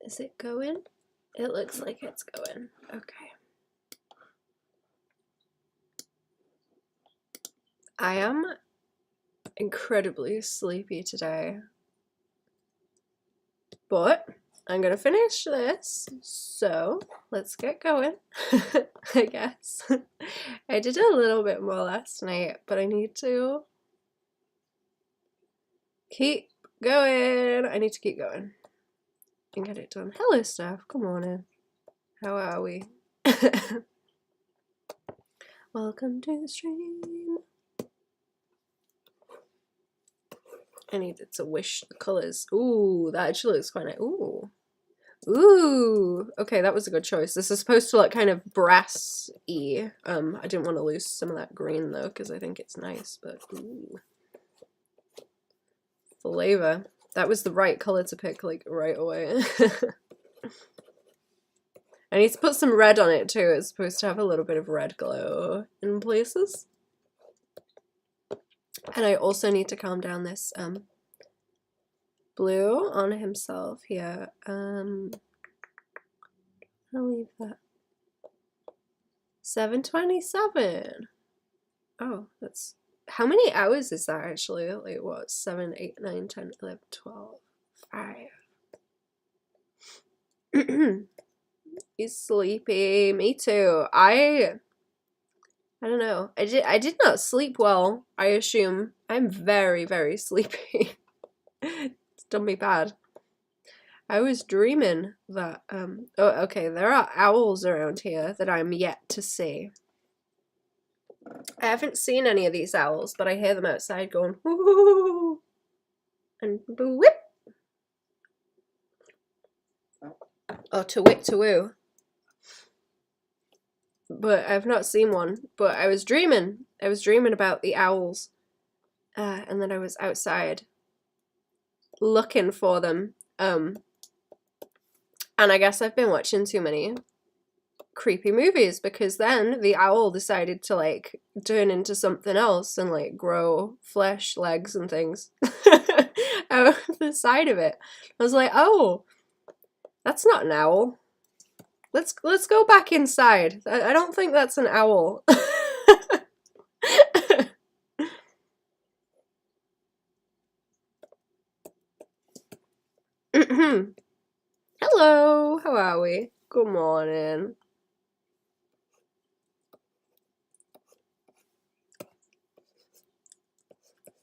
Is it going? It looks like it's going. Okay. I am incredibly sleepy today, but I'm gonna finish this, so let's get going. I guess. I did a little bit more last night, but I need to keep going. I need to keep going and get it done. Hello, Steph. Good morning. How are we? Welcome to the stream. I needed to wish the colours. Ooh, that actually looks quite nice. Ooh. Ooh. Okay, that was a good choice. This is supposed to look kind of brass-y. I didn't want to lose some of that green though, because I think it's nice, but ooh. Flavor. That was the right colour to pick, like, right away. I need to put some red on it too. It's supposed to have a little bit of red glow in places. And I also need to calm down this blue on himself here. I'll leave that. 7:27. Oh, that's... How many hours is that actually? Like what? 7, 8, 9, 10, 11, 12, 5. He's sleepy. Me too. I don't know. I did not sleep well, I assume. I'm very, very sleepy. It's done me bad. I was dreaming that, oh, okay, there are owls around here that I'm yet to see. I haven't seen any of these owls, but I hear them outside going, whoo, and boo-whip. Or to-wick to-woo. But I've not seen one. But I was dreaming. I was dreaming about the owls. And then I was outside looking for them. And I guess I've been watching too many creepy movies, because then the owl decided to like turn into something else and like grow flesh, legs and things out of the side of it. I was like, oh, that's not an owl. Let's go back inside. I don't think that's an owl. Hello, how are we? Good morning.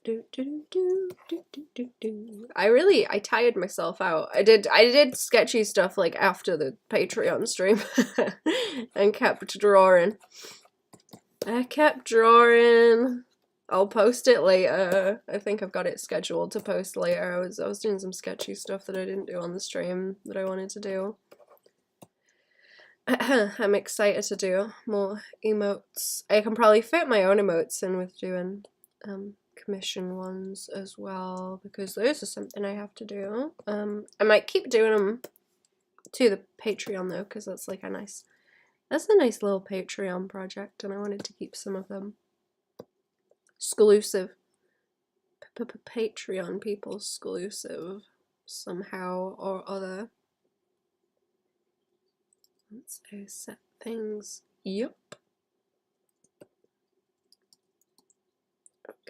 I tired myself out. I did sketchy stuff like after the Patreon stream and kept drawing. I kept drawing. I'll post it later. I think I've got it scheduled to post later. I was doing some sketchy stuff that I didn't do on the stream that I wanted to do. I'm excited to do more emotes. I can probably fit my own emotes in with doing commission ones as well, because those are something I have to do. I might keep doing them to the Patreon though, because that's like a nice little Patreon project, and I wanted to keep some of them exclusive. Patreon people exclusive somehow or other. Let's set things. Yep.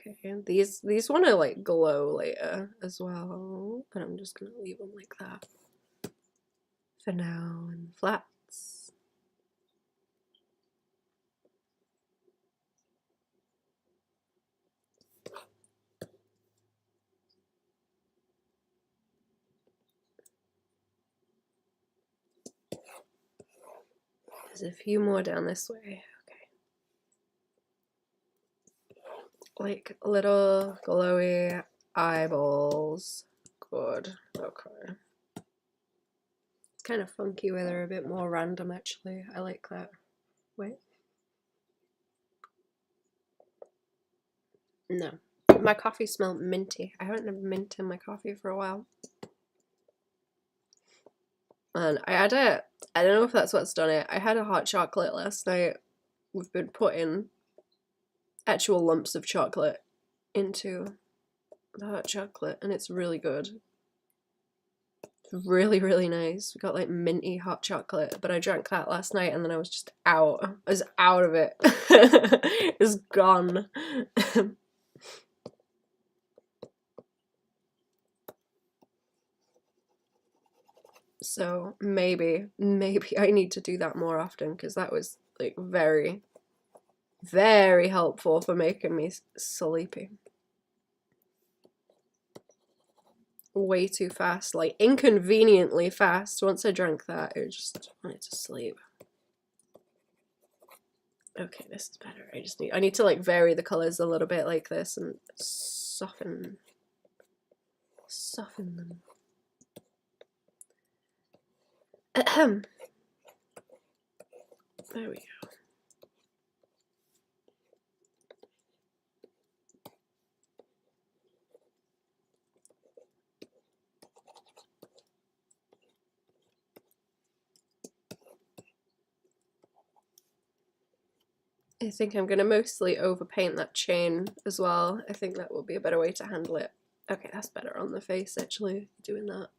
Okay, these want to like glow later as well, but I'm just gonna leave them like that for now. And flats. There's a few more down this way. Like little glowy eyeballs. Good. Okay. It's kind of funky where they're a bit more random actually. I like that. Wait. No. My coffee smelled minty. I haven't had mint in my coffee for a while. And I had I don't know if that's what's done it. I had a hot chocolate last night. We've been putting actual lumps of chocolate into the hot chocolate, and it's really good. Really, really nice. We got like minty hot chocolate, but I drank that last night and then I was just out. I was out of it. It was gone. So maybe I need to do that more often because that was like very, very helpful for making me sleepy. Way too fast, like inconveniently fast. Once I drank that, I just wanted to sleep. Okay, this is better. I need to like vary the colors a little bit like this and soften them. Ahem. There we go. I think I'm going to mostly overpaint that chain as well. I think that will be a better way to handle it. Okay, that's better on the face actually, doing that.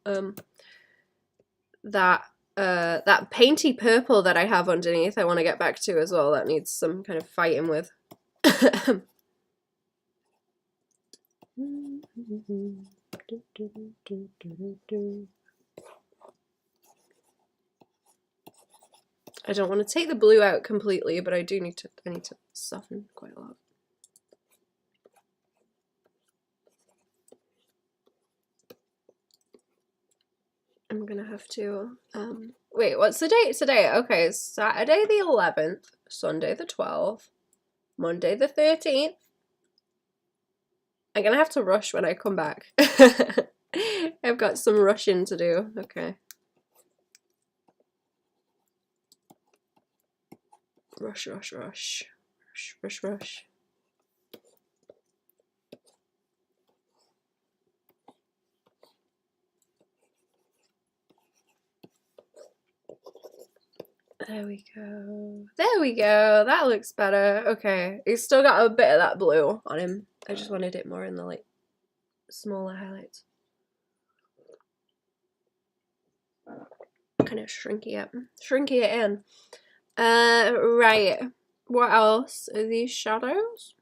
That painty purple that I have underneath I want to get back to as well. That needs some kind of fighting with. I don't want to take the blue out completely, but I need to soften quite a lot. I'm gonna have to wait, what's the date today? Okay, Saturday the 11th, Sunday the 12th, Monday the 13th. I'm gonna have to rush when I come back. I've got some rushing to do. Okay. Rush. There we go. There we go. That looks better. Okay. He's still got a bit of that blue on him. I just wanted it more in the like smaller highlights. Kind of shrinky it in. Right. What else? Are these shadows?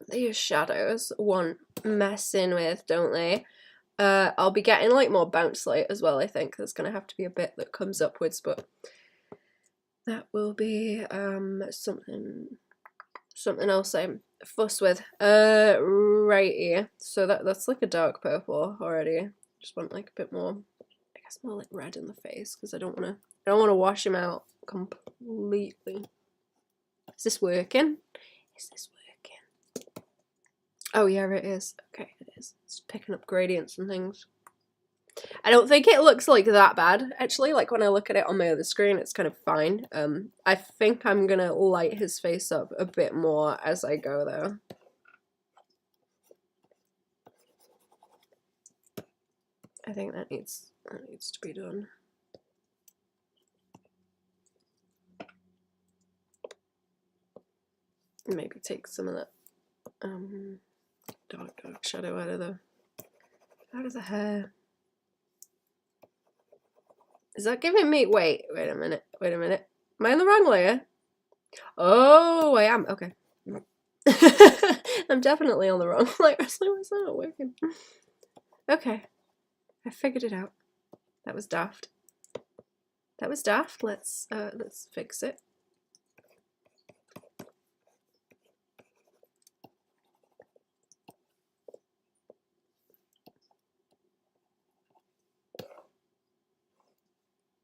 These shadows want messing with, don't they? I'll be getting like more bounce light as well, I think. There's gonna have to be a bit that comes upwards, but that will be something else I fuss with. Right here. So that's like a dark purple already. Just want like a bit more, I guess more like red in the face because I don't wanna wash him out completely. Is this working? Oh yeah, it is. Okay, it is. It's picking up gradients and things. I don't think it looks like that bad, actually. Like when I look at it on my other screen, it's kind of fine. I think I'm gonna light his face up a bit more as I go though. I think that needs to be done. Maybe take some of that dark shadow out of the hair. Is that giving me wait a minute. Am I on the wrong layer? Oh, I am. Okay. I'm definitely on the wrong layer. So it's not working. Okay. I figured it out. That was daft. Let's fix it.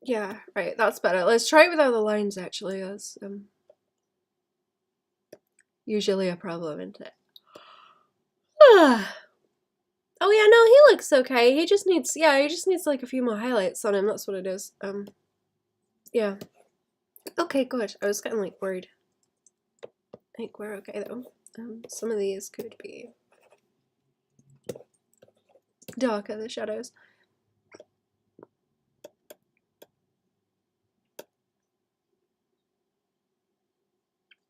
Yeah, right, that's better. Let's try it without the lines actually. That's usually a problem, isn't it? Oh yeah, no, he looks okay. He just needs like a few more highlights on him. That's what it is. Yeah. Okay, good. I was getting like worried. I think we're okay though. Some of these could be darker, the shadows.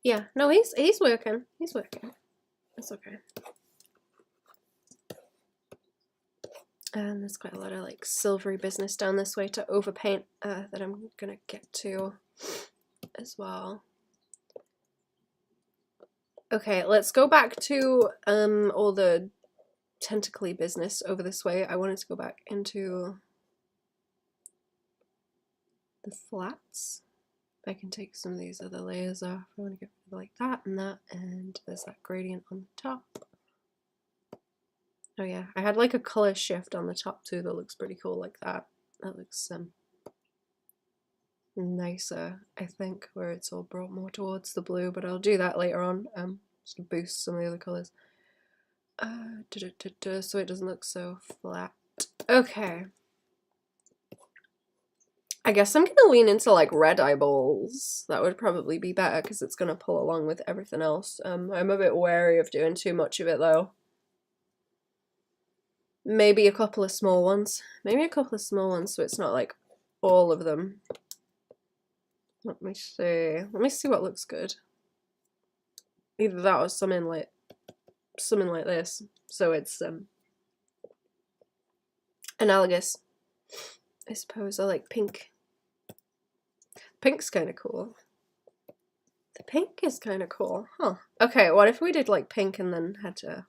Yeah, no, he's working. He's working. It's okay. And there's quite a lot of like silvery business down this way to overpaint that I'm gonna get to as well. Okay, let's go back to all the tentacly business over this way. I wanted to go back into the flats. I can take some of these other layers off. I want to get rid of like that, and there's that gradient on the top. Oh yeah, I had like a color shift on the top too that looks pretty cool like that. That looks nicer, I think, where it's all brought more towards the blue, but I'll do that later on, just to boost some of the other colors. So it doesn't look so flat. Okay. I guess I'm gonna lean into like red eyeballs. That would probably be better because it's gonna pull along with everything else. I'm a bit wary of doing too much of it though. Maybe a couple of small ones. Maybe a couple of small ones so it's not like all of them. Let me see. Let me see what looks good. Either that or something like this. So it's analogous. I suppose. I like pink. Pink's kind of cool. The pink is kind of cool, huh? Okay, what if we did like pink and then had a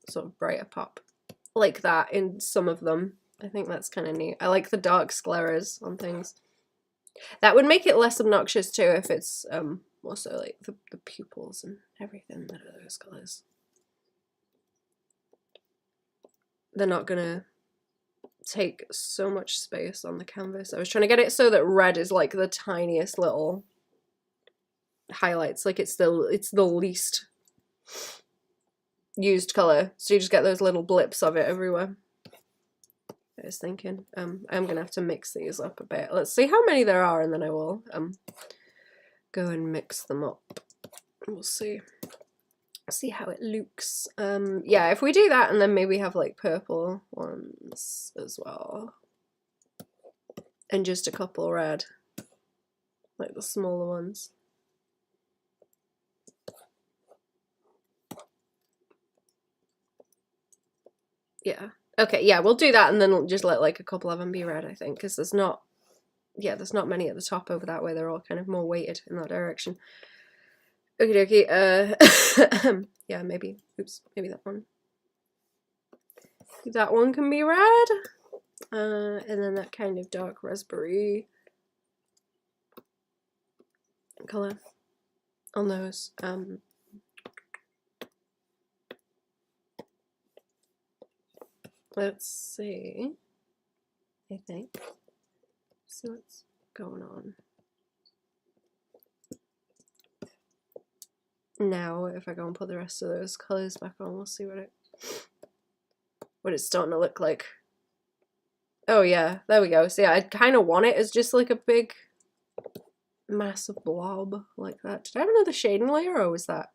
sort of brighter pop like that in some of them? I think that's kind of neat. I like the dark scleras on things. That would make it less obnoxious too if it's also like the pupils and everything that are those colors. They're not gonna take so much space on the canvas. I was trying to get it so that red is like the tiniest little highlights, like it's the least used color, so you just get those little blips of it everywhere. I was thinking I'm gonna have to mix these up a bit. Let's see how many there are and then I will go and mix them up. We'll see how it looks. Yeah, if we do that and then maybe have like purple ones as well and just a couple red, like the smaller ones. Yeah. Okay, yeah, we'll do that and then we'll just let like a couple of them be red, I think, because there's not many at the top over that way. They're all kind of more weighted in that direction. Okie dokie. Yeah, maybe that one. That one can be red. And then that kind of dark raspberry color on those. Let's see. I think. See what's going on. Now, if I go and put the rest of those colors back on, we'll see what it's starting to look like. Oh yeah, there we go. So yeah, I kind of want it as just like a big, massive blob like that. Did I have another shading layer, or was that?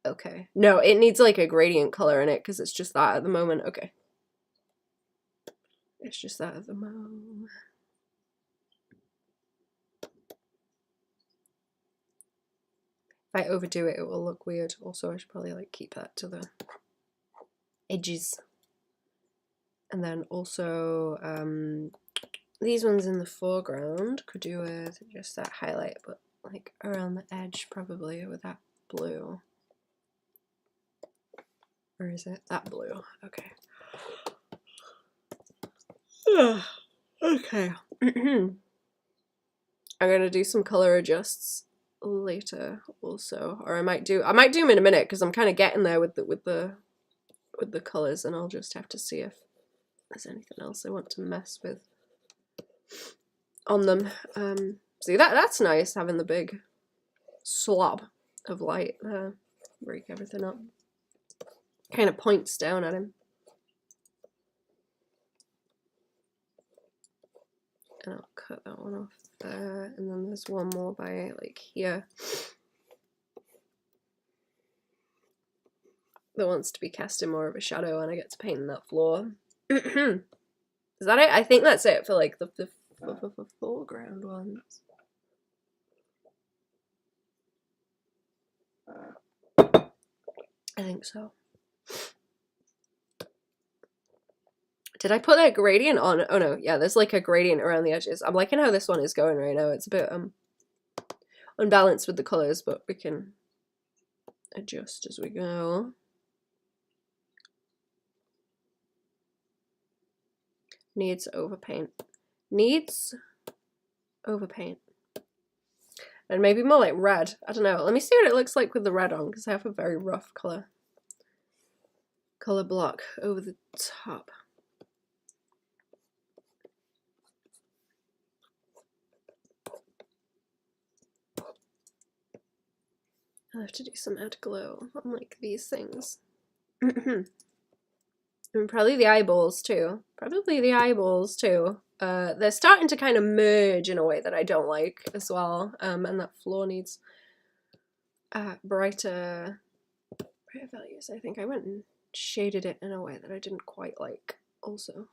Okay. No, it needs like a gradient color in it because it's just that at the moment. Okay. It's just that at the moment. If I overdo it, it will look weird. Also, I should probably like keep that to the edges. And then also, these ones in the foreground could do with just that highlight, but like around the edge probably with that blue. Or is it that blue? Okay. Okay. I'm gonna do some color adjusts later also, or I might do them in a minute because I'm kind of getting there with the colors, and I'll just have to see if there's anything else I want to mess with on them. See, that's nice having the big slob of light there, break everything up. Kind of points down at him. And I'll cut that one off there, and then there's one more by like here that wants to be cast in more of a shadow, and I get to paint in that floor. Is that it? I think that's it for like the foreground ones. I think so. Did I put that gradient on? Oh no, yeah, there's like a gradient around the edges. I'm liking how this one is going right now. It's a bit unbalanced with the colors, but we can adjust as we go. Needs overpaint. Needs overpaint. And maybe more like red. I don't know. Let me see what it looks like with the red on, because I have a very rough color block over the top. I'll have to do some add glow on like these things. And probably the eyeballs too. Probably the eyeballs too. They're starting to kind of merge in a way that I don't like as well. And that floor needs brighter values. I think I went and shaded it in a way that I didn't quite like also.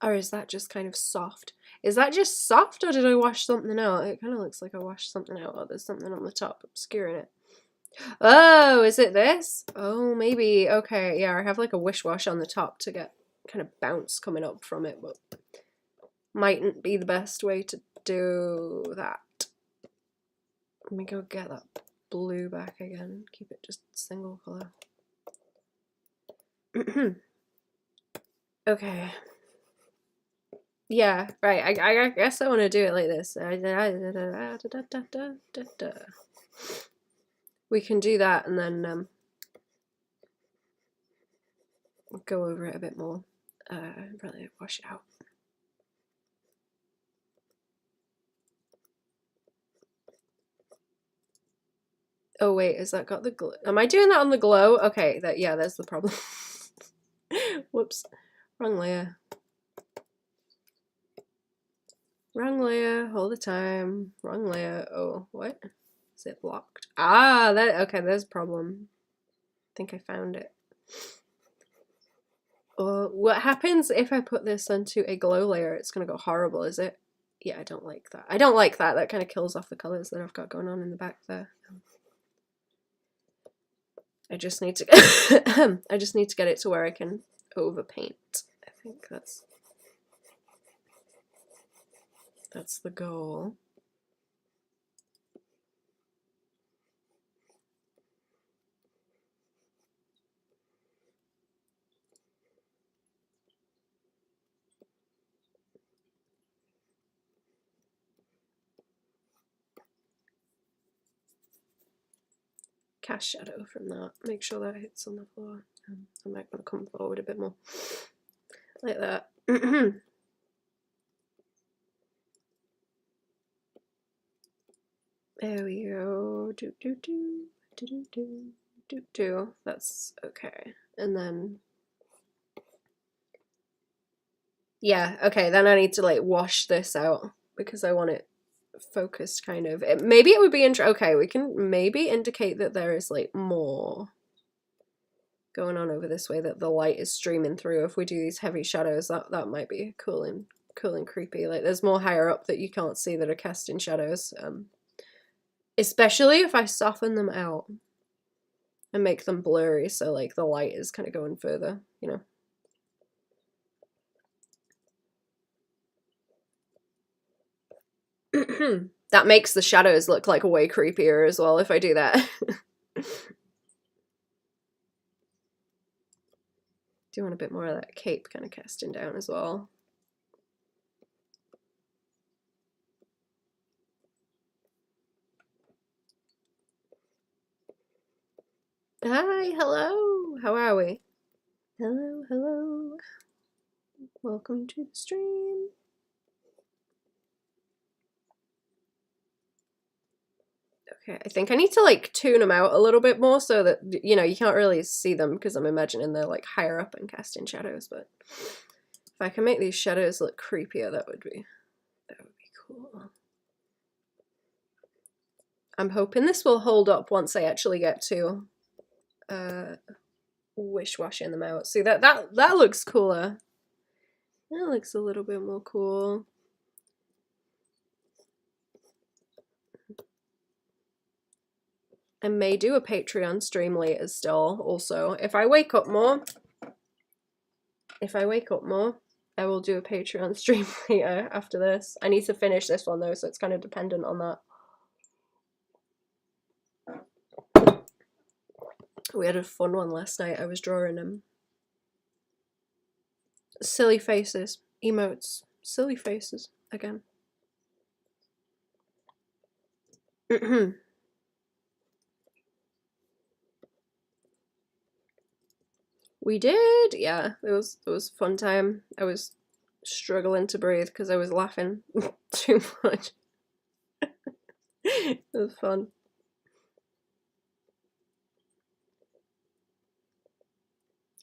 Or is that just kind of soft? Is that just soft, or did I wash something out? It kind of looks like I washed something out, or there's something on the top obscuring it. Oh, is it this? Oh, maybe. Okay, yeah, I have like a wish wash on the top to get kind of bounce coming up from it, but mightn't be the best way to do that. Let me go get that blue back again. Keep it just single color. Okay. Yeah, right. I guess I want to do it like this. We can do that and then go over it a bit more. Probably wash it out. Oh wait, has that got the glow? Am I doing that on the glow? Okay, yeah, there's the problem. Whoops, wrong layer. Wrong layer all the time. Wrong layer. Oh, what? Is it blocked? Ah, okay, there's a problem. I think I found it. Oh, what happens if I put this onto a glow layer? It's gonna go horrible, is it? Yeah, I don't like that. I don't like that. That kind of kills off the colors that I've got going on in the back there. I just need to I just need to get it to where I can overpaint. I think that's the goal. Cast shadow from that. Make sure that hits on the floor. I might want to come forward a bit more. Like that. There we go. Do. That's okay. And then yeah, okay, then I need to like wash this out because I want it focused kind of. Maybe it would be okay, we can maybe indicate that there is like more going on over this way, that the light is streaming through. If we do these heavy shadows, that might be cool and creepy. Like there's more higher up that you can't see that are casting shadows. Especially if I soften them out and make them blurry, so like the light is kind of going further, you know. That makes the shadows look like way creepier as well if I do that. Do want a bit more of that cape kind of casting down as well. Hi, hello. How are we? Hello, hello. Welcome to the stream. Okay, I think I need to like tune them out a little bit more so that, you know, you can't really see them because I'm imagining they're like higher up and casting shadows, but if I can make these shadows look creepier, that would be cool. I'm hoping this will hold up once I actually get to wish washing them out. See, that looks cooler. That looks a little bit more cool. I may do a Patreon stream later still, also. If I wake up more, I will do a Patreon stream later after this. I need to finish this one though, so it's kind of dependent on that. We had a fun one last night. I was drawing silly faces, emotes, silly faces again. We did, yeah. It was a fun time. I was struggling to breathe because I was laughing too much. It was fun.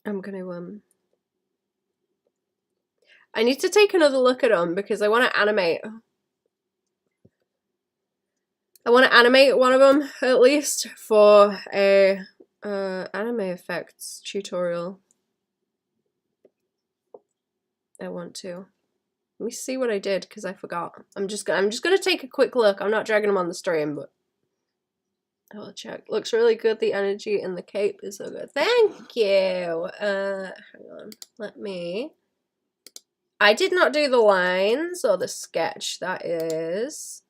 I'm gonna I need to take another look at them because I want to animate. I want to animate one of them at least for a anime effects tutorial. I want to. Let me see what I did because I forgot. I'm just gonna take a quick look. I'm not dragging them on the stream, but I will check. Looks really good. The energy in the cape is so good. Thank you. Hang on. Let me. I did not do the lines or the sketch. That is.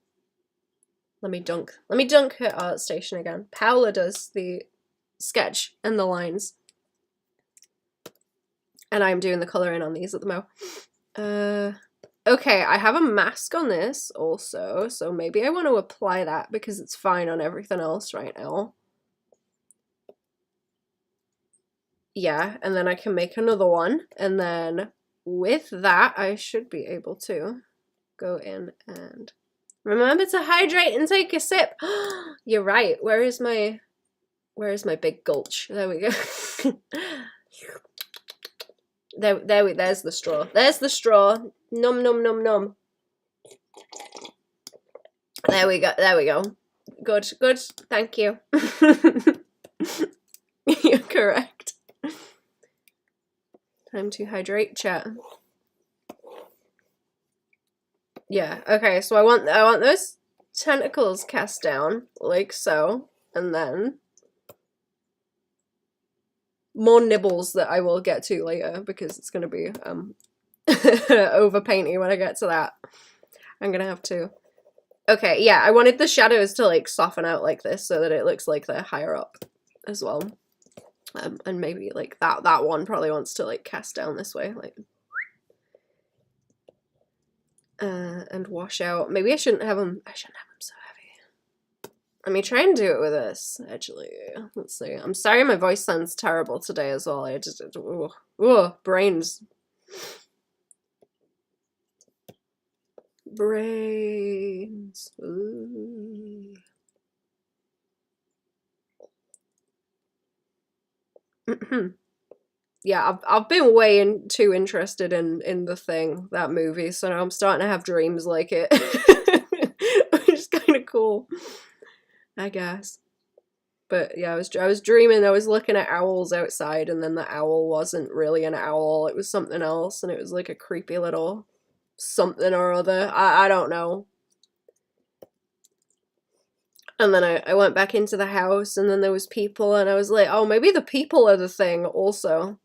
Let me dunk her art station again. Paola does the sketch and the lines. And I'm doing the colouring on these at the moment. Okay, I have a mask on this also, so maybe I want to apply that because it's fine on everything else right now. Yeah, and then I can make another one, and then with that I should be able to go in and remember to hydrate and take a sip. You're right. Where is my big gulch? There we go. There's the straw. There's the straw. Num num num num. There we go. Good. Thank you. You're correct. Time to hydrate, chat. Yeah. Okay. So I want those tentacles cast down like so, and then more nibbles that I will get to later because it's gonna be over painty when I get to that. I'm gonna have to. Okay, yeah, I wanted the shadows to like soften out like this so that it looks like they're higher up as well. And maybe like that one probably wants to like cast down this way, like and wash out. Maybe I shouldn't have them so heavy. Let me try and do it with this, actually. Let's see. I'm sorry my voice sounds terrible today as well. I just brains. Ooh. Yeah, I've been way too interested in the Thing, that movie, so now I'm starting to have dreams like it. Which is kind of cool, I guess. But yeah, I was dreaming. I was looking at owls outside, and then the owl wasn't really an owl. It was something else, and it was like a creepy little something or other. I don't know. And then I went back into the house, and then there was people, and I was like, oh, maybe the people are the Thing also.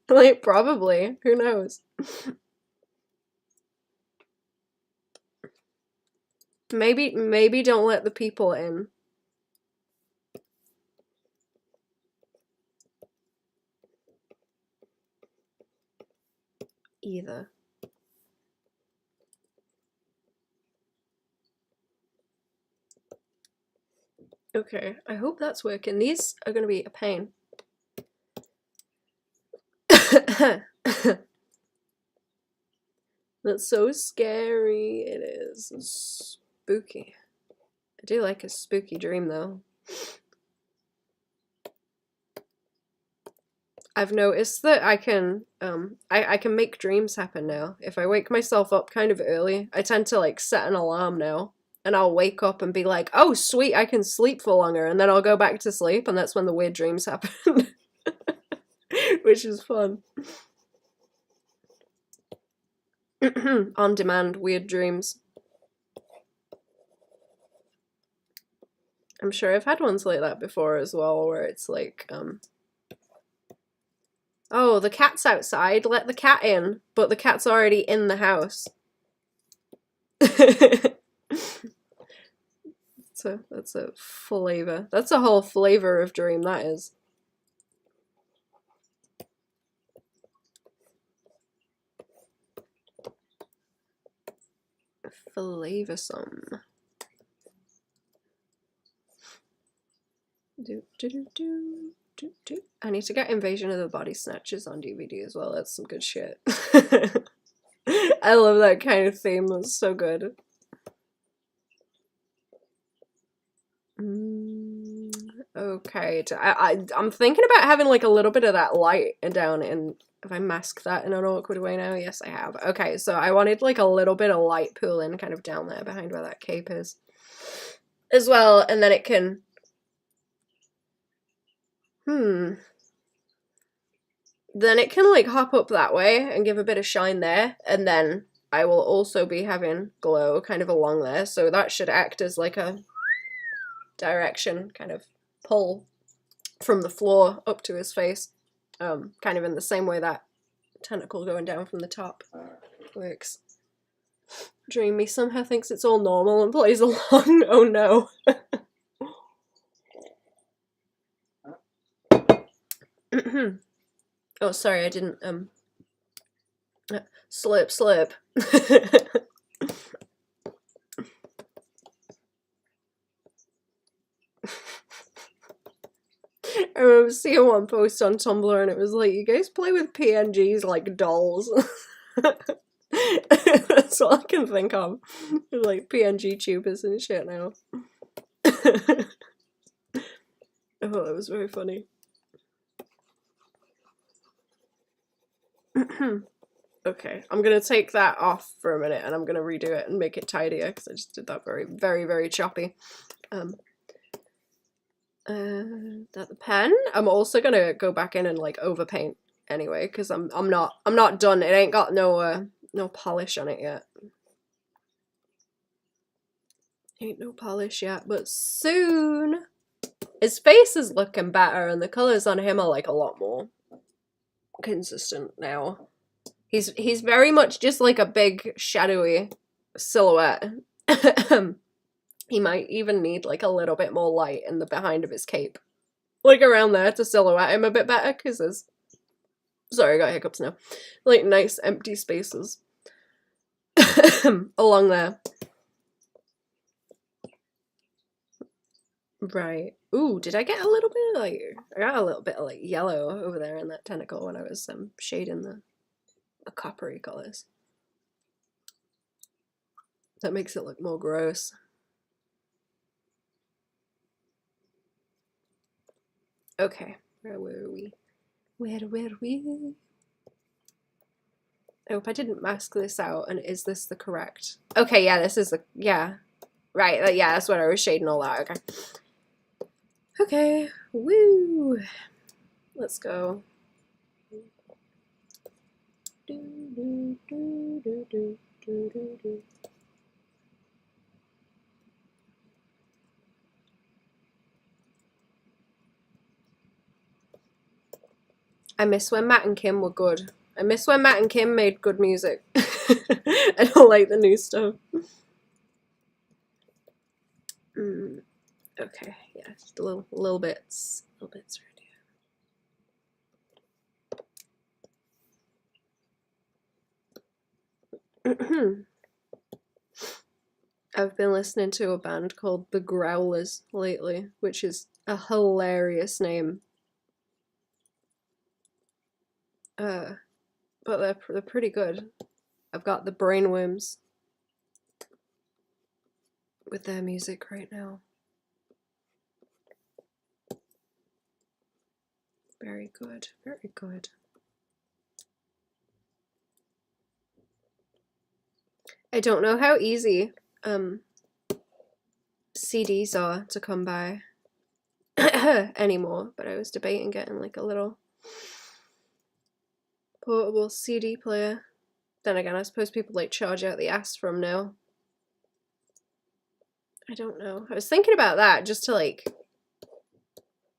Like, probably. Who knows? Maybe don't let the people in. Either. Okay, I hope that's working. These are gonna be a pain. That's so scary. It is. It's spooky. I do like a spooky dream though. I've noticed that I can I can make dreams happen now. If I wake myself up kind of early, I tend to like set an alarm now. And I'll wake up and be like, oh sweet, I can sleep for longer, and then I'll go back to sleep, and that's when the weird dreams happen. Which is fun. On demand weird dreams. I'm sure I've had ones like that before as well, where it's like, oh, the cat's outside, let the cat in, but the cat's already in the house. That's a flavor. That's a whole flavor of dream, that is. Flavorsome. I need to get Invasion of the Body Snatchers on DVD as well. That's some good shit. I love that kind of theme. That's so good. Okay, I'm thinking about having like a little bit of that light down in. Have I masked that in an awkward way now? Yes, I have. Okay, so I wanted like a little bit of light pooling kind of down there behind where that cape is as well, and then it can. Then it can like hop up that way and give a bit of shine there, and then I will also be having glow kind of along there, so that should act as like a direction kind of pull from the floor up to his face, kind of in the same way that tentacle going down from the top works. Dreamy somehow thinks it's all normal and plays along. Oh no. Oh, sorry, I didn't, slip. I remember seeing one post on Tumblr and it was like, you guys play with PNGs like dolls. That's all I can think of. Like PNG tubers and shit now. Oh, that was very funny. Okay, I'm gonna take that off for a minute and I'm gonna redo it and make it tidier because I just did that very choppy. That the pen. I'm also gonna go back in and like overpaint anyway because I'm not done. It ain't got no polish on it yet. Ain't no polish yet, but soon. His face is looking better and the colors on him are like a lot more consistent now. He's very much just like a big shadowy silhouette. He might even need like a little bit more light in the behind of his cape. Like around there to silhouette him a bit better, because there's... Sorry, I got hiccups now. Like nice empty spaces. Along there. Right. Ooh, did I get a little bit of like... I got a little bit of like yellow over there in that tentacle when I was shading the coppery colours. That makes it look more gross. Okay, where were we? Where were we? I hope I didn't mask this out, and is this the correct? Okay, yeah, this is the, yeah. Right, yeah, that's what I was shading all that, okay. Okay, woo! Let's go. I miss when Matt and Kim were good. I miss when Matt and Kim made good music. I don't like the new stuff. Okay, yeah, just a little bits right here. I've been listening to a band called The Growlers lately, which is a hilarious name. But they're pretty good. I've got the brainworms with their music right now. Very good, very good. I don't know how easy CDs are to come by anymore, but I was debating getting like a little portable CD player. Then again, I suppose people like charge out the ass from now. I don't know. I was thinking about that just to like,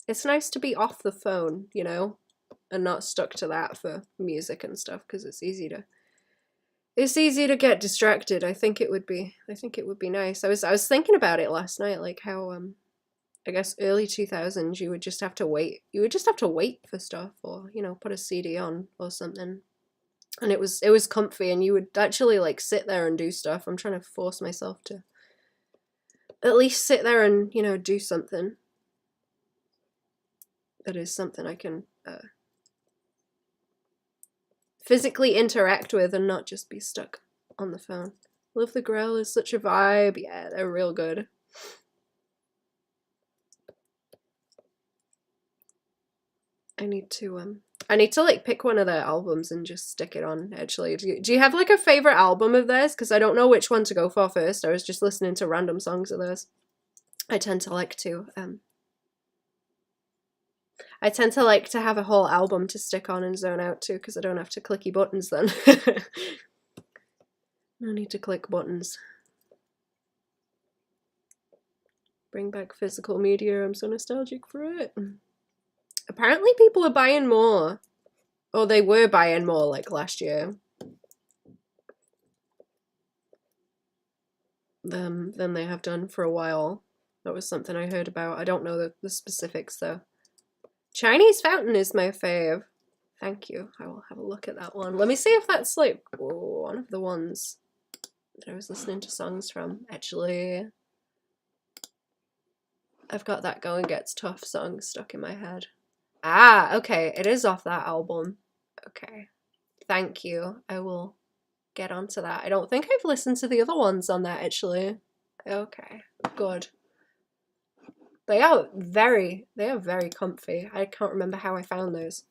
it's nice to be off the phone, you know, and not stuck to that for music and stuff because it's easy to get distracted. I think it would be nice. I was thinking about it last night, like how I guess early 2000s you would just have to wait. You would just have to wait for stuff, or you know, put a CD on or something. And it was comfy, and you would actually like sit there and do stuff. I'm trying to force myself to at least sit there and, you know, do something that is something I can physically interact with and not just be stuck on the phone. Love the Grill is such a vibe. Yeah, they're real good. I need to like pick one of their albums and just stick it on, actually. Do you have like a favorite album of theirs? Because I don't know which one to go for first. I was just listening to random songs of theirs. I tend to like to have a whole album to stick on and zone out to, because I don't have to clicky buttons then. No need to click buttons. Bring back physical media. I'm so nostalgic for it. Apparently people are buying more. Or they were buying more like last year. Than they have done for a while. That was something I heard about. I don't know the specifics though. Chinese Fountain is my fave. Thank you. I will have a look at that one. Let me see if that's like one of the ones that I was listening to songs from. Actually, I've got That Going Gets Tough song stuck in my head. Ah, okay. It is off that album. Okay. Thank you. I will get onto that. I don't think I've listened to the other ones on that, actually. Okay. Good. They are very comfy. I can't remember how I found those.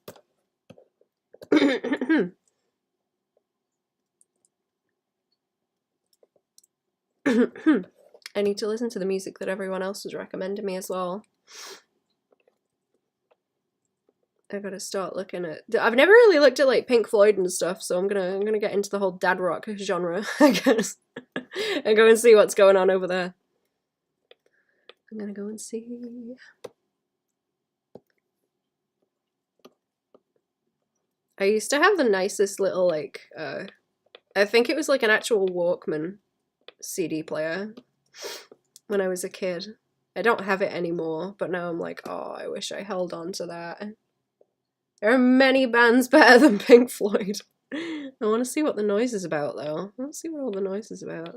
I need to listen to the music that everyone else was recommending me as well. I gotta start looking at. I've never really looked at like Pink Floyd and stuff, so I'm gonna get into the whole dad rock genre, I guess, and go and see what's going on over there. I'm gonna go and see. I used to have the nicest little like I think it was like an actual Walkman CD player when I was a kid. I don't have it anymore, but now I'm like, oh, I wish I held on to that. There are many bands better than Pink Floyd. I want to see what the noise is about, though. I want to see what all the noise is about.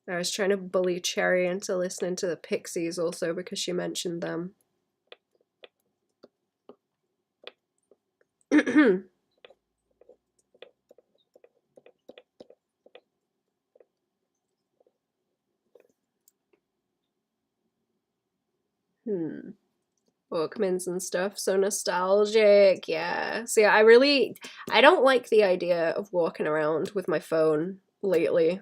I was trying to bully Cherry into listening to the Pixies also because she mentioned them. Walkmans and stuff, so nostalgic. Yeah. See, I don't like the idea of walking around with my phone lately.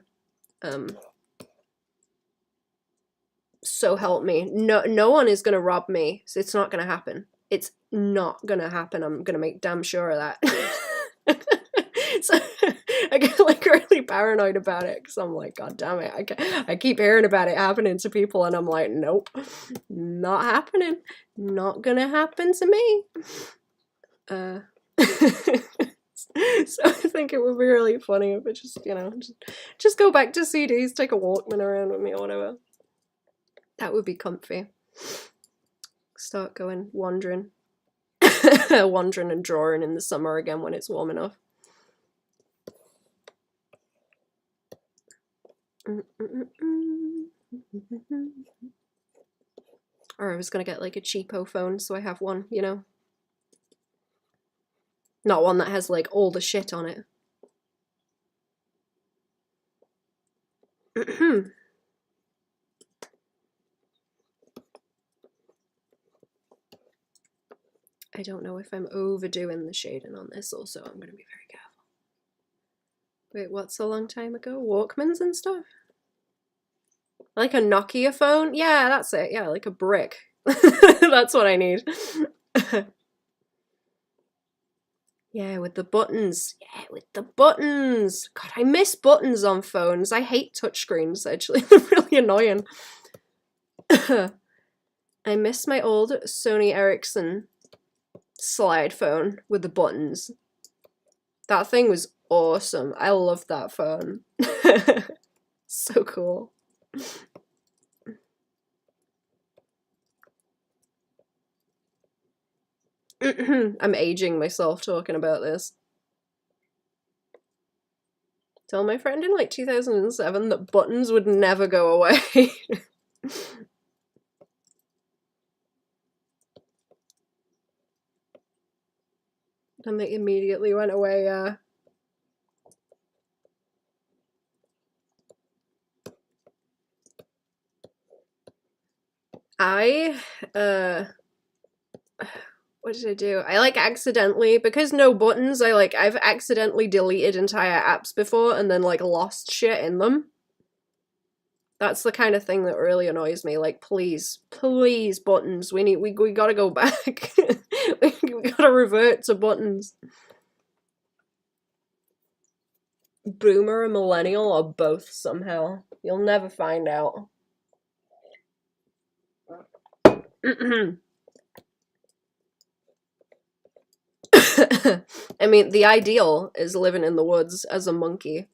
So help me. No one is gonna rob me. So it's not gonna happen. It's not gonna happen. I'm gonna make damn sure of that. So I get like really paranoid about it because I'm like, God damn it! I keep hearing about it happening to people, and I'm like, nope, not happening. Not gonna happen to me. So I think it would be really funny if it just, you know, just go back to CDs, take a Walkman around with me or whatever. That would be comfy. Start going wandering. Wandering and drawing in the summer again when it's warm enough. Or I was gonna get like a cheapo phone so I have one, you know? Not one that has like all the shit on it. I don't know if I'm overdoing the shading on this also. I'm gonna be very careful. Wait, what's a long time ago? Walkmans and stuff? Like a Nokia phone? Yeah, that's it. Yeah, like a brick. That's what I need. Yeah, with the buttons. Yeah, with the buttons. God, I miss buttons on phones. I hate touchscreens, actually. They're really annoying. I miss my old Sony Ericsson slide phone with the buttons. That thing was awesome. I loved that phone. So cool. I'm aging myself talking about this. Told my friend in like 2007 that buttons would never go away. And they immediately went away, yeah. What did I do? I like accidentally, because no buttons, I've accidentally deleted entire apps before and then like lost shit in them. That's the kind of thing that really annoys me. Like, please, please, buttons. We gotta go back. We gotta revert to buttons. Boomer and millennial or both somehow. You'll never find out. I mean, the ideal is living in the woods as a monkey.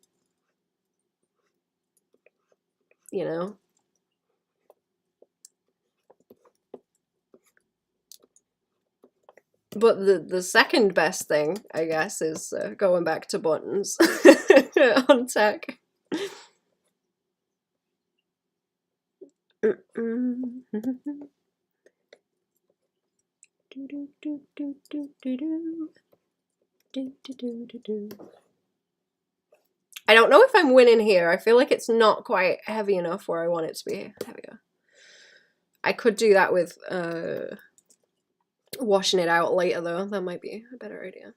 You know? But the second best thing, I guess, is going back to buttons on tech. I don't know if I'm winning here. I feel like it's not quite heavy enough where I want it to be heavier. I could do that with washing it out later, though. That might be a better idea.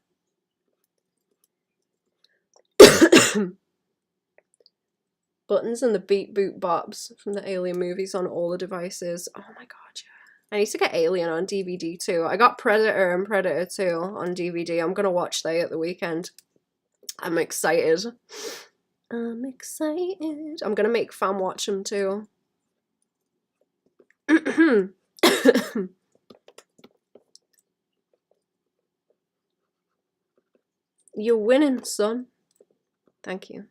Buttons and the beep boop bops from the Alien movies on all the devices. Oh my god, yeah. I need to get Alien on DVD too. I got Predator and Predator 2 on DVD. I'm gonna watch they at the weekend. I'm excited. I'm excited. I'm gonna make fam watch them too. You're winning, son. Thank you.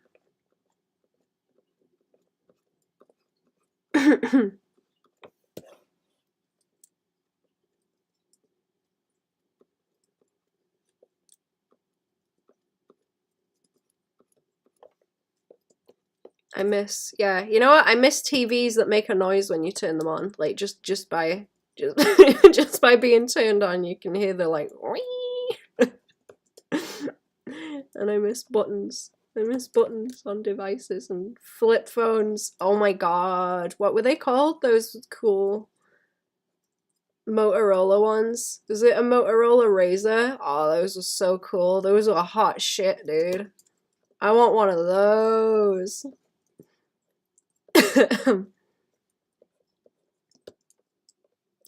I miss, yeah, you know what? I miss TVs that make a noise when you turn them on. Like just by just by being turned on, you can hear the like wee. And I miss buttons. I miss buttons on devices and flip phones. Oh my god, what were they called? Those cool Motorola ones. Is it a Motorola Razr? Oh, those were so cool. Those were hot shit, dude. I want one of those.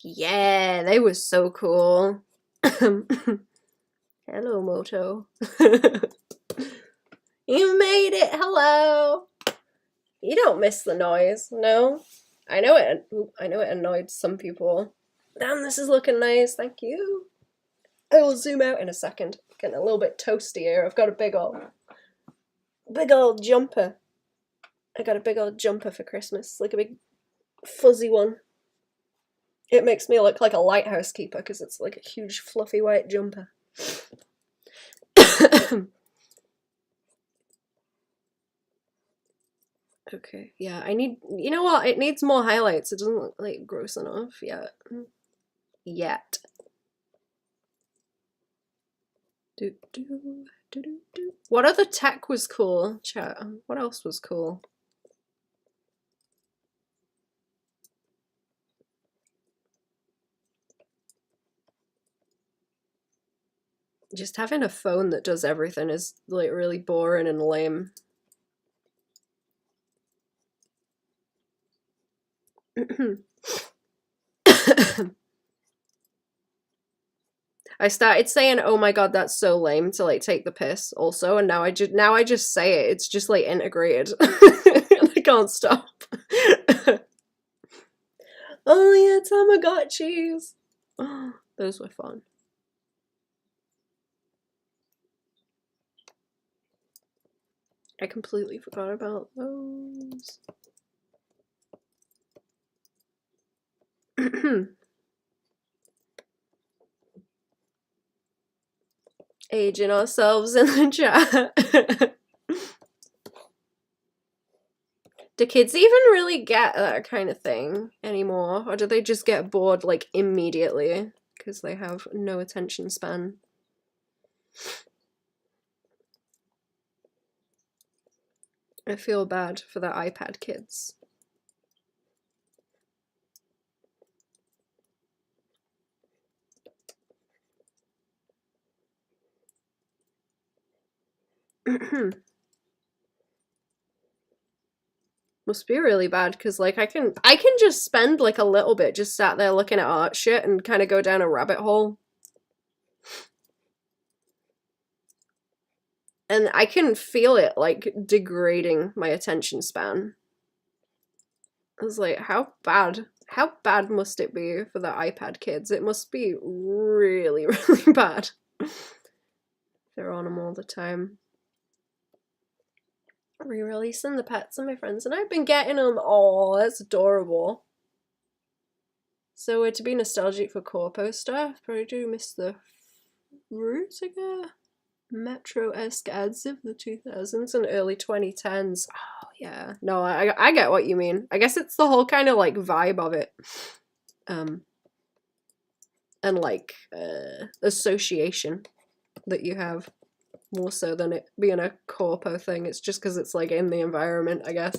Yeah, they were so cool. Hello, Moto. You made it. Hello. You don't miss the noise, no? I know it annoyed some people. Damn, this is looking nice. Thank you. I will zoom out in a second. Getting a little bit toasty here. I've got a big old jumper. I got a big old jumper for Christmas, like a big fuzzy one. It makes me look like a lighthouse keeper because it's like a huge fluffy white jumper. Okay, yeah, I need, you know what, it needs more highlights. It doesn't look like gross enough yet. What other tech was cool, chat? What else was cool? Just having a phone that does everything is like really boring and lame. I started saying, "Oh my god, that's so lame," to like take the piss also, and now I just say it. It's just like integrated. I can't stop. Oh yeah, Tamagotchis. Oh, those were fun. I completely forgot about those. Aging ourselves in the chat. Do kids even really get that kind of thing anymore? Or do they just get bored like immediately because they have no attention span? I feel bad for the iPad kids. Must be really bad because like I can just spend like a little bit just sat there looking at art shit and kind of go down a rabbit hole. And I can feel it like degrading my attention span. I was like, how bad must it be for the iPad kids? It must be really, really bad. They're on them all the time. Re-releasing the pets and my friends and I've been getting them. Oh, that's adorable. So to be nostalgic for corpo stuff, but I do miss the roots, I guess. Metro-esque ads of the 2000s and early 2010s. Oh yeah, no, I get what you mean. I guess it's the whole kind of like vibe of it, and like association that you have more so than it being a corpo thing. It's just because it's like in the environment, I guess.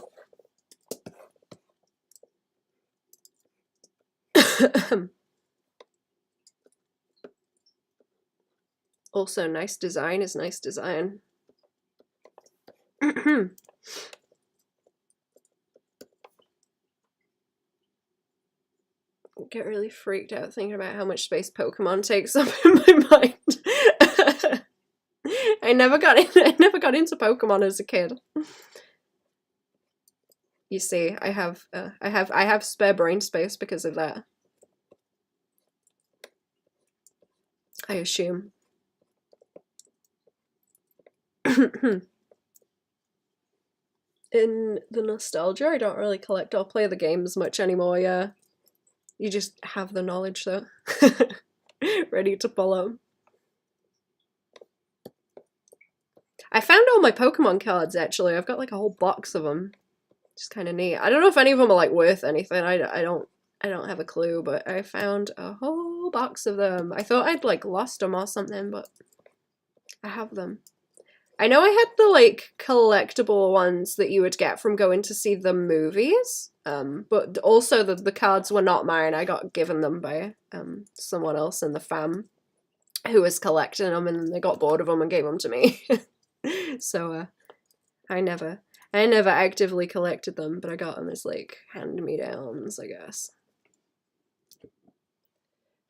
Also, nice design is nice design. Get really freaked out thinking about how much space Pokemon takes up in my mind. I never got into Pokemon as a kid. You see, I have spare brain space because of that. I assume. In the nostalgia, I don't really collect or play the games much anymore, yeah. You just have the knowledge though. Ready to pull up. I found all my Pokemon cards actually. I've got like a whole box of them. Just kind of neat. I don't know if any of them are like worth anything. I don't have a clue, but I found a whole box of them. I thought I'd like lost them or something, but I have them. I know I had the like collectible ones that you would get from going to see the movies, but also the cards were not mine. I got given them by someone else in the fam who was collecting them, and they got bored of them and gave them to me. So I never actively collected them, but I got them as like hand-me-downs, I guess.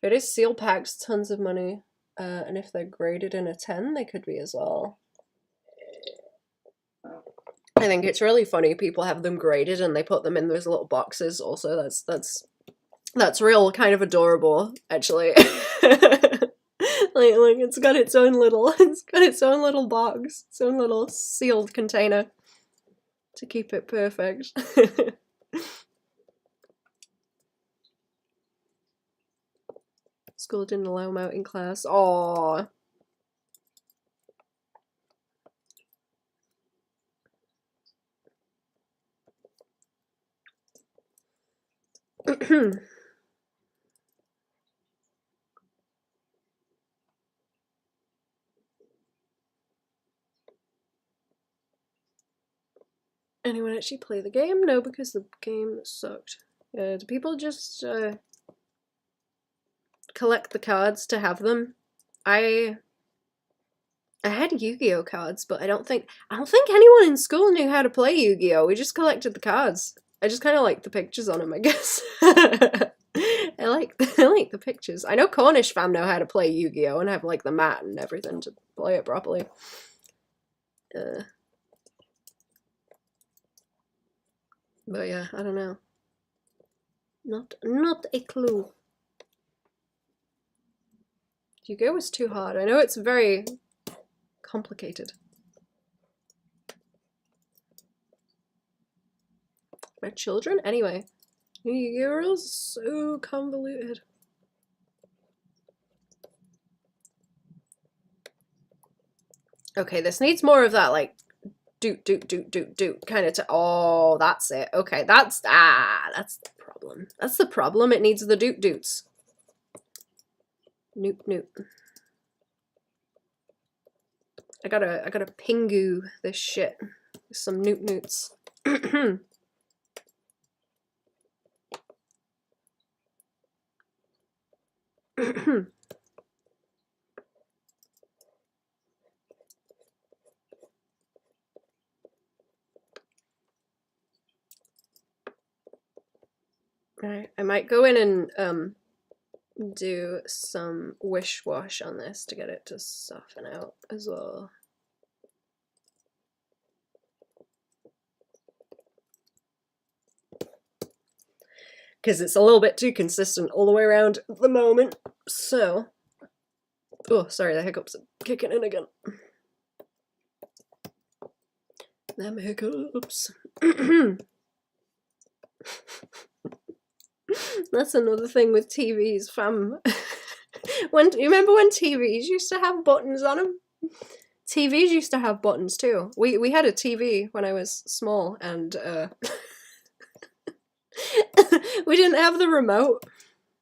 It is seal packs, tons of money, and if they're graded in a 10, they could be as well. I think it's really funny people have them graded and they put them in those little boxes. Also, that's real kind of adorable, actually. Like it's got its own little box, its own little sealed container to keep it perfect. School didn't allow him out in class. Aww. Anyone actually play the game? No, because the game sucked. Do people just collect the cards to have them? I had Yu-Gi-Oh cards, but I don't think anyone in school knew how to play Yu-Gi-Oh. We just collected the cards. I just kind of liked the pictures on them, I guess. I like the pictures. I know Cornish fam know how to play Yu-Gi-Oh! And have like the mat and everything to play it properly. But yeah, I don't know. Not a clue. Yu-Gi-Oh! Was too hard. I know it's very complicated. My children? Anyway. Yu-Gi-Oh! Is so convoluted. Okay, this needs more of that, like, doot, doot, doot, doot, doot, kind of oh, that's it. Okay, that's the problem. That's the problem. It needs the doot doots. Noop, noop. I gotta pingu this shit with some noot noots. Right, I might go in and do some wish wash on this to get it to soften out as well. Because it's a little bit too consistent all the way around at the moment. So, oh, sorry, the hiccups are kicking in again. Them hiccups. That's another thing with TVs, fam. You remember when TVs used to have buttons on them? TVs used to have buttons too. We had a TV when I was small, and we didn't have the remote,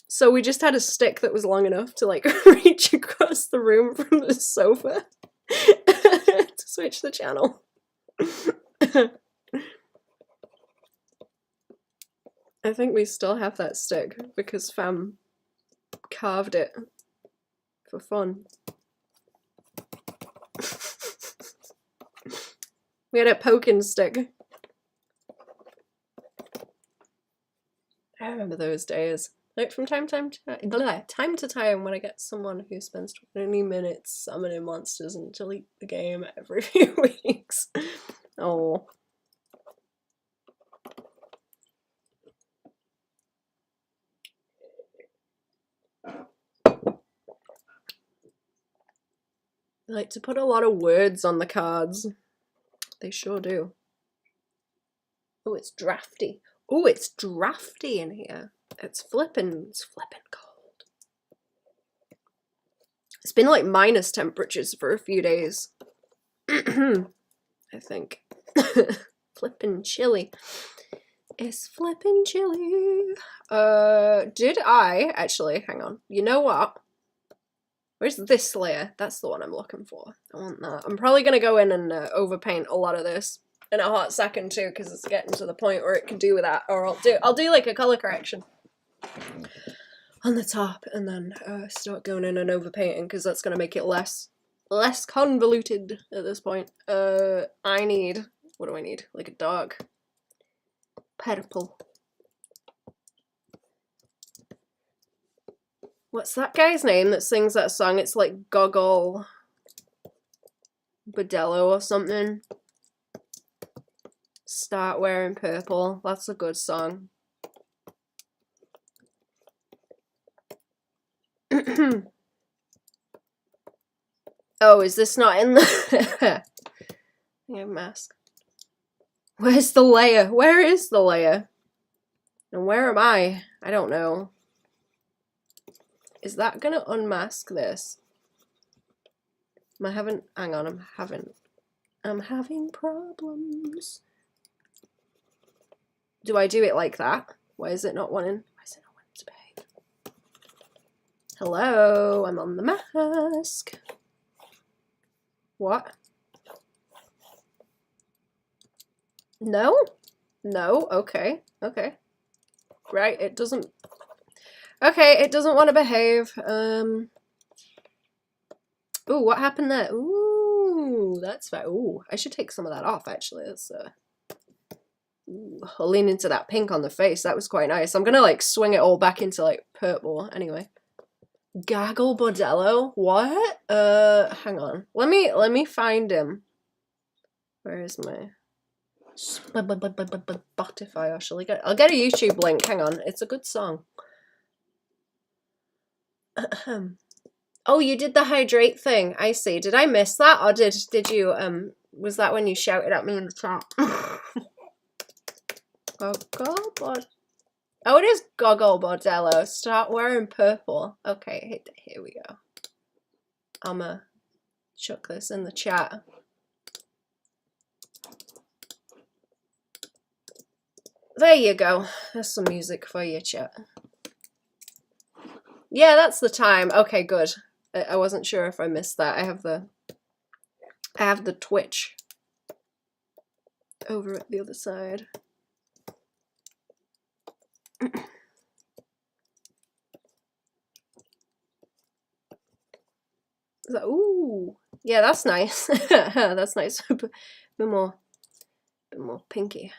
so we just had a stick that was long enough to like reach across the room from the sofa to switch the channel. I think we still have that stick because fam carved it for fun. We had a poking stick. I remember those days. Like from time to time when I get someone who spends 20 minutes summoning monsters and delete the game every few weeks. Oh. They like to put a lot of words on the cards. They sure do. Oh, it's drafty. Oh, it's drafty in here. It's flippin' cold. It's been like minus temperatures for a few days. I think. Flippin' chilly. It's flippin' chilly. Did I actually, hang on. You know what? Where's this layer? That's the one I'm looking for. I want that. I'm probably gonna go in and overpaint a lot of this in a hot second too, because it's getting to the point where it can do with that. Or I'll do like a color correction on the top, and then start going in and overpainting, because that's gonna make it less convoluted at this point. I need, what do I need? Like a dark purple. What's that guy's name that sings that song? It's like Gogol Bordello or something. Start Wearing Purple. That's a good song. Oh, is this not in the yeah, mask? Where's the layer? Where is the layer? And where am I? I don't know. Is that gonna unmask this? Hang on, I'm having problems. Do I do it like that? Why is it not wanting to behave? Hello, I'm on the mask. What? No? No? Okay. Okay. Right, it doesn't... Okay, it doesn't want to behave. Ooh, what happened there? Ooh, that's fair. Ooh, I should take some of that off, actually. That's, Ooh, I'll lean into that pink on the face. That was quite nice. I'm gonna like swing it all back into like purple anyway. Gaggle Bordello? What? Hang on. Let me find him. Where is my Spotify? Or shall I get? I'll get a YouTube link. Hang on. It's a good song. Oh, you did the hydrate thing. I see. Did I miss that, or did you was that when you shouted at me in the chat? Goggle Bordello. Oh, it is Goggle Bordello. Start wearing purple. Okay, here we go. I'ma chuck this in the chat. There you go. There's some music for you, chat. Yeah, that's the time. Okay, good. I wasn't sure if I missed that. I have the Twitch over at the other side. Ooh, yeah, that's nice. That's nice. A bit more pinky.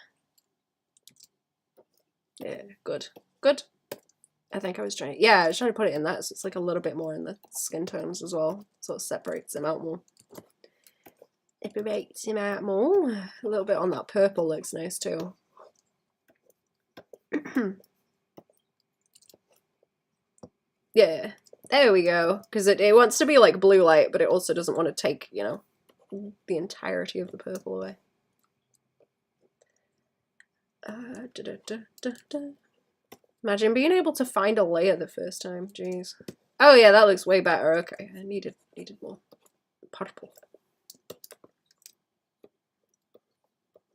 Yeah, good. Good. I think I was trying to put it in that so it's like a little bit more in the skin tones as well. So it separates them out more. Separates him out more. A little bit on that purple looks nice too. Yeah, there we go. Because it wants to be like blue light, but it also doesn't want to take, you know, the entirety of the purple away. Imagine being able to find a layer the first time. Jeez. Oh yeah, that looks way better. Okay, I needed more purple.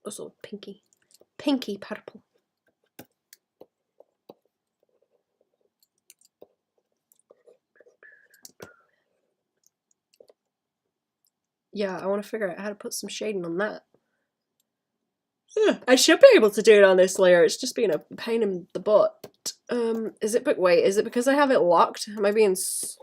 Also pinky purple. Yeah, I want to figure out how to put some shading on that. I should be able to do it on this layer. It's just been a pain in the butt. Is it? But wait, is it because I have it locked? Am I being stupid?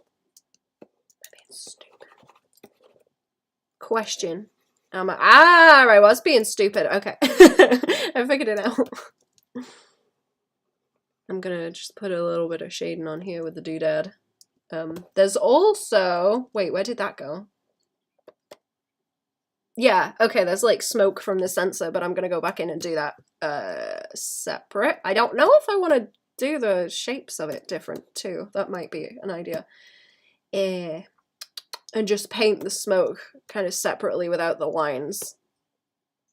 Question. I was being stupid. Okay, I figured it out. I'm gonna just put a little bit of shading on here with the doodad. There's also wait, where did that go? Yeah, okay, there's like smoke from the sensor, but I'm gonna go back in and do that separate. I don't know if I want to do the shapes of it different too. That might be an idea. And just paint the smoke kind of separately without the lines,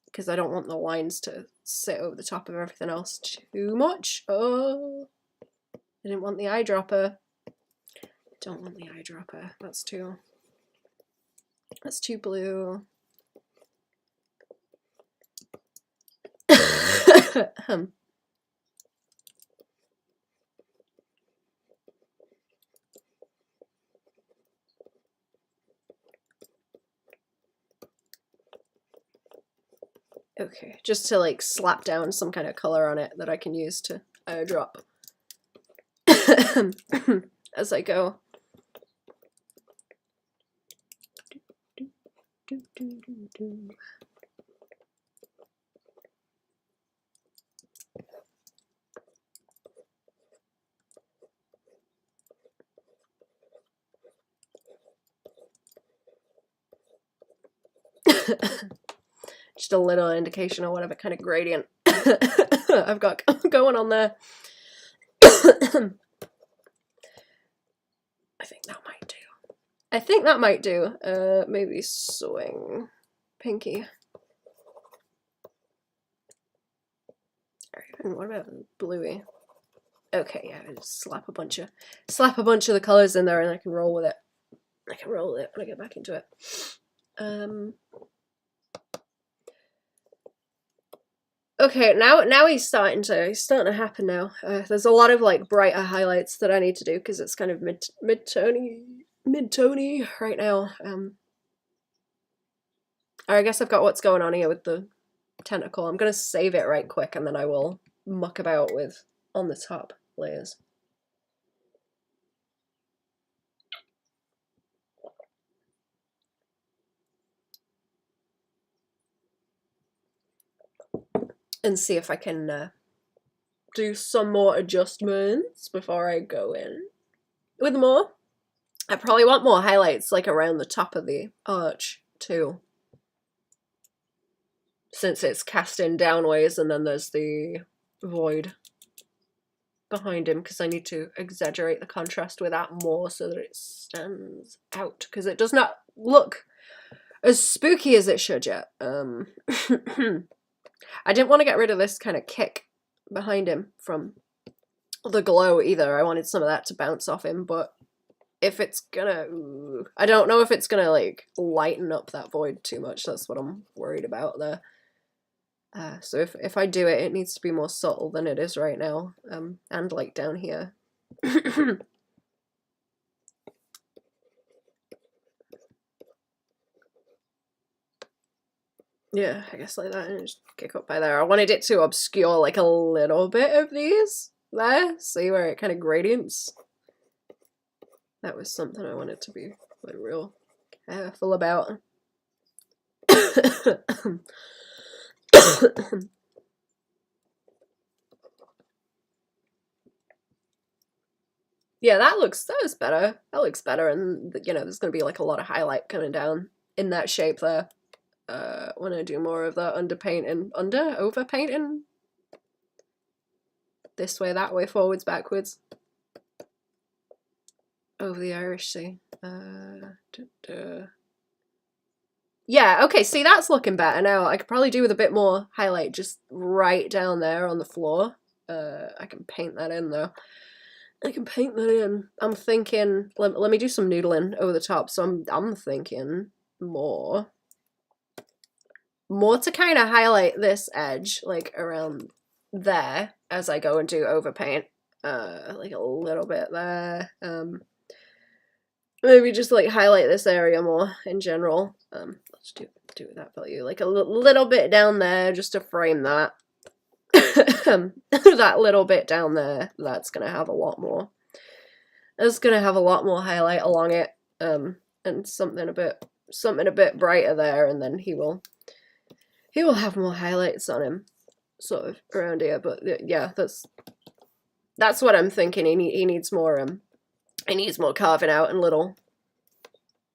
because I don't want the lines to sit over the top of everything else too much. Oh, I didn't want the eyedropper. Don't want the eyedropper. That's too blue. Okay, just to like slap down some kind of color on it that I can use to airdrop as I go. Just a little indication of whatever kind of gradient I've got going on there. I think that might do. I think that might do. Maybe swing pinky. And what about bluey? Okay, yeah, just slap a bunch of the colors in there, and I can roll with it. I can roll with it when I get back into it. Okay, now he's starting to happen now. There's a lot of like brighter highlights that I need to do because it's kind of mid-tony right now. I guess I've got what's going on here with the tentacle. I'm gonna save it right quick and then I will muck about with on the top layers. and see if I can do some more adjustments before I go in with more. I probably want more highlights like around the top of the arch too, since it's casting downways and then there's the void behind him, because I need to exaggerate the contrast with that more so that it stands out, because it does not look as spooky as it should yet. I didn't want to get rid of this kind of kick behind him from the glow either. I wanted some of that to bounce off him, but if it's gonna... I don't know if it's gonna, like, lighten up that void too much. That's what I'm worried about there. So if I do it, it needs to be more subtle than it is right now. And, like, down here. Yeah, I guess like that, and just kick up by there. I wanted it to obscure, like, a little bit of these there. See where it kind of gradients? That was something I wanted to be, like, real careful about. Yeah, that is better. That looks better, and, you know, there's gonna be, like, a lot of highlight coming down in that shape there. When I do more of that over painting. This way, that way, forwards, backwards. Over the Irish Sea. Yeah, okay, see, that's looking better now. I could probably do with a bit more highlight just right down there on the floor. I can paint that in, though. I can paint that in. I'm thinking... Let me do some noodling over the top. So I'm thinking more to kind of highlight this edge, like, around there as I go and do overpaint. Like, a little bit there. Maybe just, like, highlight this area more in general. Let's do that value. Like, a little bit down there just to frame that. That little bit down there, that's gonna have a lot more. It's gonna have a lot more highlight along it. And something a bit brighter there, and then he will have more highlights on him, sort of around here. But yeah, that's what I'm thinking. He needs more carving out and little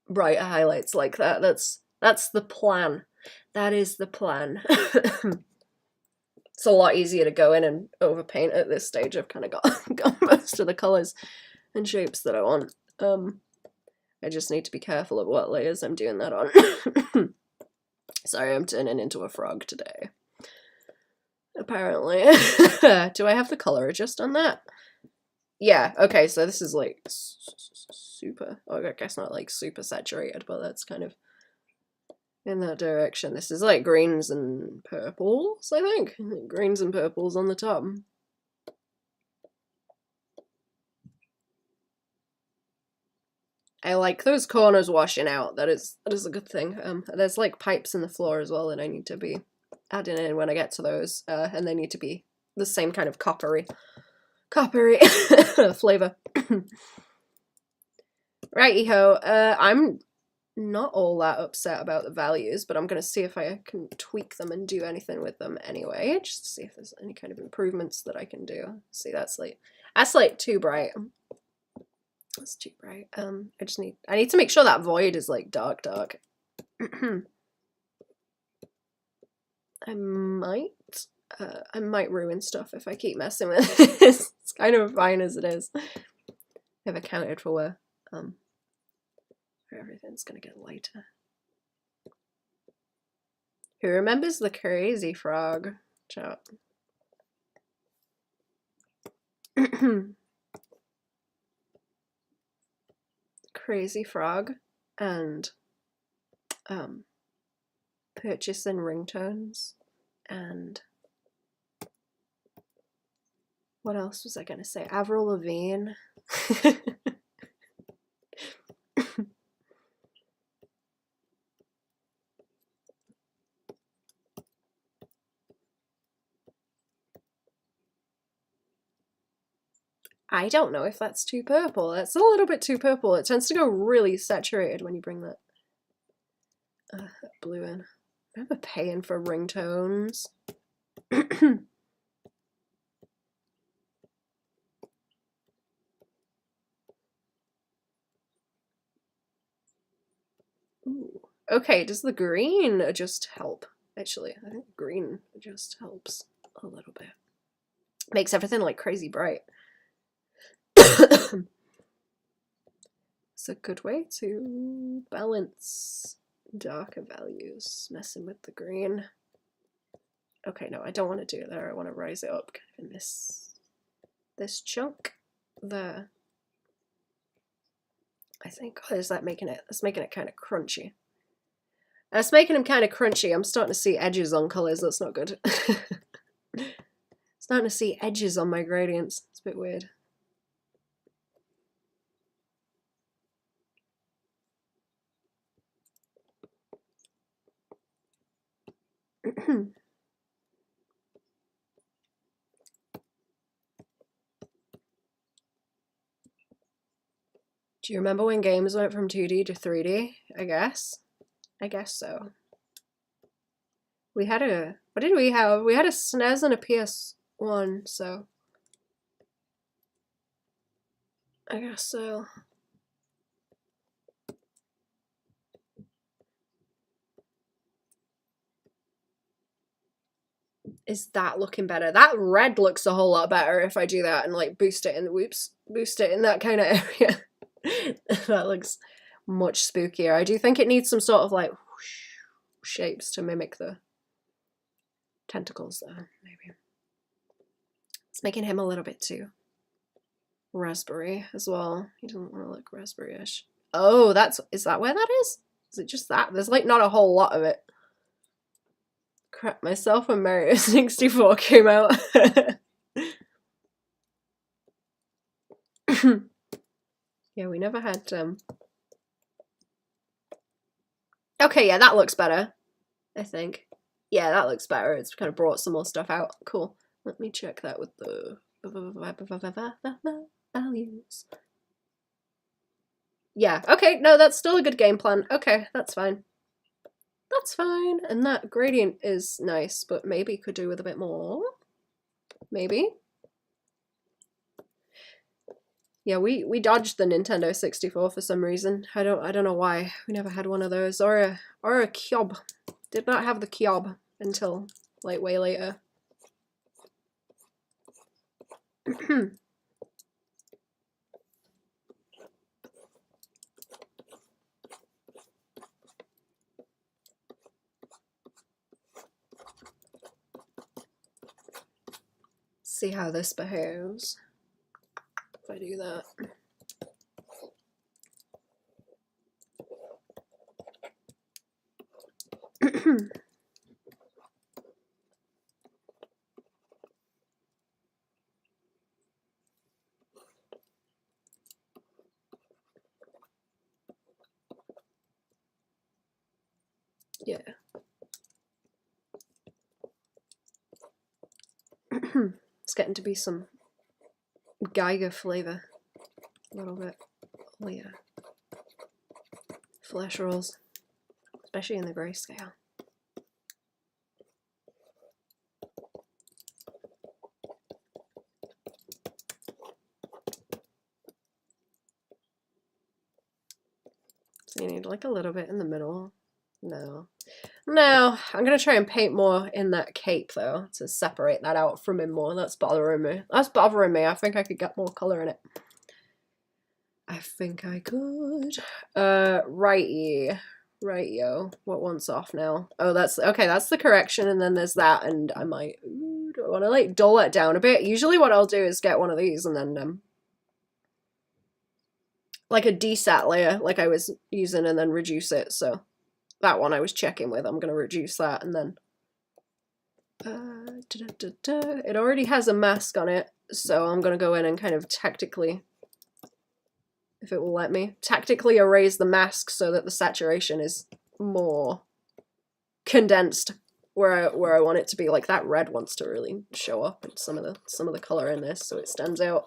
brighter highlights like that. That's the plan. That is the plan. It's a lot easier to go in and overpaint at this stage. I've kind of got most of the colours and shapes that I want. I just need to be careful of what layers I'm doing that on. Sorry, I'm turning into a frog today. Apparently. Do I have the colour adjust on that? Yeah, okay, so this is like super, I guess not like super saturated, but that's kind of in that direction. This is like greens and purples, I think. Greens and purples on the top. I like those corners washing out. That is a good thing. There's like pipes in the floor as well that I need to be adding in when I get to those, and they need to be the same kind of coppery flavor. Righty-ho. I'm not all that upset about the values, but I'm going to see if I can tweak them and do anything with them anyway, just to see if there's any kind of improvements that I can do. See, that's like too bright. That's too bright. I need to make sure that void is like dark. I might ruin stuff if I keep messing with this. It's kind of fine as it is. I've accounted for where everything's gonna get lighter. Who remembers the crazy frog? Chat. Crazy frog and purchasing ringtones, and what else was I gonna say? Avril Lavigne. I don't know if that's too purple. That's a little bit too purple. It tends to go really saturated when you bring that blue in. I remember paying for ringtones. Ooh. Okay, does the green just help? Actually, I think green just helps a little bit. Makes everything like crazy bright. It's a good way to balance darker values, messing with the green. Okay, no, I don't want to do it there. I want to rise it up kind of in this chunk there. I think. Oh, is that making it? That's making it kind of crunchy. That's making them kind of crunchy. I'm starting to see edges on colors. That's not good. Starting to see edges on my gradients. It's a bit weird. Do you remember when games went from 2D to 3D? I guess so. We had a, what did we have? We had a SNES and a PS1, so I guess so. Is that looking better? That red looks a whole lot better if I do that and like boost it in that kind of area. That looks much spookier. I do think it needs some sort of like whoosh shapes to mimic the tentacles there, maybe. It's making him a little bit too raspberry as well. He doesn't want to look raspberry-ish. Oh, is that where that is? Is it just that? There's like not a whole lot of it. Crap myself when Mario 64 came out. Yeah, we never had Okay, yeah, that looks better. I think. Yeah, that looks better. It's kind of brought some more stuff out. Cool. Let me check that with the values. Yeah, okay, no, that's still a good game plan. Okay, that's fine. That's fine. And that gradient is nice, but maybe could do with a bit more. Maybe. Yeah, we dodged the Nintendo 64 for some reason. I don't know why. We never had one of those. Or a Kyob. Did not have the Kyob until like way later. See how this behaves if I do that. Yeah. It's getting to be some Geiger flavor. A little bit. Oh yeah. Flesh rolls. Especially in the grayscale. So you need like a little bit in the middle. No. No, I'm gonna try and paint more in that cape though, to separate that out from him more. That's bothering me. That's bothering me. I think I could get more colour in it. I think I could. Righty. Rightio. What one's off now? Oh, that's okay, that's the correction, and then there's that, and I might do I wanna like dull it down a bit? Usually what I'll do is get one of these and then like a desat layer like I was using and then reduce it, so that one I was checking with. I'm gonna reduce that and then it already has a mask on it, so I'm gonna go in and kind of tactically, if it will let me, tactically erase the mask so that the saturation is more condensed where I want it to be. Like that red wants to really show up in some of the color in this so it stands out.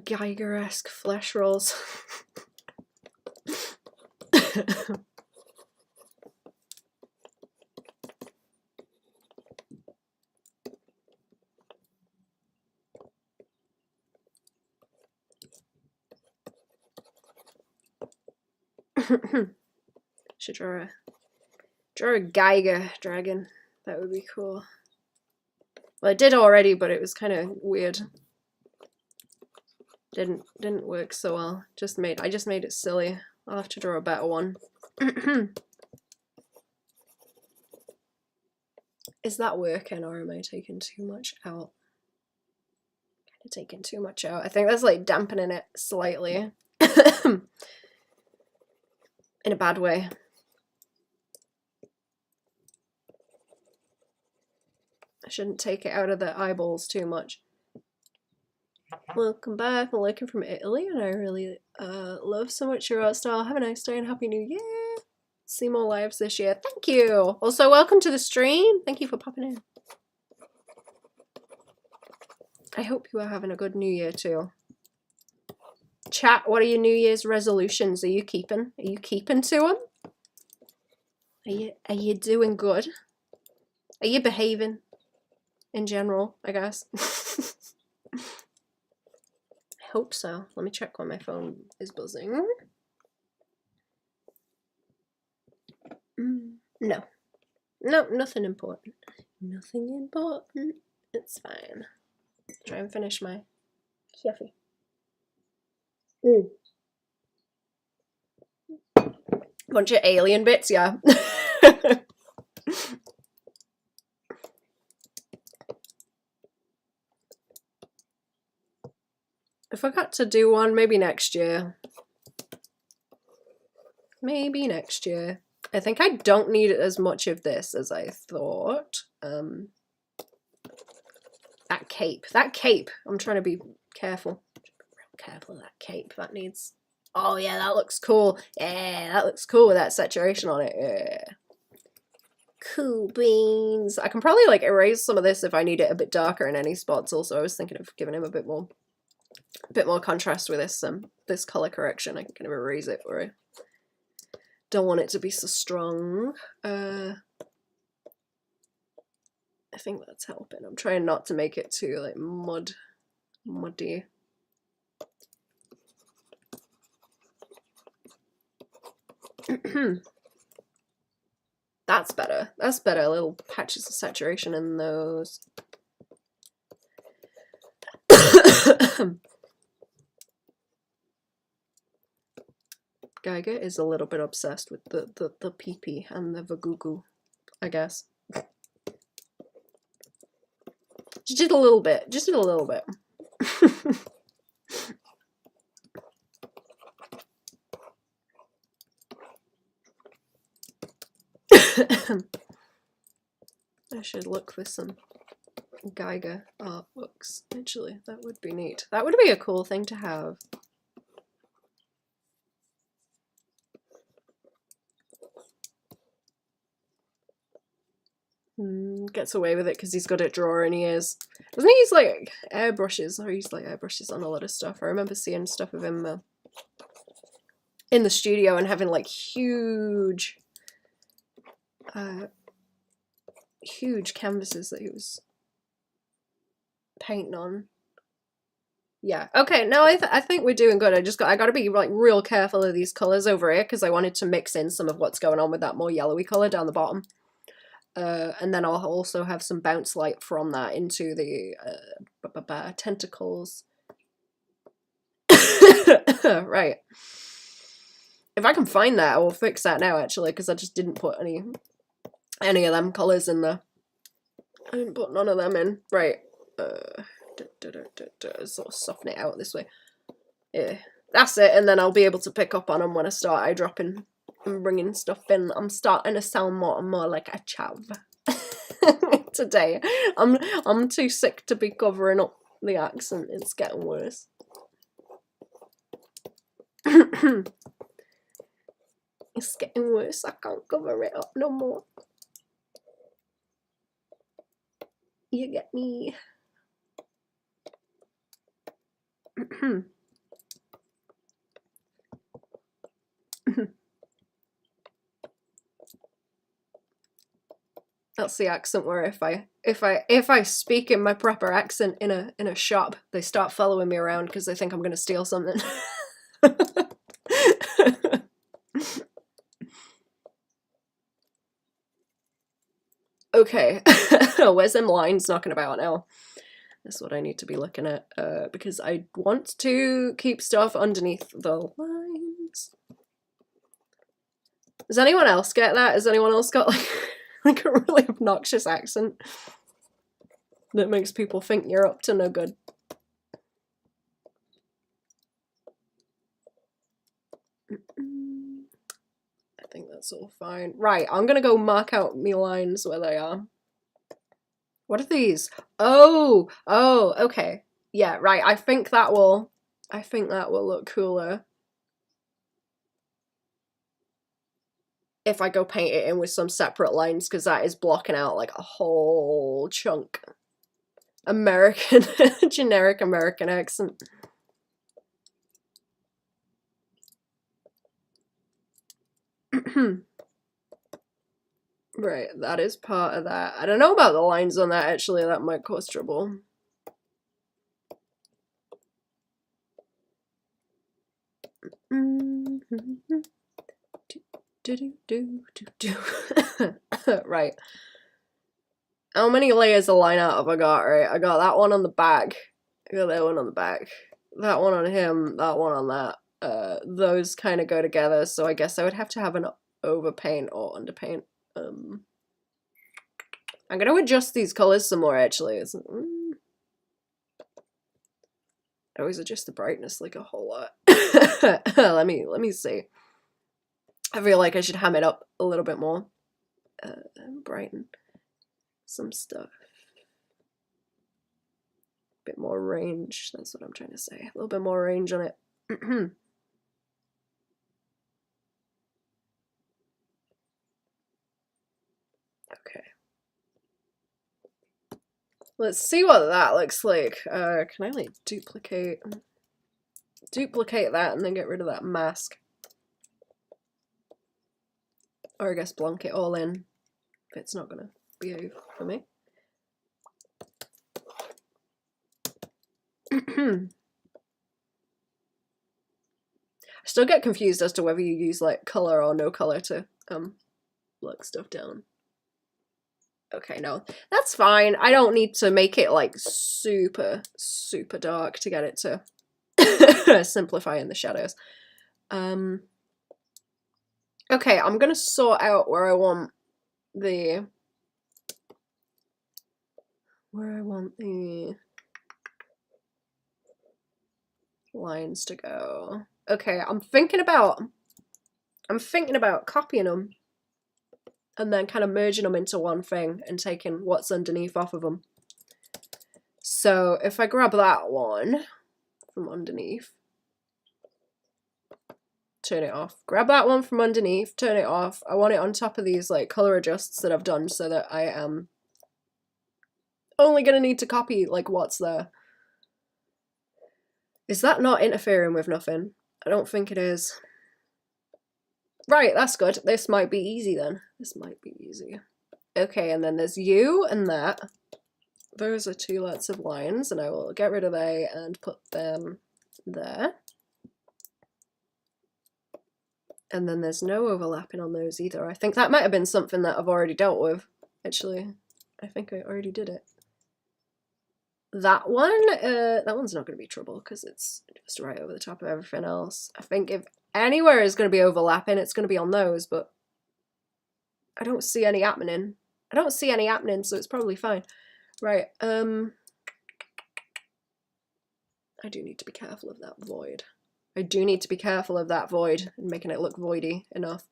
Geiger-esque flesh rolls. Should draw a Geiger dragon. That would be cool. Well, I did already, but it was kind of weird. Didn't work so well. I just made it silly. I'll have to draw a better one. Is that working, or am I taking too much out? Kind of taking too much out. I think that's like dampening it slightly. In a bad way. I shouldn't take it out of the eyeballs too much. Welcome back. I'm looking from Italy, and I really love so much your art style. Have a nice day and Happy New Year. See more lives this year. Thank you. Also, welcome to the stream. Thank you for popping in. I hope you are having a good New Year too. Chat, what are your New Year's resolutions? Are you keeping? Are you keeping to them? Are you doing good? Are you behaving? In general, I guess. I hope so. Let me check when my phone is buzzing. No. No, nothing important. Nothing important. It's fine. Try and finish my coffee. Bunch of alien bits, yeah. I forgot to do one, maybe next year. Maybe next year. I think I don't need as much of this as I thought. That cape. I'm trying to be careful. Real careful of that cape. That needs... Oh yeah, that looks cool. Yeah, that looks cool with that saturation on it. Yeah. Cool beans. I can probably like erase some of this if I need it a bit darker in any spots. Also, I was thinking of giving him a bit more contrast with this color correction. I can kind of erase it for it. Don't want it to be so strong. I think that's helping. I'm trying not to make it too like muddy. That's better. That's better. Little patches of saturation in those. Geiger is a little bit obsessed with the pee-pee and the vagugu, I guess. Just did a little bit. Just did a little bit. I should look for some Geiger art books. Actually, that would be neat. That would be a cool thing to have. Gets away with it because he's good at drawing. He is. Doesn't he use like airbrushes? Or use like airbrushes on a lot of stuff. I remember seeing stuff of him in the studio and having like huge canvases that he was painting on. Yeah. Okay. No, I think we're doing good. I got to be like real careful of these colors over here because I wanted to mix in some of what's going on with that more yellowy color down the bottom. And then I'll also have some bounce light from that into the tentacles. Right. If I can find that, I will fix that now, actually, because I just didn't put any of them colours in there. I didn't put none of them in. Right. Sort of soften it out this way. Yeah. That's it, and then I'll be able to pick up on them when I start eyedropping and bringing stuff in. I'm starting to sound more and more like a chav today. I'm too sick to be covering up the accent. It's getting worse. It's getting worse. I can't cover it up no more. You get me. That's the accent where if I speak in my proper accent in a shop, they start following me around because they think I'm gonna steal something. Okay. Where's them lines knocking about now? That's what I need to be looking at, because I want to keep stuff underneath the lines. Does anyone else get that? Has anyone else got like a really obnoxious accent that makes people think you're up to no good? I think that's all fine. Right, I'm gonna go mark out my lines where they are. What are these? Oh, okay. Yeah, right. I think that will look cooler if I go paint it in with some separate lines, because that is blocking out like a whole chunk. American, generic American accent. Right, that is part of that. I don't know about the lines on that, actually. That might cause trouble. Right. How many layers of line art have I got? Right, I got that one on the back. I got that one on the back. That one on him. That one on that. Those kind of go together, so I guess I would have to have an overpaint or underpaint. I'm gonna adjust these colors some more, actually. I always adjust the brightness like a whole lot. Let me see. I feel like I should ham it up a little bit more. Brighten some stuff. A bit more range, that's what I'm trying to say. A little bit more range on it. Okay. Let's see what that looks like. Can I like duplicate that and then get rid of that mask? Or I guess blank it all in if it's not gonna behave for me. I still get confused as to whether you use like color or no color to look stuff down. Okay, no, that's fine. I don't need to make it like super dark to get it to simplify in the shadows. Okay, I'm gonna sort out where I want the lines to go. Okay, I'm thinking about copying them and then kind of merging them into one thing and taking what's underneath off of them. So if I grab that one from underneath, turn it off. Grab that one from underneath, turn it off. I want it on top of these like color adjusts that I've done so that I am only gonna need to copy like what's there. Is that not interfering with nothing? I don't think it is. Right, that's good. This might be easy then. This might be easy. Okay, and then there's you and that. Those are two lots of lines, and I will get rid of they and put them there. And then there's no overlapping on those either. I think that might have been something that I've already dealt with, actually. I think I already did it. That one's not going to be trouble because it's just right over the top of everything else. I think if anywhere is going to be overlapping, it's going to be on those, but I don't see any happening. So it's probably fine. Right, I do need to be careful of that void. And making it look voidy enough.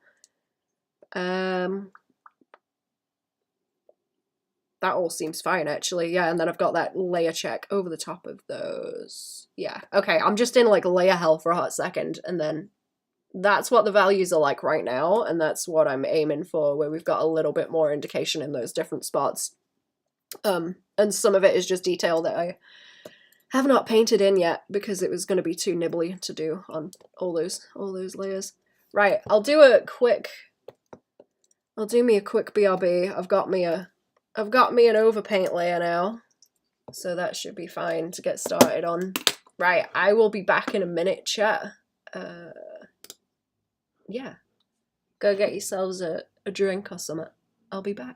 That all seems fine, actually. Yeah, and then I've got that layer check over the top of those. Yeah, okay, I'm just in like layer hell for a hot second, and then that's what the values are like right now, and that's what I'm aiming for, where we've got a little bit more indication in those different spots. And some of it is just detail that I have not painted in yet because it was going to be too nibbly to do on all those layers. Right, I'll do me a quick BRB. I've got me an overpaint layer now, so that should be fine to get started on. Right, I will be back in a minute, chat. Yeah, go get yourselves a drink or something. I'll be back.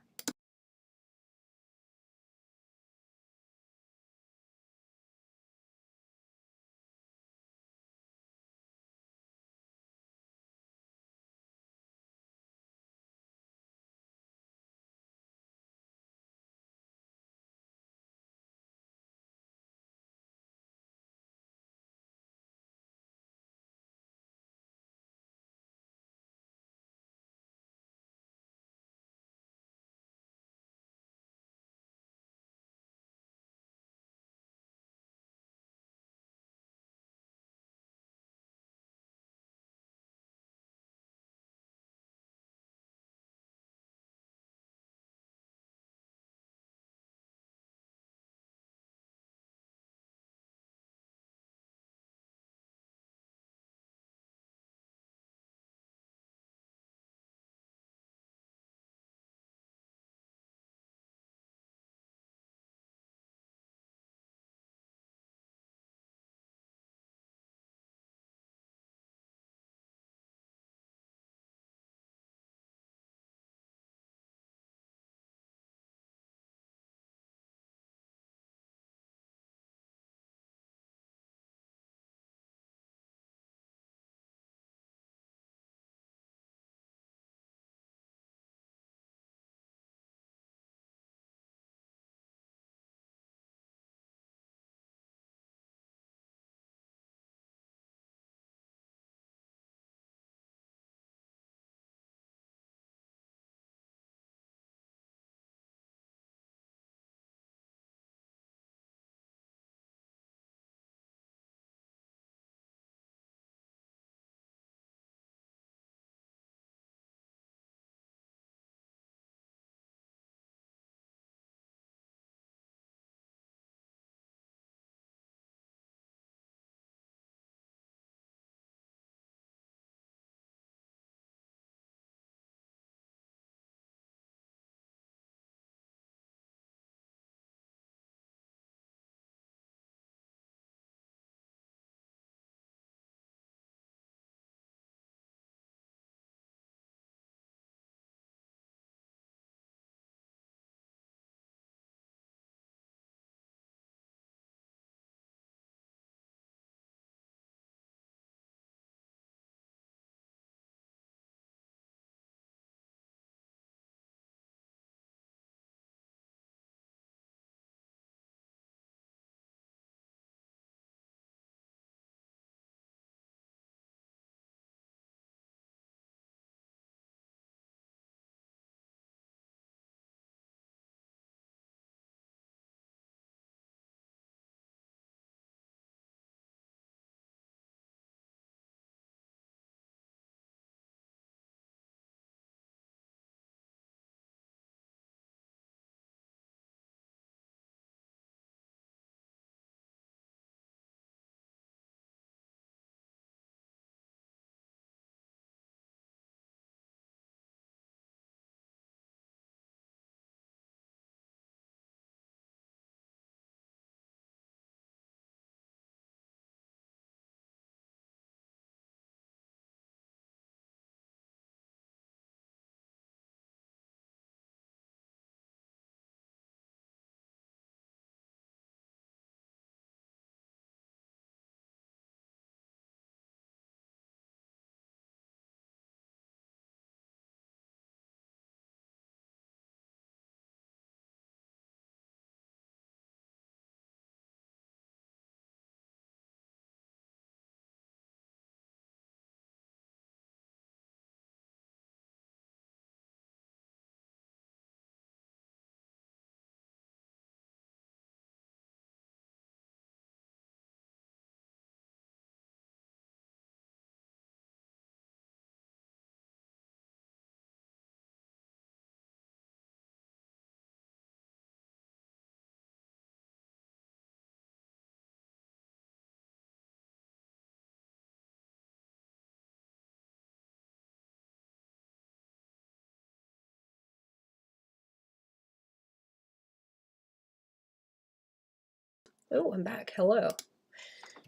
Oh, I'm back. Hello.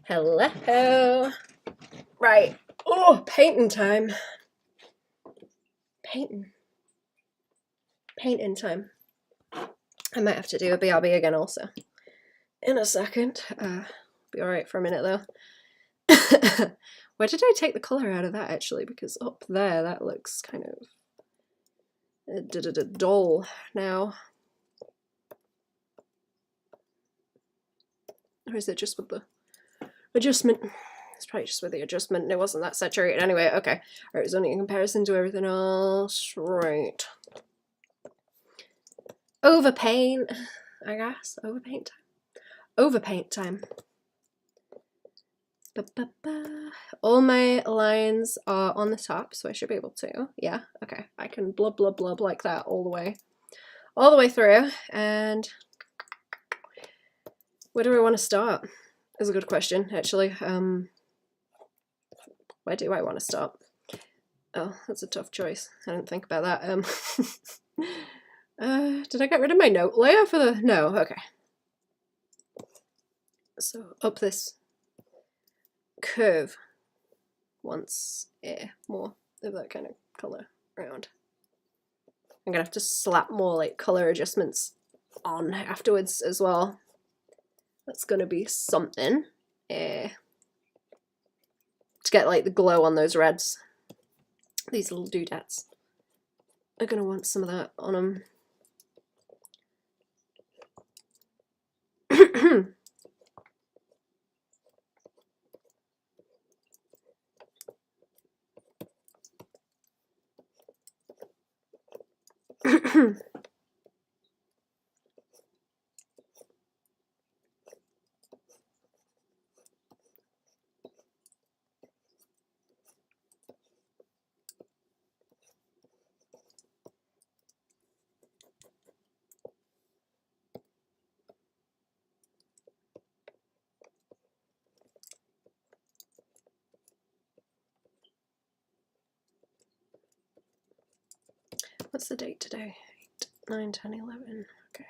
Hello. Right. Oh, painting time. Painting time. I might have to do a BRB again also. In a second. Be alright for a minute though. Where did I take the colour out of that actually? Because up there that looks kind of dull now. Or is it just with the adjustment? It's probably just with the adjustment. It wasn't that saturated anyway. Okay. Alright, it's only in comparison to everything else. Right. Overpaint, I guess. Overpaint time. Overpaint time. All my lines are on the top, so I should be able to. Yeah, okay. I can blub blub blub like that all the way through. And where do I want to start? Is a good question, actually. Where do I want to start? Oh, that's a tough choice. I didn't think about that. Did I get rid of my note layer for the? No. Okay. So up this curve wants more of that kind of color around. I'm gonna have to slap more like color adjustments on afterwards as well. That's gonna be something to get like the glow on those reds. These little doodads are gonna want some of that on them. What's the date today? 8, 9, 10, 11. Okay.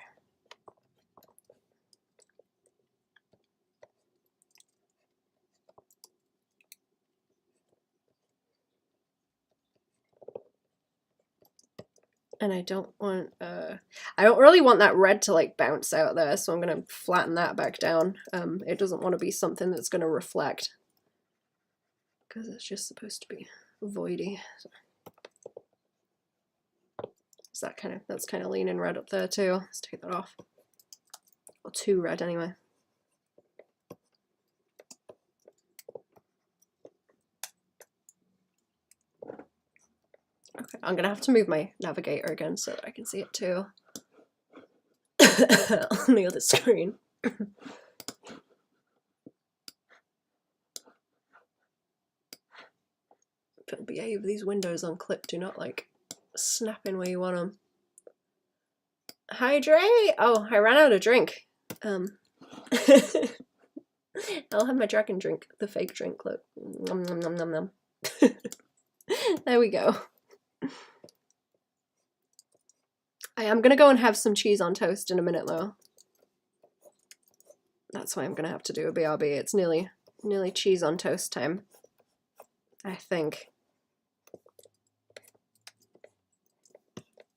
And I don't want, I don't really want that red to like bounce out there, so I'm gonna flatten that back down. It doesn't want to be something that's gonna reflect, because it's just supposed to be voidy. So. Is that that's kind of leaning red up there too. Let's take that off. Or too red anyway. Okay, I'm gonna have to move my navigator again so that I can see it too. On the other screen. But behave, these windows on clip do not like snap in where you want them. Hydrate! Oh, I ran out of drink. I'll have my dragon drink, the fake drink, look. Nom nom nom nom nom. There we go. I am gonna go and have some cheese on toast in a minute though. That's why I'm gonna have to do a BRB. It's nearly cheese on toast time, I think.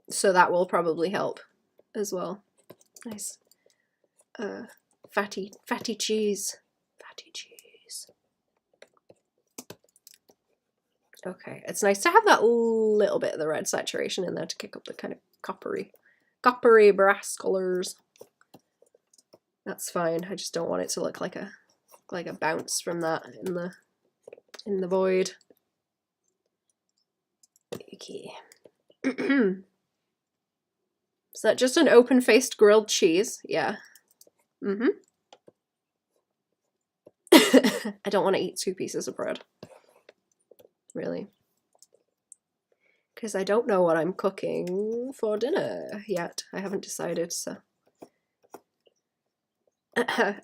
So that will probably help as well. Nice. Fatty cheese. Fatty cheese. Okay, it's nice to have that little bit of the red saturation in there to kick up the kind of coppery brass colors. That's fine. I just don't want it to look like a bounce from that in the void. Okay. Is that just an open-faced grilled cheese? Yeah. Mm-hmm. I don't want to eat 2 pieces of bread. Really. Because I don't know what I'm cooking for dinner yet. I haven't decided, so.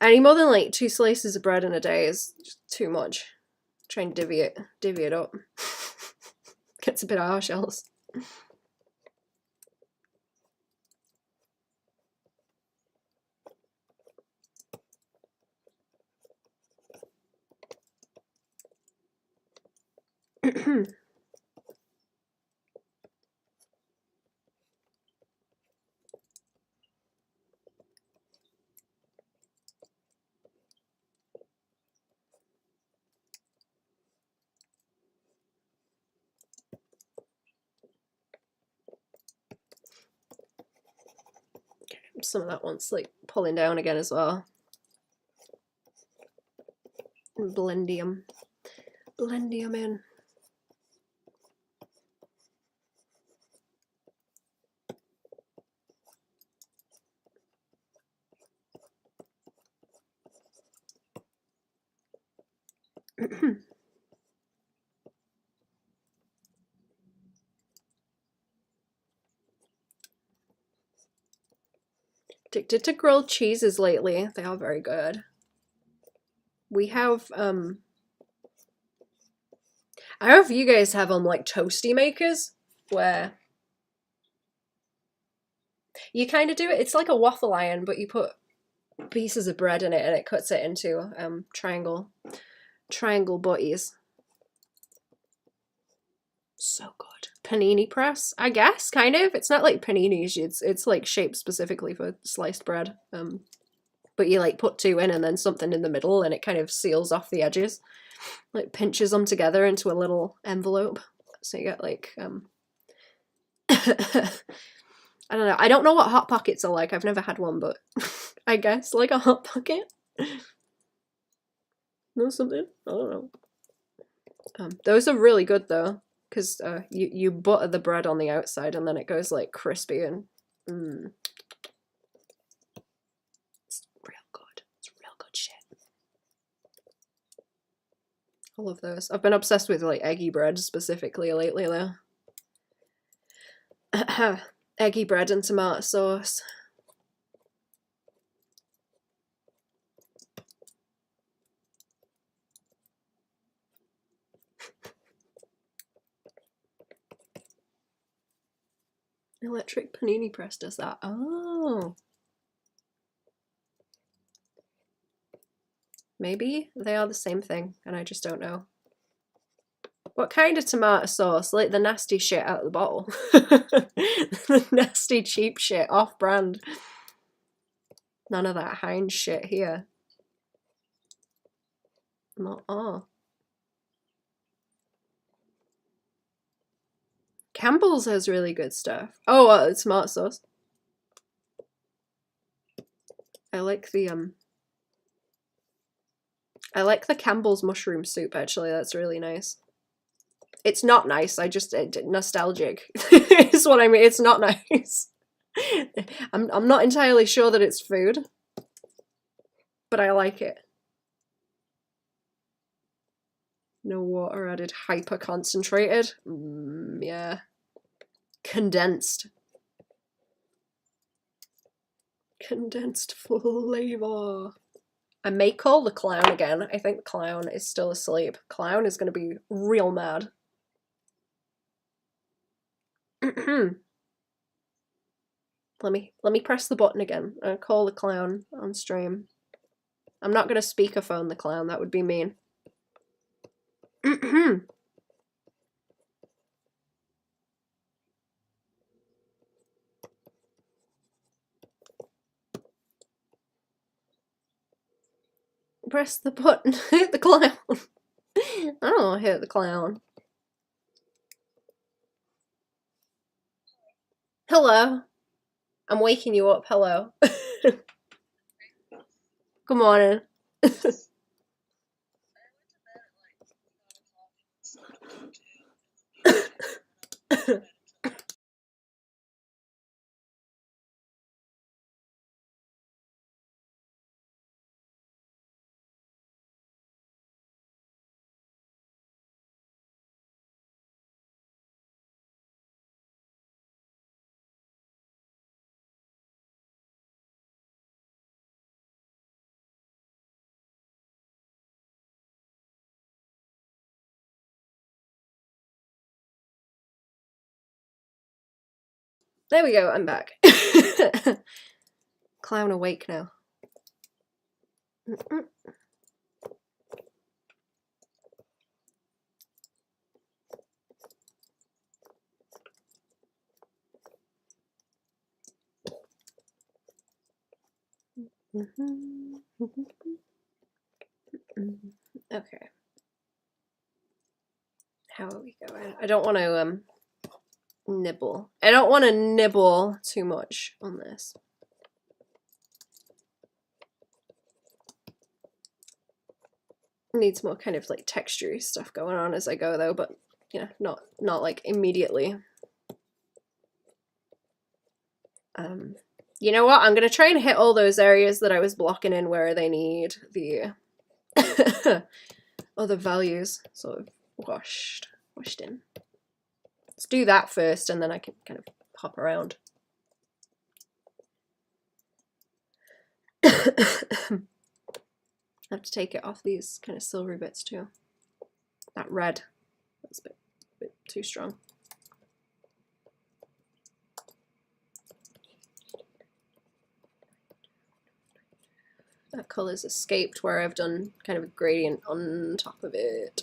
Any more than like 2 slices of bread in a day is just too much. Try and divvy it up. Gets a bit harsh else. Some of that one's like pulling down again as well. Blendium. Blendium in. Addicted to grilled cheeses lately. They are very good. We have, I don't know if you guys have like toasty makers where you kind of do it. It's like a waffle iron, but you put pieces of bread in it and it cuts it into triangle butties. So good. Panini press, I guess, kind of. It's not like paninis. It's like shaped specifically for sliced bread. But you like put two in and then something in the middle, and it kind of seals off the edges, like pinches them together into a little envelope. So you get like I don't know. I don't know what Hot Pockets are like. I've never had one, but I guess like a Hot Pocket. Know something? I don't know. Those are really good though, because you butter the bread on the outside and then it goes like crispy and it's real good. It's real good shit. I love those. I've been obsessed with like eggy bread specifically lately though. Eggy bread and tomato sauce. Electric panini press does that. Oh. Maybe they are the same thing and I just don't know. What kind of tomato sauce? Like the nasty shit out of the bottle. The nasty cheap shit off brand. None of that Heinz shit here. Not Campbell's has really good stuff. Oh, tomato sauce. I like the Campbell's mushroom soup actually. That's really nice. It's not nice. I just nostalgic is what I mean. It's not nice. I'm not entirely sure that it's food, but I like it. No water added, hyper concentrated. Yeah. Condensed. Condensed flavor. I may call the clown again. I think the clown is still asleep. Clown is going to be real mad. Let me press the button again. I'll call the clown on stream. I'm not going to speakerphone the clown. That would be mean. Press the button. Hit the clown. I don't want to hit the clown. Hello. I'm waking you up. Hello. Good morning. There we go, I'm back. Clown awake now. Okay. How are we going? I don't want to nibble. I don't want to nibble too much on this. Needs more kind of like texture stuff going on as I go though, but you know, not like immediately. You know what? I'm gonna try and hit all those areas that I was blocking in where they need the other values sort of washed in. Let's do that first, and then I can kind of hop around. I have to take it off these kind of silvery bits too. That red, that's a bit too strong. That colour's escaped where I've done kind of a gradient on top of it.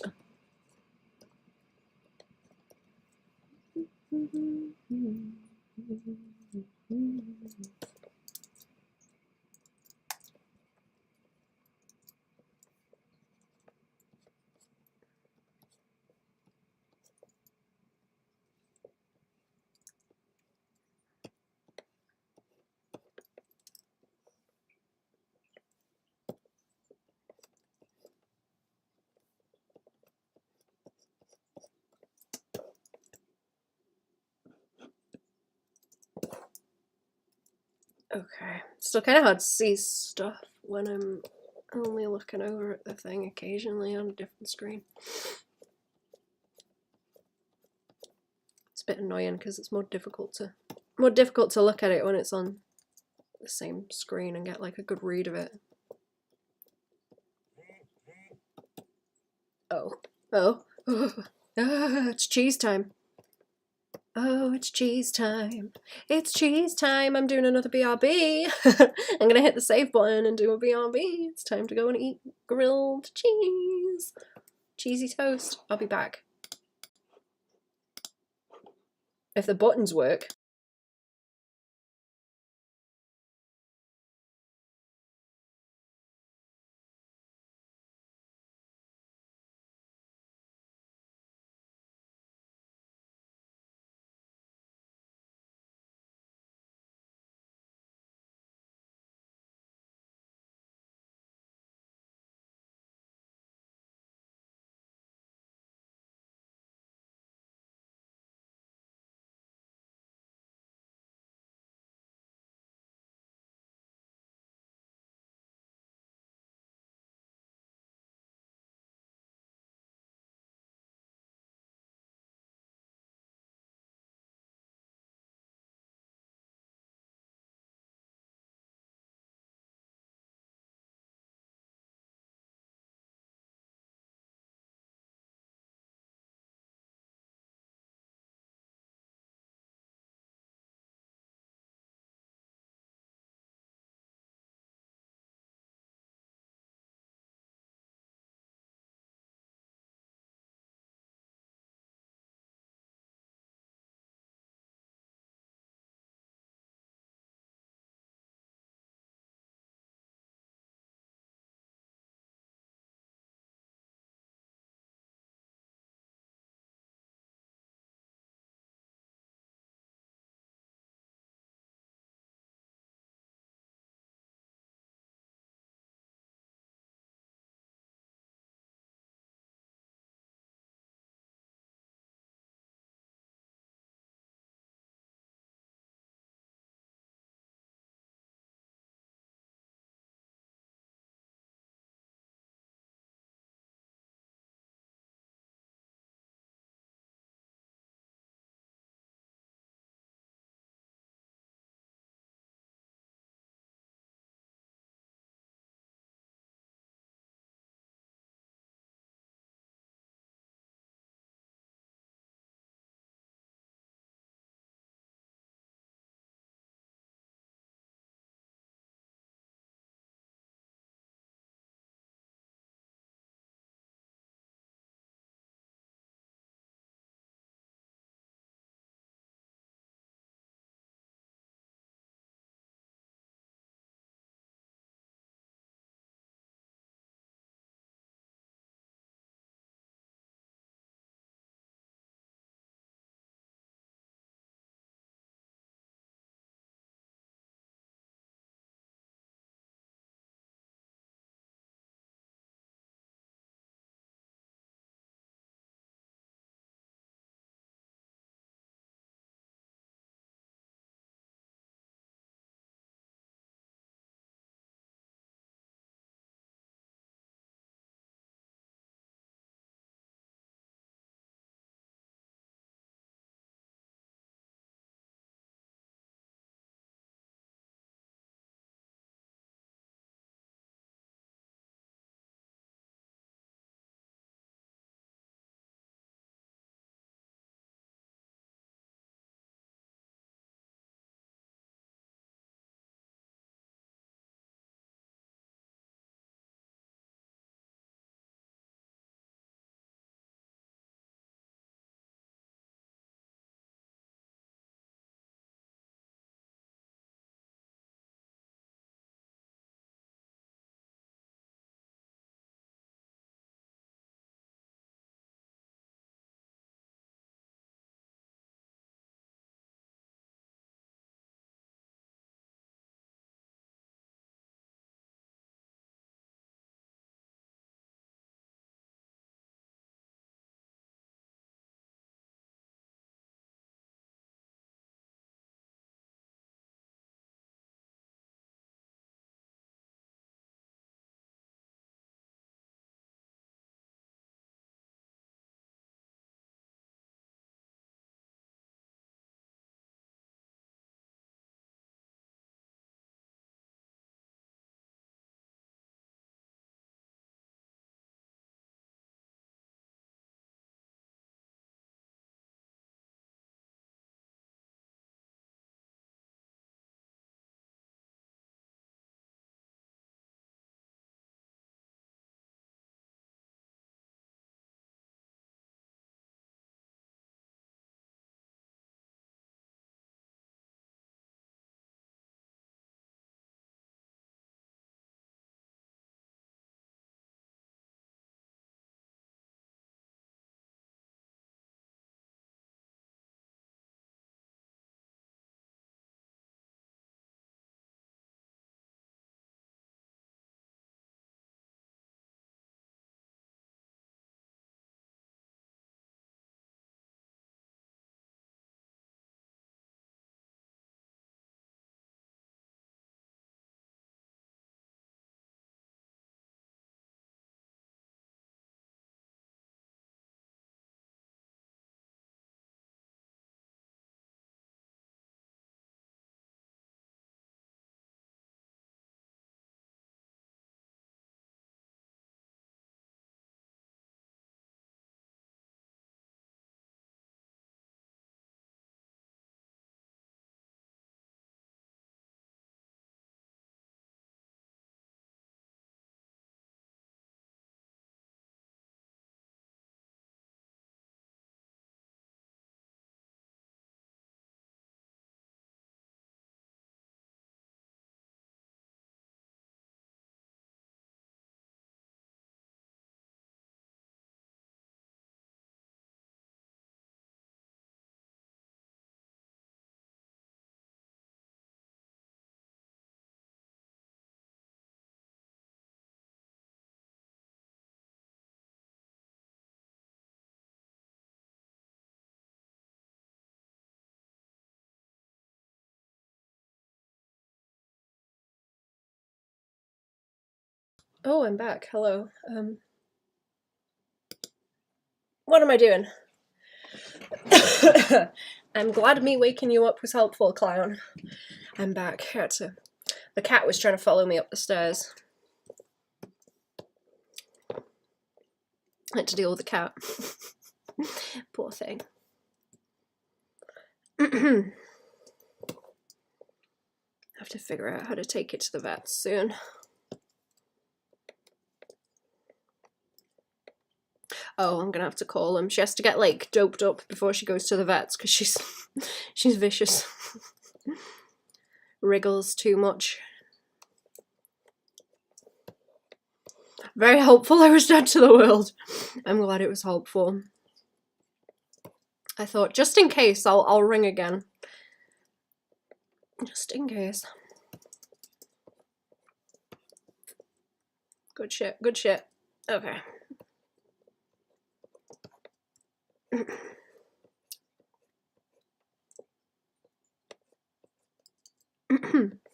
Okay, still kind of hard to see stuff when I'm only looking over at the thing occasionally on a different screen. It's a bit annoying because it's more difficult to look at it when it's on the same screen and get like a good read of it. Oh, it's cheese time. Oh, it's cheese time. It's cheese time. I'm doing another BRB. I'm gonna hit the save button and do a BRB. It's time to go and eat grilled cheese. Cheesy toast. I'll be back. If the buttons work. Oh, I'm back. Hello. What am I doing? I'm glad me waking you up was helpful, clown. I'm back. The cat was trying to follow me up the stairs. I had to deal with the cat. Poor thing. Have to figure out how to take it to the vet soon. Oh, I'm gonna have to call him. She has to get like doped up before she goes to the vets because she's vicious. Wriggles too much. Very helpful. I was dead to the world. I'm glad it was helpful. I thought just in case I'll ring again. Just in case. Good shit. Good shit. Okay.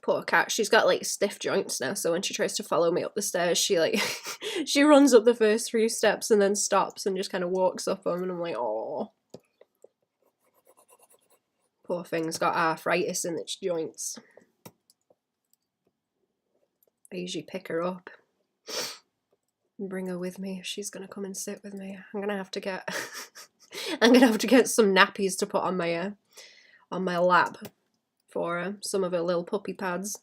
Poor cat. She's got like stiff joints now, so when she tries to follow me up the stairs, she like she runs up the first 3 steps and then stops and just kind of walks up them, and I'm like, oh. Poor thing's got arthritis in its joints. I usually pick her up and bring her with me if she's gonna come and sit with me. I'm gonna have to get I'm gonna have to get some nappies to put on my lap for her. Some of her little puppy pads.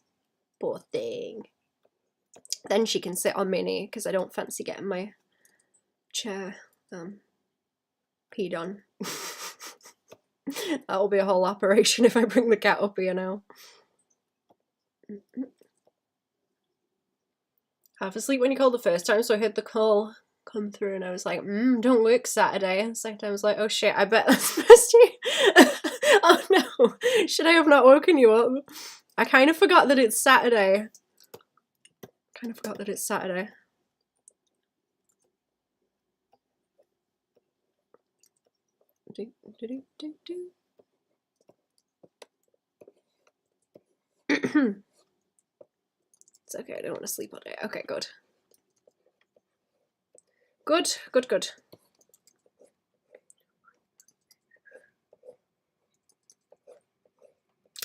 Poor thing. Then she can sit on Minnie because I don't fancy getting my chair peed on. That'll be a whole operation if I bring the cat up here now. Half asleep when you called the first time, so I heard the call come through and I was like, don't work Saturday. And the second time I was like, oh shit, I bet that's supposed to oh no, should I have not woken you up? I kind of forgot that it's Saturday. It's okay, I don't want to sleep all day. Okay, good. Good.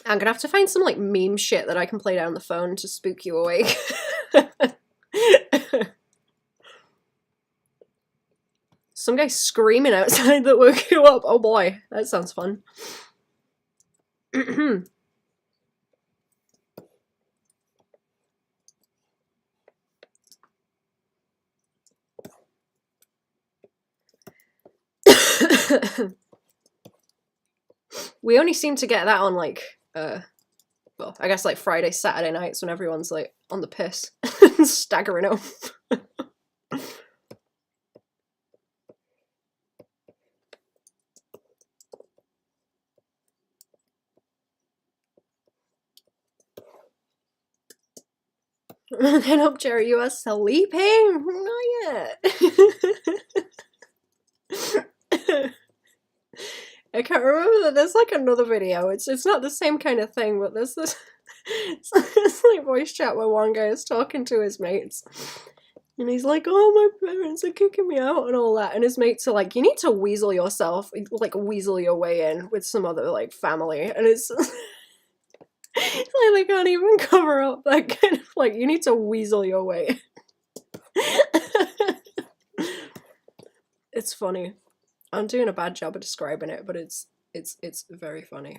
I'm gonna have to find some like meme shit that I can play down the phone to spook you awake. Some guy screaming outside that woke you up. Oh boy, that sounds fun. We only seem to get that on like well, I guess like Friday, Saturday nights when everyone's like on the piss and staggering up. Head up, Jerry, you are sleeping? Not yet. I can't remember that there's like another video. It's not the same kind of thing, but there's this it's like voice chat where one guy is talking to his mates. And he's like, oh, my parents are kicking me out and all that. And his mates are like, you need to weasel yourself, like weasel your way in with some other like family. And it's like they can't even cover up that kind of like, you need to weasel your way. It's funny. I'm doing a bad job of describing it, but it's very funny.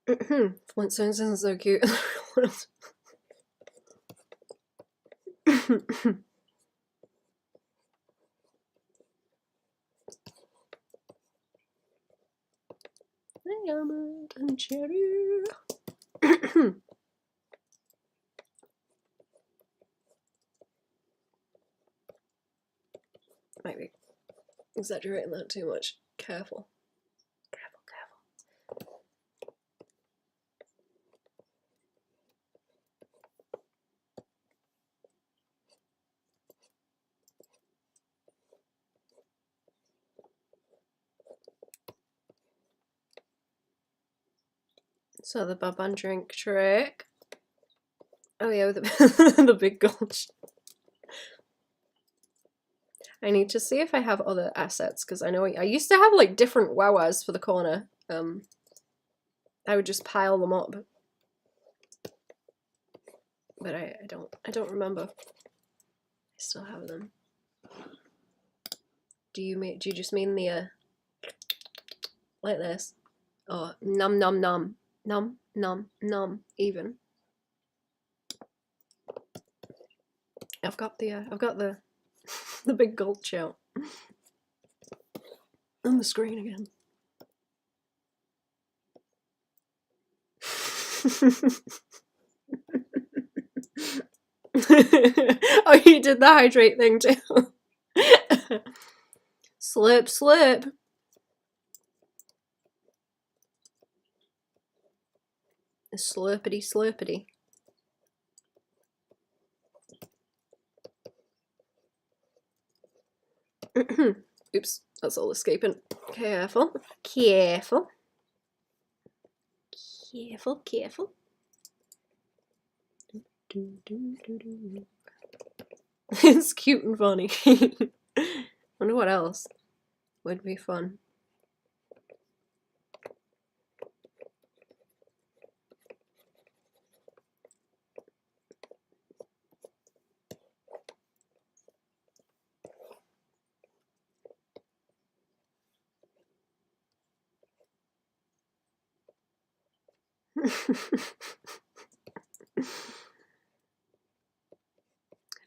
Flintstones isn't so cute. Almond and cherry. Might be exaggerating that too much. Careful. So the Bob-on drink trick. Oh yeah, the, the big gulch. I need to see if I have other assets, because I know I used to have like different wawas for the corner. I would just pile them up. But I don't remember. I still have them. Do you just mean the like this? Oh, num num num. Num num num even. I've got the the big gulch out on the screen again. Oh, you did the hydrate thing too. Slip, slip. Slurpity, slurpity. Oops, that's all escaping. Careful, careful. Careful, careful. It's cute and funny. Wonder what else would be fun.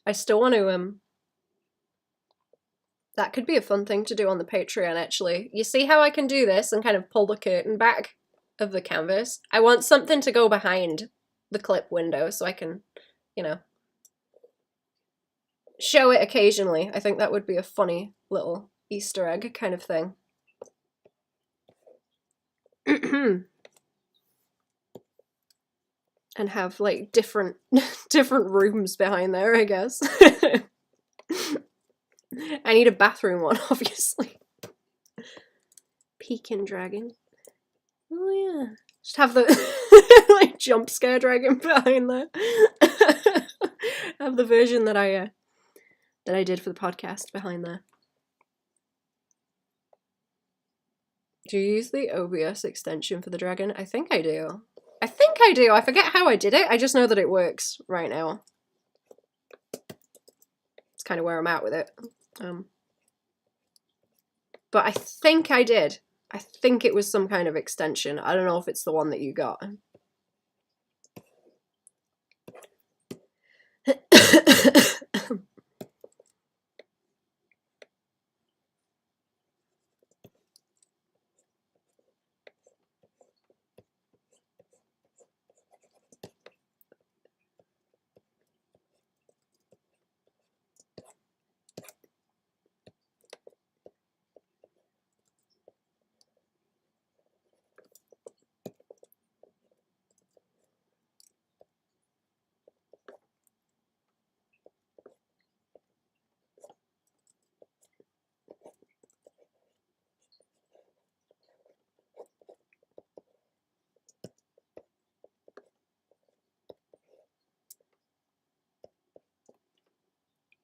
I still want to that could be a fun thing to do on the Patreon, actually. You see how I can do this and kind of pull the curtain back of the canvas? I want something to go behind the clip window so I can, you know, show it occasionally. I think that would be a funny little Easter egg kind of thing. And have like different rooms behind there, I guess. I need a bathroom one, obviously. Pekin dragon. Oh yeah. Just have the like jump scare dragon behind there. Have the version that I did for the podcast behind there. Do you use the OBS extension for the dragon? I think I do. I think I do. I forget how I did it. I just know that it works right now. It's kind of where I'm at with it. But I think I did. I think it was some kind of extension. I don't know if it's the one that you got.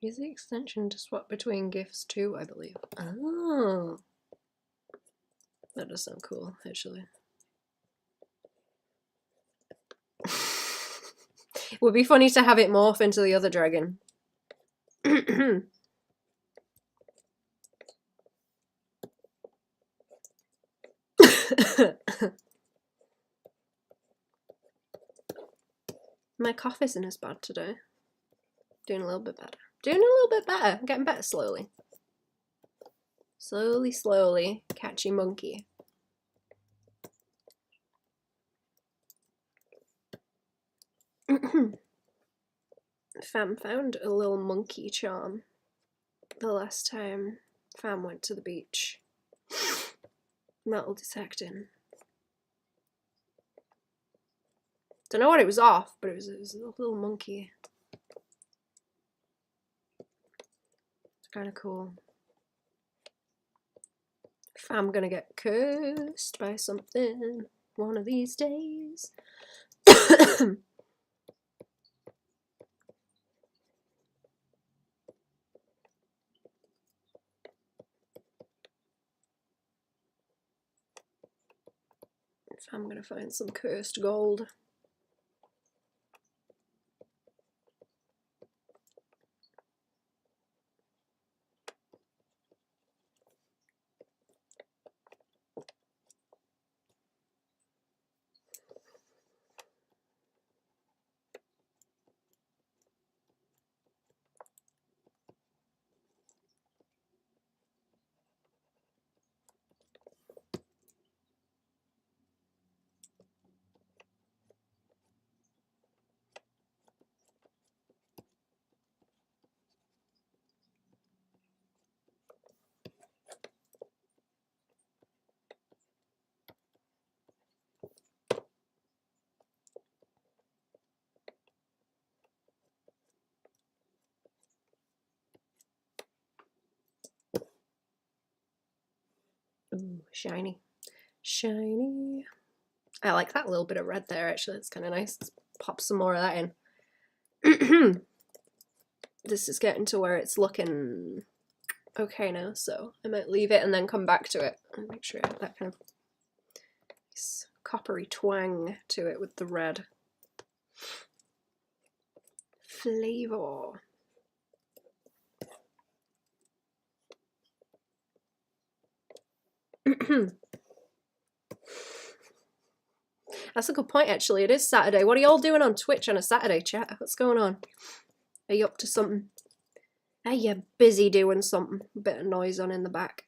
Use the extension to swap between gifts too, I believe. Oh. That does sound cool, actually. It would be funny to have it morph into the other dragon. My cough isn't as bad today. Doing a little bit better. Doing a little bit better. I'm getting better slowly. Slowly, slowly. Catchy monkey. Fam found a little monkey charm the last time Fam went to the beach. Metal detecting. Don't know what it was off, but it was a little monkey. It's kind of cool. Fam gonna get cursed by something. One of these days. If I'm gonna find some cursed gold. Ooh, shiny. Shiny. I like that little bit of red there, actually. It's kind of nice. Let's pop some more of that in. This is getting to where it's looking okay now, so I might leave it and then come back to it and make sure I have that kind of nice coppery twang to it with the red flavor. That's a good point, actually. It is Saturday. What are y'all doing on Twitch on a Saturday, chat? What's going on? Are you up to something? Are you busy doing something? A bit of noise on in the back.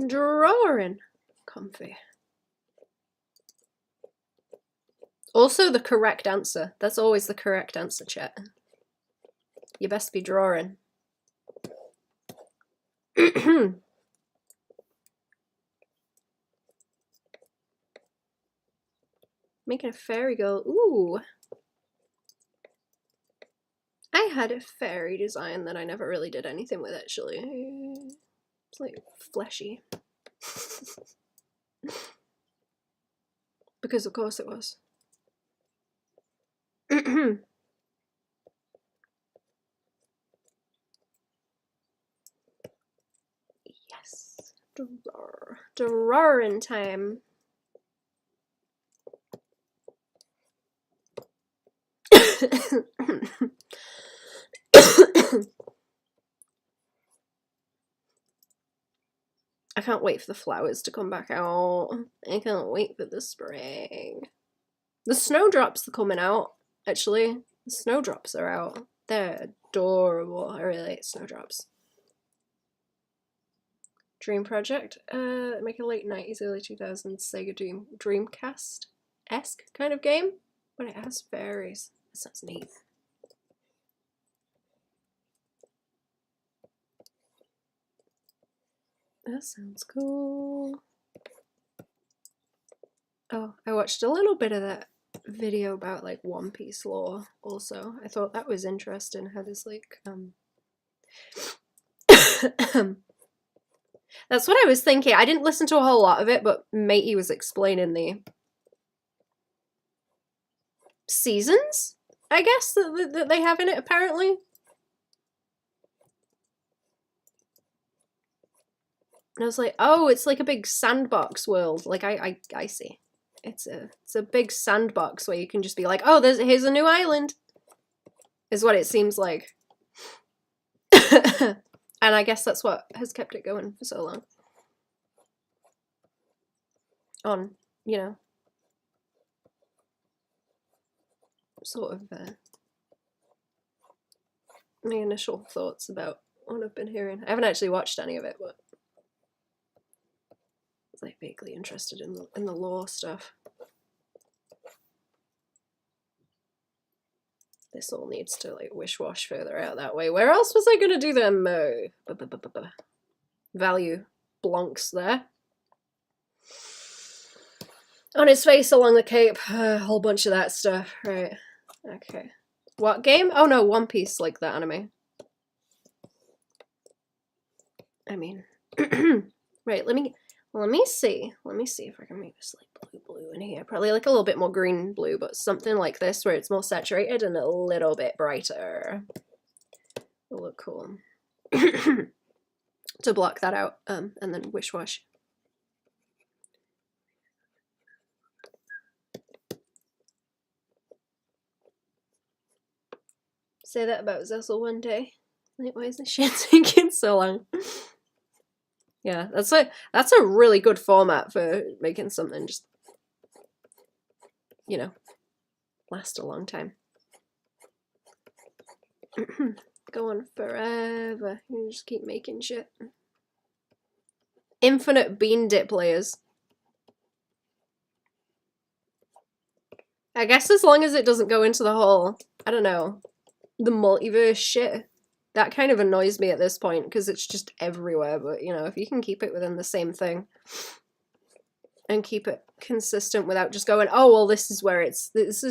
Drawing. Comfy. Also the correct answer. That's always the correct answer, chat. You best be drawing. Making a fairy go. Ooh. I had a fairy design that I never really did anything with, actually. It's like fleshy. Because of course it was. Yes. Drawing time. I can't wait for the flowers to come back out. I can't wait for the spring. The snowdrops are coming out, actually. The snowdrops are out. They're adorable. I really like snowdrops. Dream project. Make a late 90s, early 2000s Sega Dreamcast-esque kind of game, but it has fairies. That sounds neat. That sounds cool. Oh, I watched a little bit of that video about like One Piece lore also. I thought that was interesting how there's like that's what I was thinking. I didn't listen to a whole lot of it, but Matey was explaining the seasons, I guess, that they have in it apparently. And I was like, oh, it's like a big sandbox world. Like I see. It's a big sandbox where you can just be like, oh, here's a new island. Is what it seems like. And I guess that's what has kept it going for so long. On, you know, sort of my initial thoughts about what I've been hearing. I haven't actually watched any of it, but I was like vaguely interested in the lore stuff. This all needs to like wish-wash further out that way. Where else was I gonna do them? Value blonks there. On his face along the cape, a whole bunch of that stuff. Right. Okay. What game? Oh no, One Piece, like the anime. I mean, right. Let me see. Let me see if I can make this like blue in here. Probably like a little bit more green blue, but something like this where it's more saturated and a little bit brighter. It'll look cool. To block that out, and then wish wash. Say that about Zessel one day. Like, why is this shit taking so long? Yeah, that's a really good format for making something just, you know, last a long time. Go on forever. You just keep making shit. Infinite bean dip layers. I guess as long as it doesn't go into the whole, I don't know, the multiverse shit. That kind of annoys me at this point because it's just everywhere, but you know, if you can keep it within the same thing and keep it consistent without just going, oh well, this is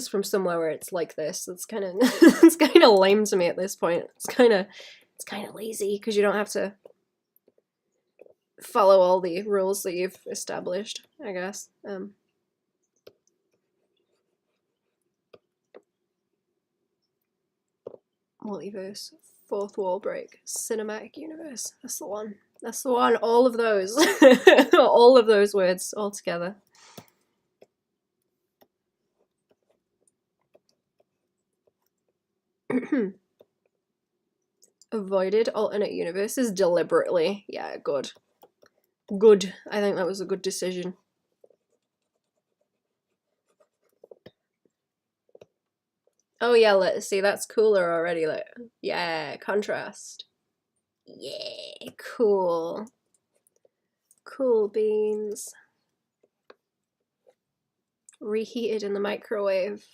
from somewhere where it's like this. It's kind of it's kind of lame to me at this point. It's kind of lazy because you don't have to follow all the rules that you've established, I guess. Multiverse, fourth wall break, cinematic universe. That's the one. That's the one. All of those. All of those words all together. Avoided alternate universes deliberately. Yeah, good. Good. I think that was a good decision. Oh yeah, let's see, that's cooler already. Like, yeah, contrast. Yeah, cool. Cool beans. Reheated in the microwave.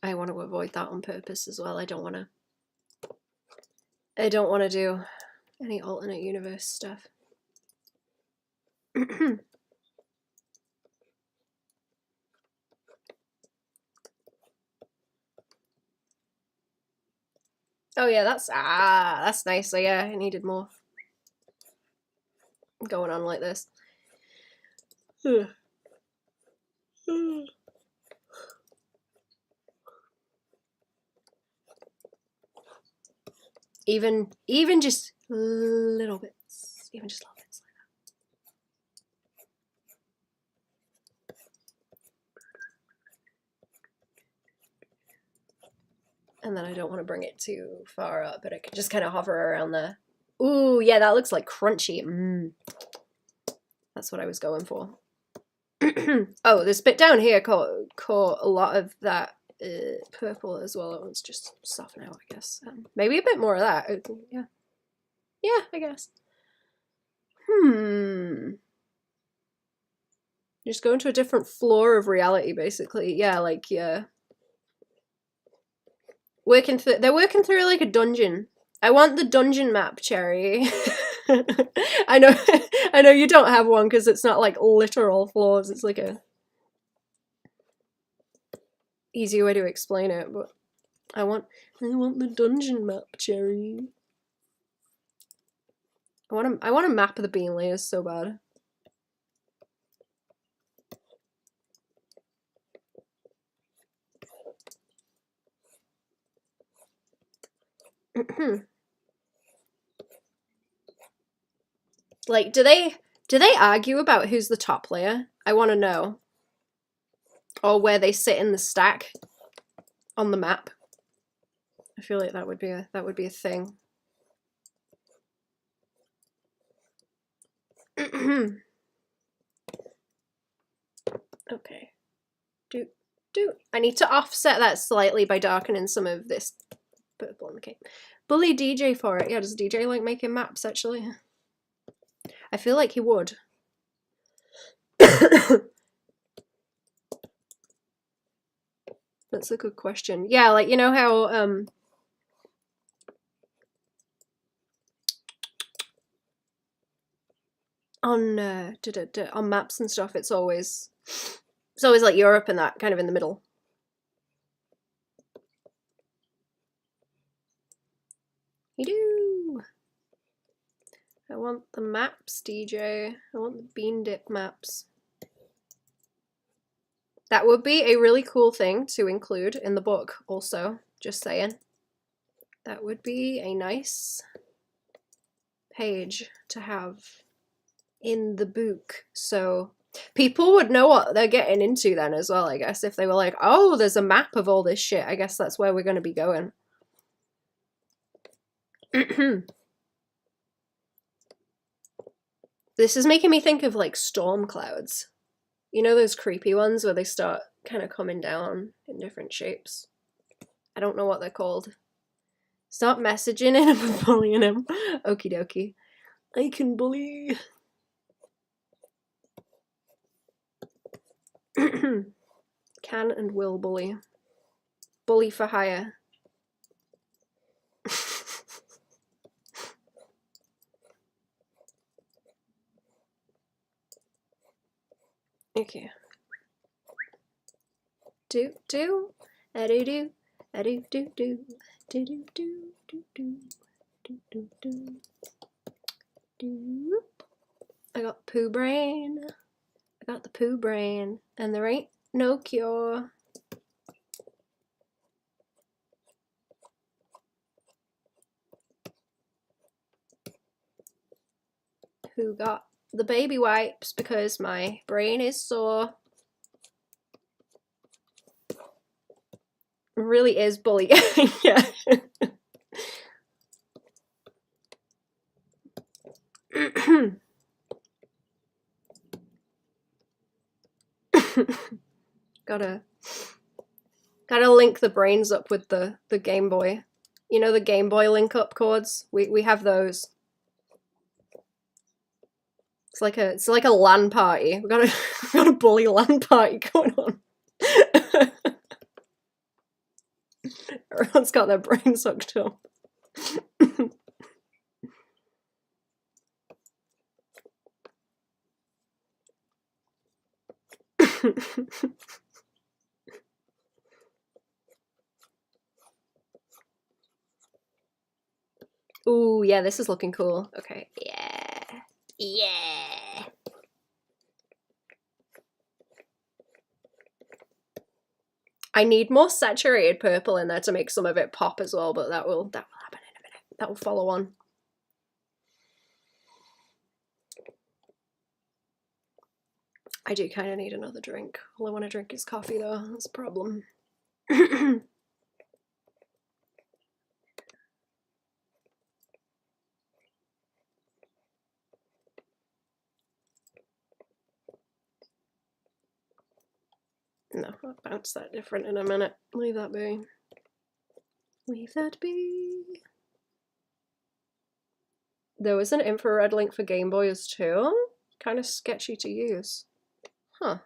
I want to avoid that on purpose as well. I don't want to do any alternate universe stuff. Oh yeah, that's nice. So yeah, I needed more going on like this. Even just little bits. Even just little bits like that. And then I don't want to bring it too far up, but I can just kind of hover around there. Ooh, yeah, that looks like crunchy. That's what I was going for. Oh, this bit down here caught a lot of that purple as well. It was just soften out, I guess. Maybe a bit more of that. Yeah. Yeah, I guess. Just go into a different floor of reality, basically. Yeah, like, yeah. They're working through like a dungeon. I want the dungeon map, Cherry. I know you don't have one because it's not like literal floors. It's like a easier way to explain it, but I want the dungeon map, Cherry. I want a map of the bean layers so bad. Like, do they argue about who's the top layer? I want to know. Or where they sit in the stack on the map. I feel like that would be a thing. I need to offset that slightly by darkening some of this purple on the cape. Bully DJ for it. Yeah, does DJ like making maps, actually? I feel like he would. That's a good question. Yeah, like, you know how, on maps and stuff, it's always like Europe and that, kind of in the middle. You do. I want the maps, DJ. I want the bean dip maps. That would be a really cool thing to include in the book also, just saying. That would be a nice page to have in the book, so people would know what they're getting into then as well, I guess, if they were like, oh, there's a map of all this shit. I guess that's where we're going to be going. This is making me think of like storm clouds. You know those creepy ones where they start kind of coming down in different shapes? I don't know what they're called. Stop messaging him and bullying him. Okie dokie. I can bully. Can and will bully. Bully for hire. Okay. Do do a do do a do do do do do do do do do do do do. I got poo brain. I got the poo brain, and there ain't no cure. Who got the baby wipes because my brain is sore? It really is bully. Yeah. gotta link the brains up with the Game Boy. You know the Game Boy link up cords? We have those. It's like a LAN party. We got a bully LAN party going on. Everyone's got their brains sucked up. Ooh, yeah, this is looking cool. Okay, yeah. Yeah. I need more saturated purple in there to make some of it pop as well, but that will happen in a minute. That will follow on. I do kind of need another drink. All I want to drink is coffee though, that's a problem. No, I'll bounce that different in a minute. Leave that be. Leave that be. There was an infrared link for Game Boys too? Kind of sketchy to use. Huh.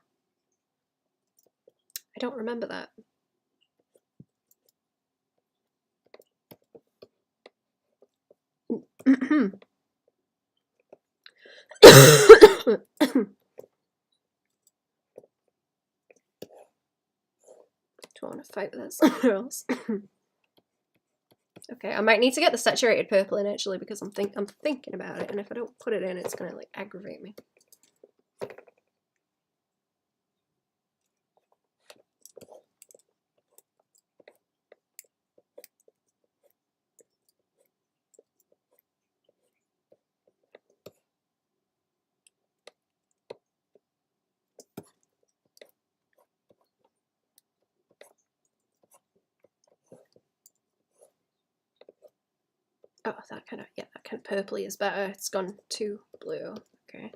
I don't remember that. Do I want to fight with that somewhere else? Okay, I might need to get the saturated purple in actually because I'm thinking about it, and if I don't put it in, it's gonna like aggravate me. Oh, that kind of purpley is better. It's gone too blue. Okay.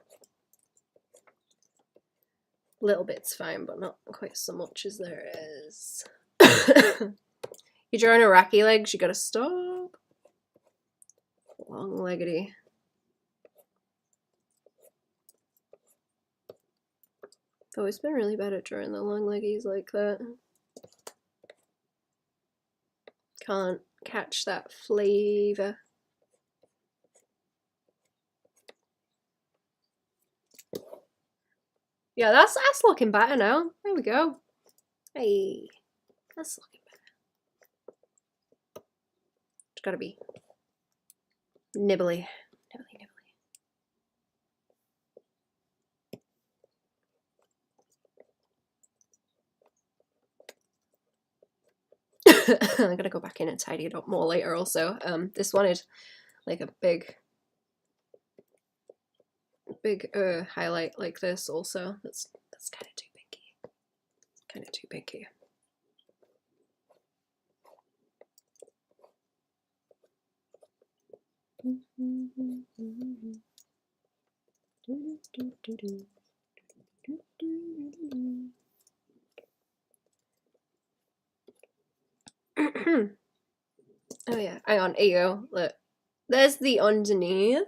Little bit's fine, but not quite so much as there is. You're drawing Iraqi legs, you gotta stop. Long-leggedy. I've always been really bad at drawing the long leggies like that. Can't catch that flavour. Yeah, that's looking better now. There we go. Hey, that's looking better. It's gotta be nibbly. Nibbly, nibbly. I'm gonna go back in and tidy it up more later also. This wanted like a big highlight like this also. That's kind of too binky. Kind of too binky. Oh yeah, hang on, here you go. Look, there's the underneath,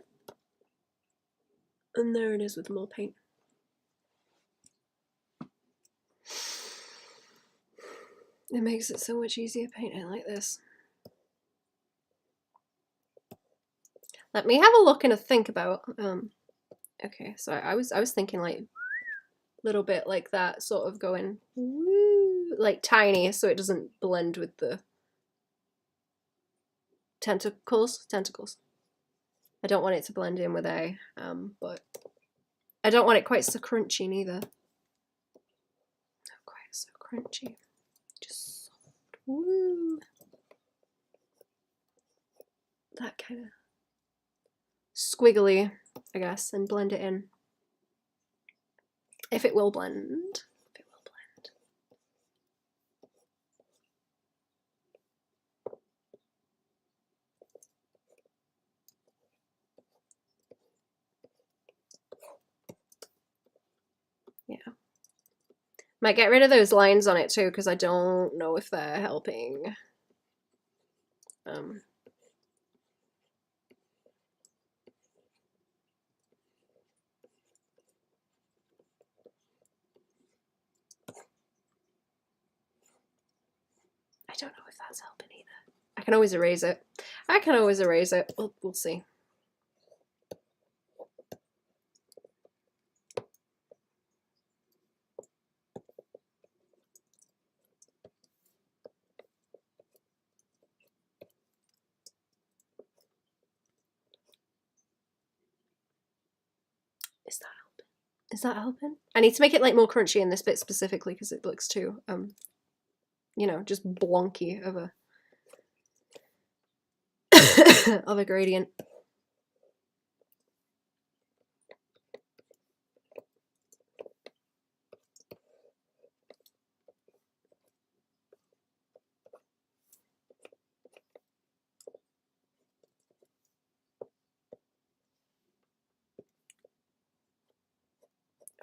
and there it is with more paint. It makes it so much easier painting like this. Let me have a look and a think about. Okay, so I was thinking like a little bit like that, sort of going woo, like tiny, so it doesn't blend with the tentacles. I don't want it to blend in with A, but I don't want it quite so crunchy neither. Not quite so crunchy. Just soft. Woo. That kind of squiggly, I guess, and blend it in. If it will blend. If it will blend. Yeah. Might get rid of those lines on it too, because I don't know if they're helping. I don't know if that's helping either. I can always erase it. We'll see. Is that helping? Is that helping? I need to make it like more crunchy in this bit specifically because it looks too, you know, just blonky of a of a gradient.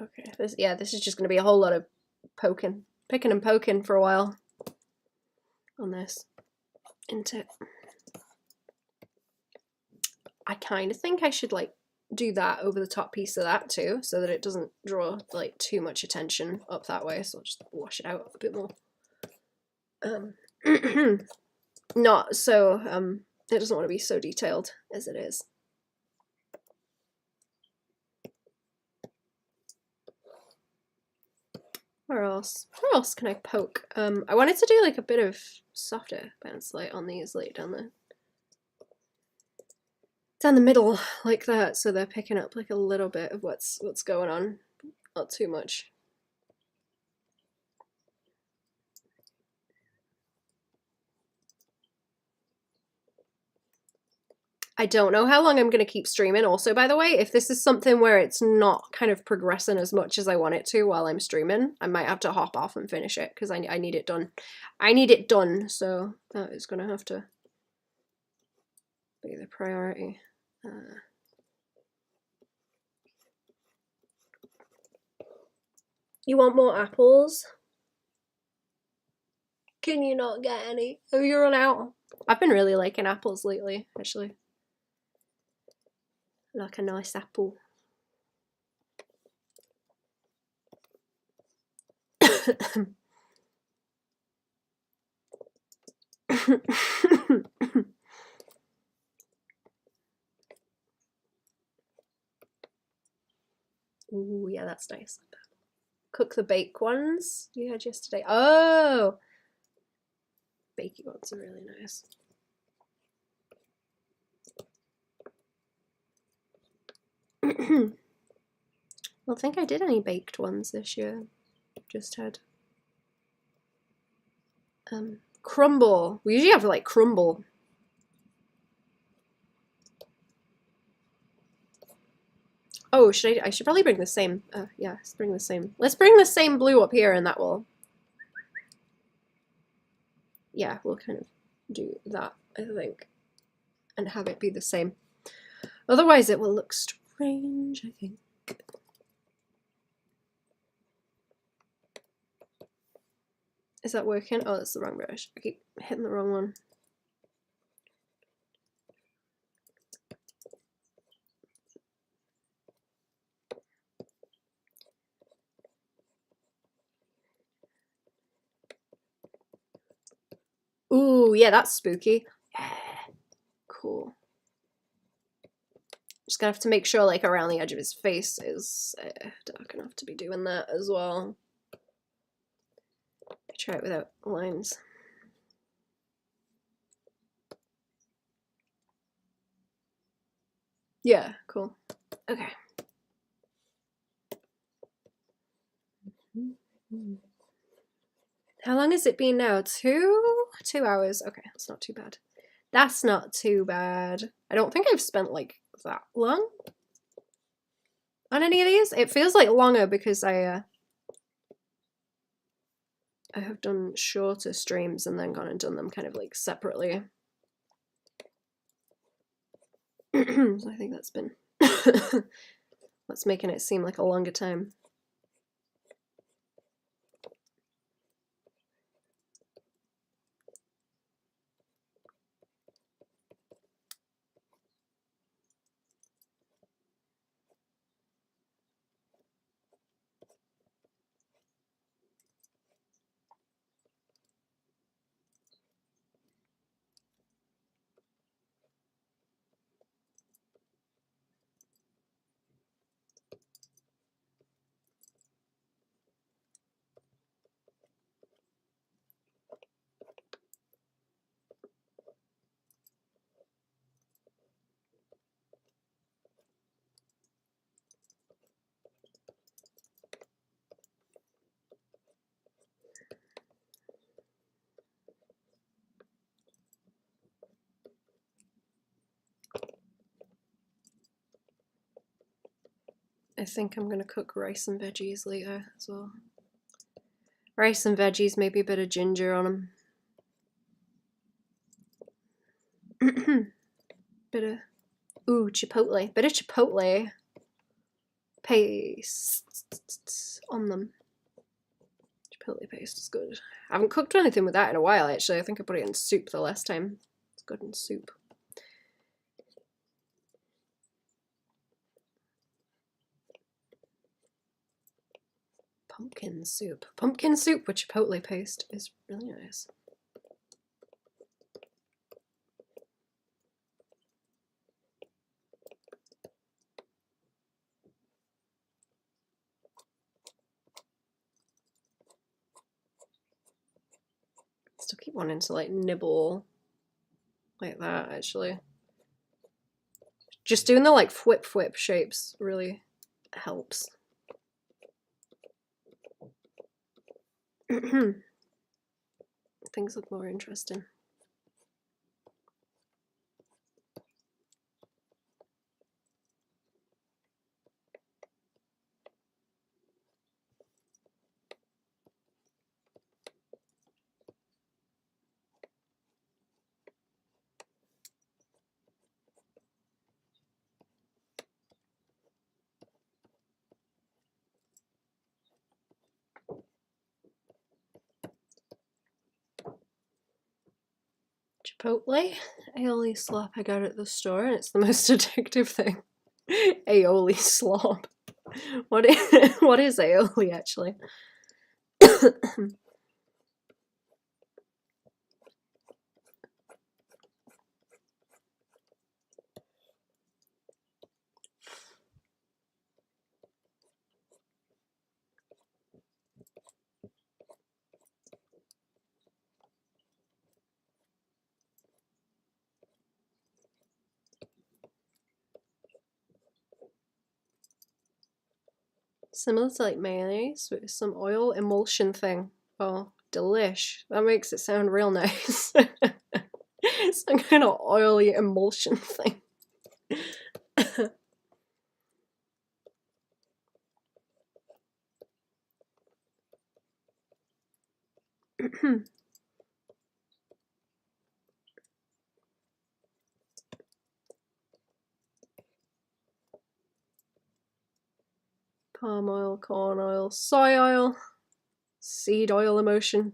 Okay, this is just going to be a whole lot of picking and poking for a while on this. Into, I kind of think I should like do that over the top piece of that too, so that it doesn't draw like too much attention up that way. So I'll just wash it out a bit more. Not so it doesn't want to be so detailed as it is. Where else can I poke? I wanted to do like a bit of softer bounce light on these, like down the middle like that, so they're picking up like a little bit of what's going on, not too much. I don't know how long I'm going to keep streaming also, by the way. If this is something where it's not kind of progressing as much as I want it to while I'm streaming, I might have to hop off and finish it because I need it done. I need it done, so that is going to have to be the priority. You want more apples? Can you not get any? Have you run out? I've been really liking apples lately, actually. Like a nice apple. Ooh, yeah, that's nice. Cook the bake ones you had yesterday. Oh! Bakey ones are really nice. I don't think I did any baked ones this year. Just had crumble. We usually have like crumble. Oh, I should probably bring the same. Yeah, let's bring the same. Let's bring the same blue up here, and that will. Yeah, we'll kind of do that, I think, and have it be the same. Otherwise, it will look strange, I think. Is that working? Oh, that's the wrong brush. I keep hitting the wrong one. Ooh, yeah, that's spooky. Yeah, cool. Just gonna have to make sure, like, around the edge of his face is dark enough to be doing that as well. Try it without lines. Yeah, cool. Okay. How long has it been now? 2 hours. Okay, that's not too bad. That's not too bad. I don't think I've spent like that long on any of these. It feels like longer because I have done shorter streams and then gone and done them kind of like separately. So I think that's been what's making it seem like a longer time. I think I'm gonna cook rice and veggies later as well. Rice and veggies, maybe a bit of ginger on them. Bit of chipotle. Bit of chipotle paste on them. Chipotle paste is good. I haven't cooked anything with that in a while actually. I think I put it in soup the last time. It's good in soup. Pumpkin soup. Pumpkin soup with chipotle paste is really nice. Still keep wanting to like nibble like that actually. Just doing the like whip shapes really helps. Things look more interesting. Chipotle aioli slop I got at the store, and it's the most addictive thing. Aioli slop. What is aioli actually? Similar to like mayonnaise with some oil emulsion thing. Oh, delish. That makes it sound real nice. Some kind of oily emulsion thing. Palm oil, corn oil, soy oil, seed oil emulsion.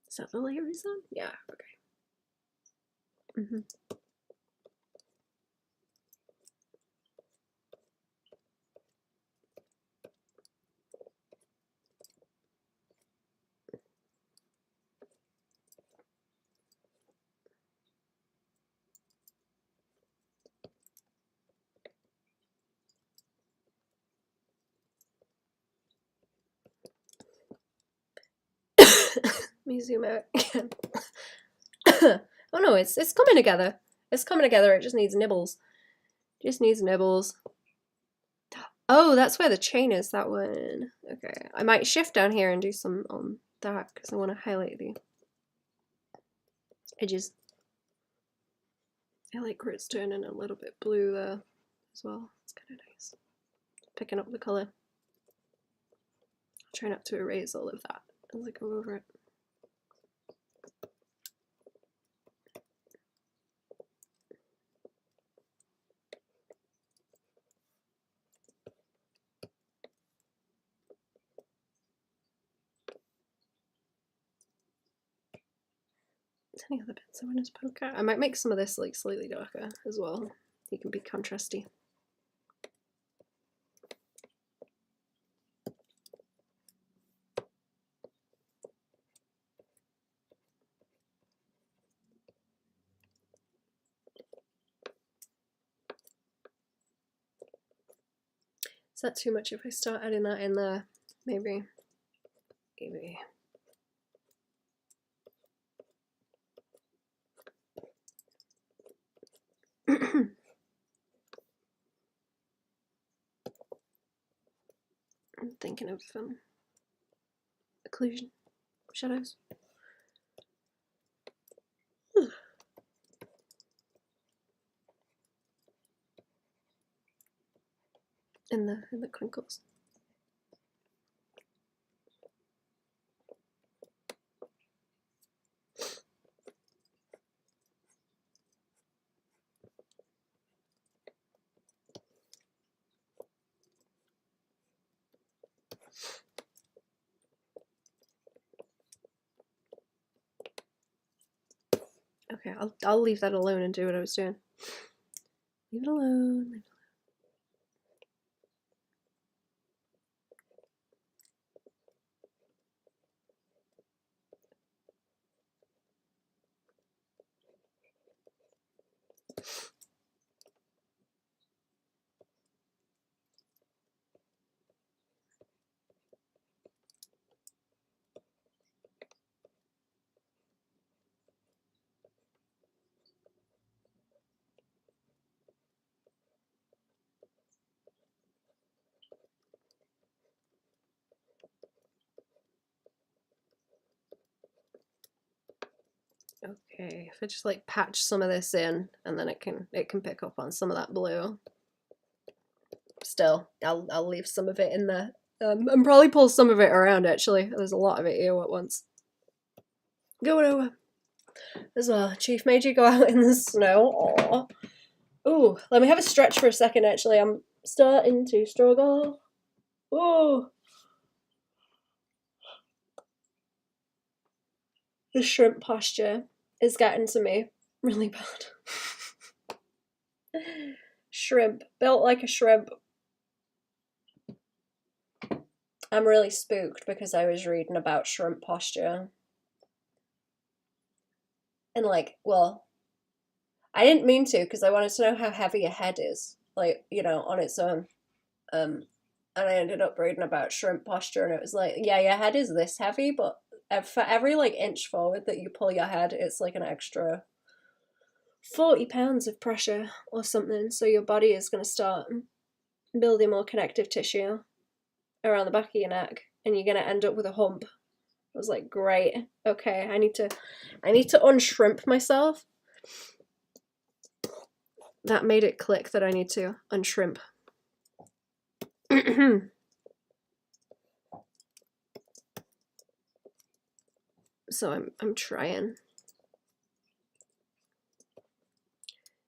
Is that the layer he's on? Yeah, okay. Let me zoom out again. Oh no, it's coming together. It's coming together, it just needs nibbles. Just needs nibbles. Oh, that's where the chain is, that one. Okay, I might shift down here and do some on that because I want to highlight the edges. I like where it's turning a little bit blue there as well. It's kind of nice. Picking up the colour. I'll try not to erase all of that as I go over it. Any other bits I want to poke at? I might make some of this like slightly darker as well. He can be contrasty. Is that too much if I start adding that in there? Maybe. Maybe. I'm thinking of occlusion, shadows. In the crinkles. Okay, I'll leave that alone and do what I was doing. Leave it alone. Leave it Okay, if I just like patch some of this in, and then it can pick up on some of that blue. Still, I'll leave some of it in there, and probably pull some of it around. Actually, there's a lot of it here at once. Going over as well. Chief made you go out in the snow. Aww. Ooh, let me have a stretch for a second. Actually, I'm starting to struggle. Ooh. The shrimp posture is getting to me really bad. Shrimp, built like a shrimp. I'm really spooked because I was reading about shrimp posture. And like, well, I didn't mean to because I wanted to know how heavy a head is, like, you know, on its own. And I ended up reading about shrimp posture, and it was like, yeah, your head is this heavy, but for every like inch forward that you pull your head, it's like an extra 40 pounds of pressure or something. So your body is going to start building more connective tissue around the back of your neck, and you're going to end up with a hump. I was like, great, okay, I need to unshrimp myself. That made it click that I need to unshrimp. So I'm trying.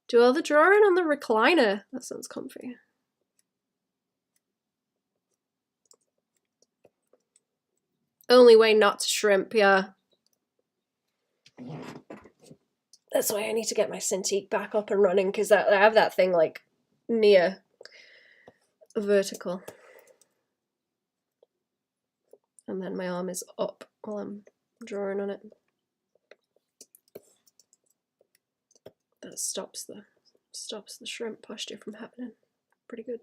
Do all the drawing on the recliner. That sounds comfy. Only way not to shrimp, yeah. That's why I need to get my Cintiq back up and running, because I have that thing like near vertical. And then my arm is up while I'm drawing on it. That stops the shrimp posture from happening. Pretty good.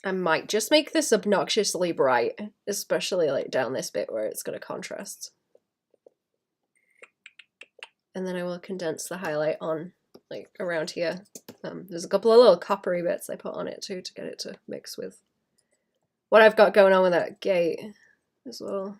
I might just make this obnoxiously bright, especially like down this bit where it's got a contrast. And then I will condense the highlight on like around here. There's a couple of little coppery bits I put on it too to get it to mix with what I've got going on with that gate as well.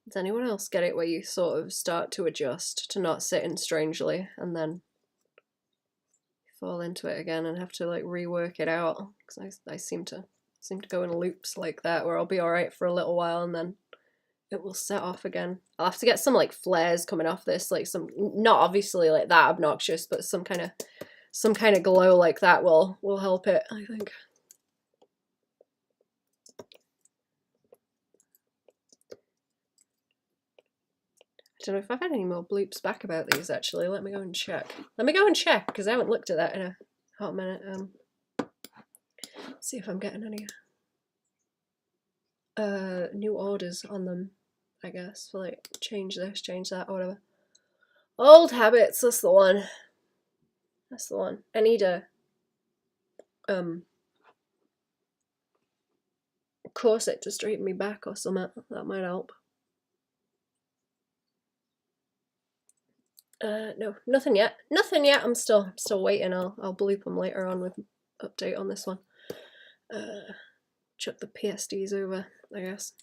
Does anyone else get it where you sort of start to adjust to not sitting strangely and then fall into it again and have to like rework it out? Because I seem to go in loops like that where I'll be alright for a little while and then it will set off again. I'll have to get some like flares coming off this, like some, not obviously like that obnoxious, but some kind of glow like that will help it, I think. I don't know if I've had any more bloops back about these actually. Let me go and check. Because I haven't looked at that in a hot minute. See if I'm getting any new orders on them, I guess, for like change this, change that, or whatever. Old habits, that's the one. That's the one. I need a corset to straighten me back or something. That might help. No, nothing yet. Nothing yet. I'm still waiting. I'll bleep them later on with update on this one. Chuck the PSDs over, I guess.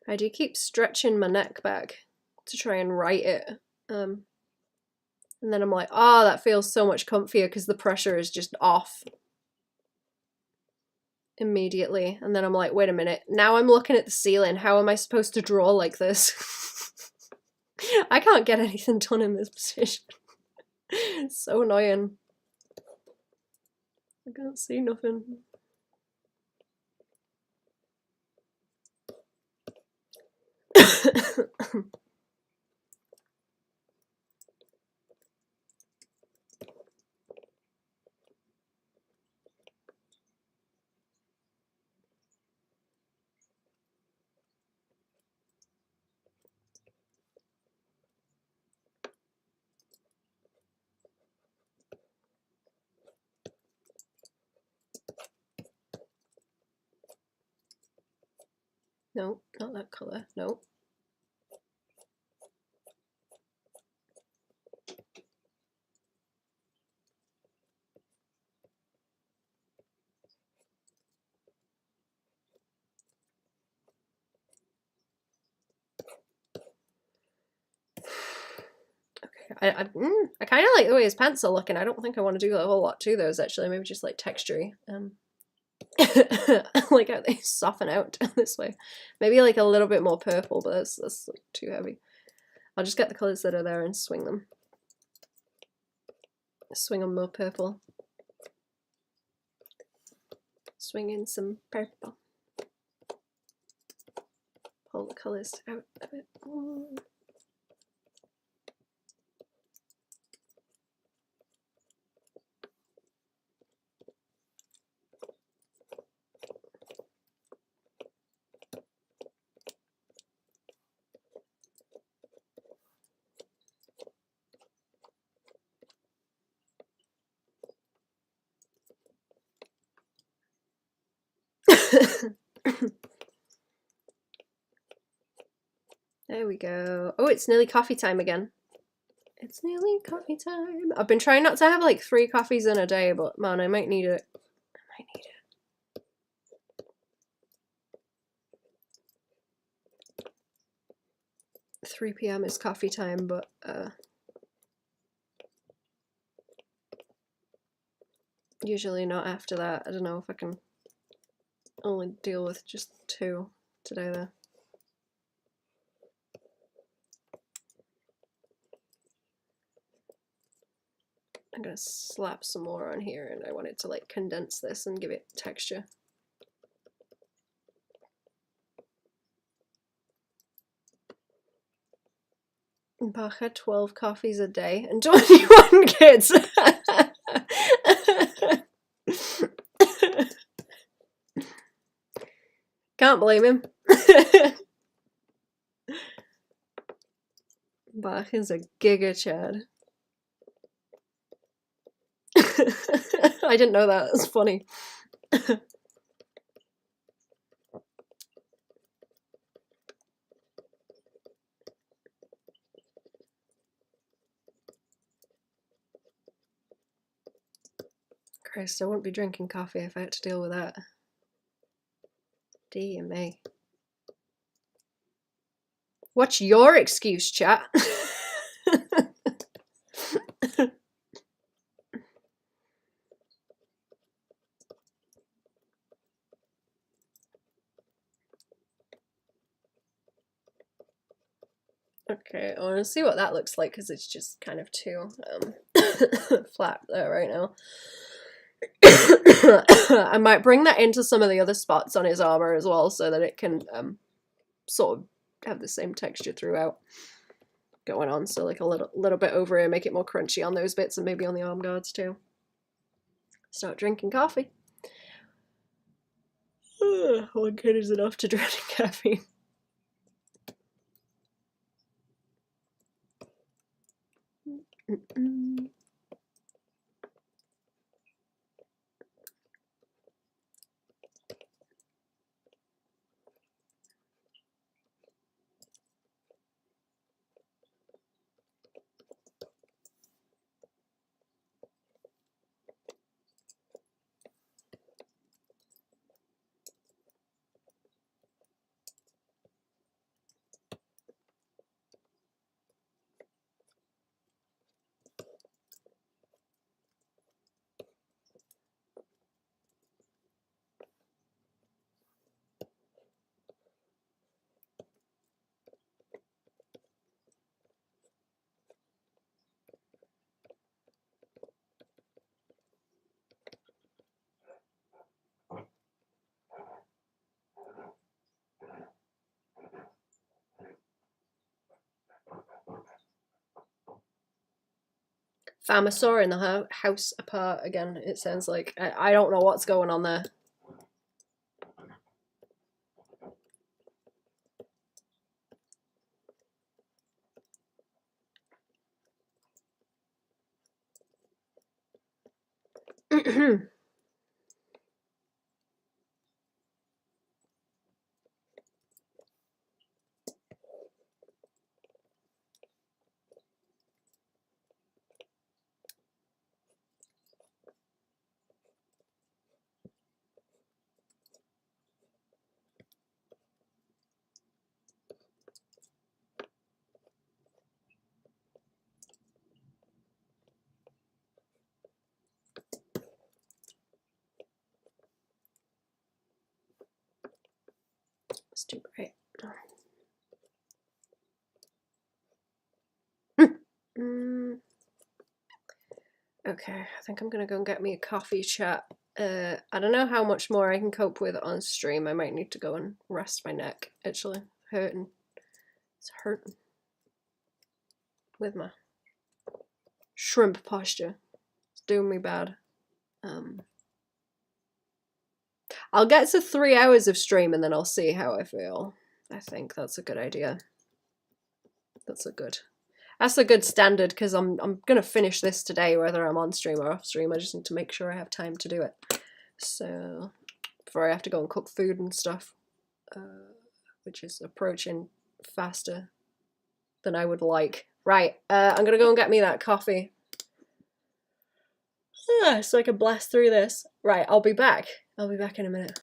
I do keep stretching my neck back to try and right it. And then I'm like, oh, that feels so much comfier because the pressure is just off. immediately. And then I'm like, wait a minute, now I'm looking at the ceiling. How am I supposed to draw like this? I can't get anything done in this position. It's so annoying. I can't see nothing. No, not that color. No. I kind of like the way his pants are looking. I don't think I want to do a whole lot to those, actually. Maybe just like textury. I like how they soften out this way. Maybe like a little bit more purple, but that's like too heavy. I'll just get the colours that are there and swing them. Swing them more purple. Swing in some purple. Pull the colours out a bit more. There we go. Oh, it's nearly coffee time again. It's nearly coffee time. I've been trying not to have like 3 coffees in a day, but man, I might need it. I might need it. 3 p.m. is coffee time, but usually not after that. I don't know if I can only deal with just 2 today though. I'm gonna slap some more on here, and I want it to like condense this and give it texture. Bach had 12 coffees a day and 21 kids. Can't blame him. Bach is a giga chad. I didn't know that. That's funny. Christ, I wouldn't be drinking coffee if I had to deal with that. Dear me. What's your excuse, chat? Okay, I want to see what that looks like because it's just kind of too flat there right now. I might bring that into some of the other spots on his armor as well so that it can sort of have the same texture throughout going on. So like a little bit over here, make it more crunchy on those bits and maybe on the arm guards too. Start drinking coffee. 1 kid is enough to drown in caffeine. Fam, I saw her in the house apart again. It sounds like I don't know what's going on there. It's too bright. Okay, I think I'm gonna go and get me a coffee chat. I don't know how much more I can cope with on stream. I might need to go and rest my neck. Actually, hurting. It's hurting with my shrimp posture. It's doing me bad. I'll get to 3 hours of stream and then I'll see how I feel. I think that's a good idea. That's a good standard because I'm gonna finish this today whether I'm on stream or off stream. I just need to make sure I have time to do it. So before I have to go and cook food and stuff, which is approaching faster than I would like. Right, I'm gonna go and get me that coffee. So I can blast through this. Right, I'll be back. I'll be back in a minute.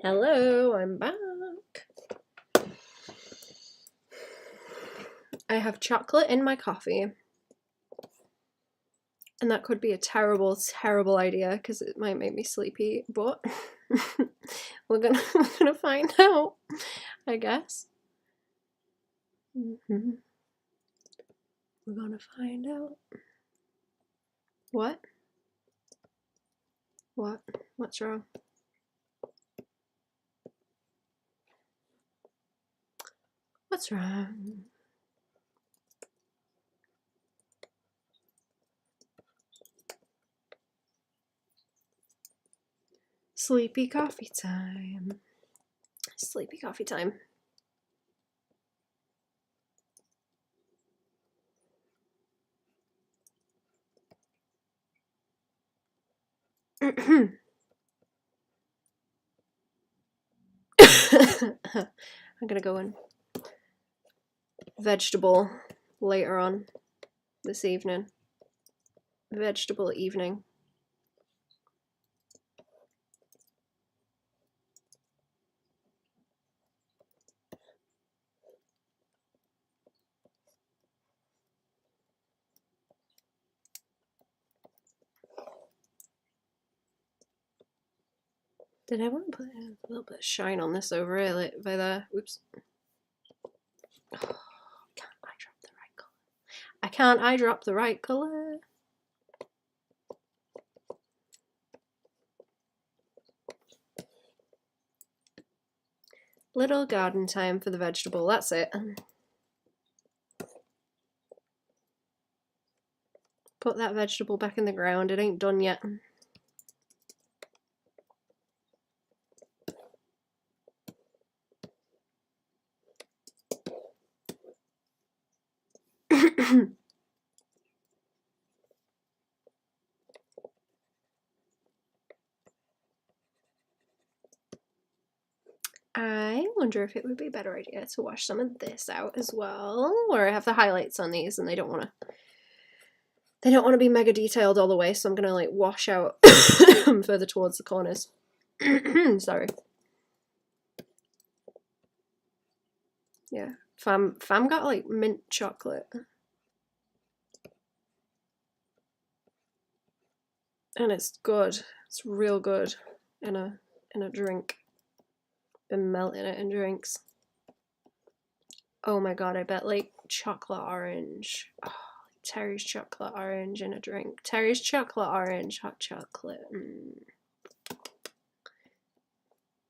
Hello, I'm back. I have chocolate in my coffee. And that could be a terrible, terrible idea because it might make me sleepy, but we're gonna find out, I guess. We're gonna find out. What? What? What's wrong? What's wrong? Sleepy coffee time. Sleepy coffee time. I'm gonna go in vegetable later on this evening. Vegetable evening. Did I want to put a little bit of shine on this over here, like by there? Whoops. Oh, can't I drop the right colour? I can't I drop the right colour? Little garden time for the vegetable, that's it. Put that vegetable back in the ground, it ain't done yet. I wonder if it would be a better idea to wash some of this out as well, or I have the highlights on these and they don't want to be mega detailed all the way, so I'm gonna like wash out further towards the corners. Sorry. Yeah, fam got like mint chocolate, and it's good. It's real good in a drink. Been melting it in drinks. Oh my god, I bet like chocolate orange. Oh, Terry's chocolate orange in a drink. Terry's chocolate orange, hot chocolate.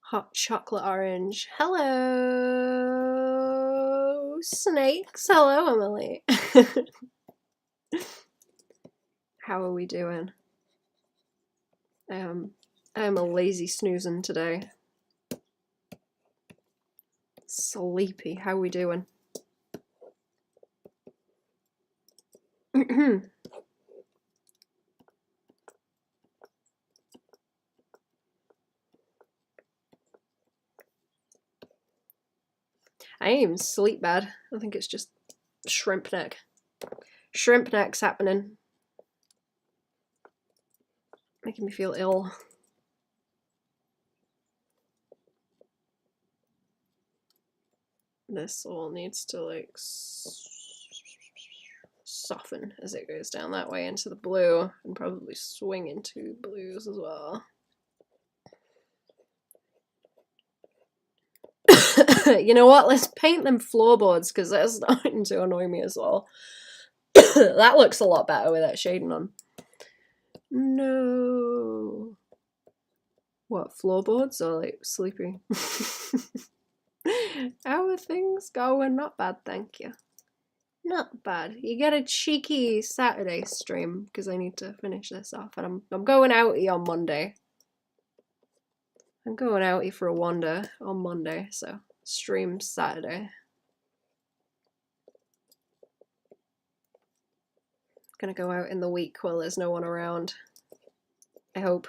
Hot chocolate orange. Hello, snakes. Hello, Emily. How are we doing? I am a lazy snoozing today. Sleepy. How are we doing? I ain't even sleep bad. I think it's just shrimp neck. Shrimp neck's happening. Making me feel ill. This all needs to like soften as it goes down that way into the blue, and probably swing into blues as well. You know what? Let's paint them floorboards because they're starting to annoy me as well. That looks a lot better with that shading on. No. What, floorboards or like sleepy? How are things going? Not bad, thank you. Not bad. You get a cheeky Saturday stream because I need to finish this off, and I'm going outy on Monday. I'm going outy for a wander on Monday, so stream Saturday. Gonna go out in the week while there's no one around. I hope.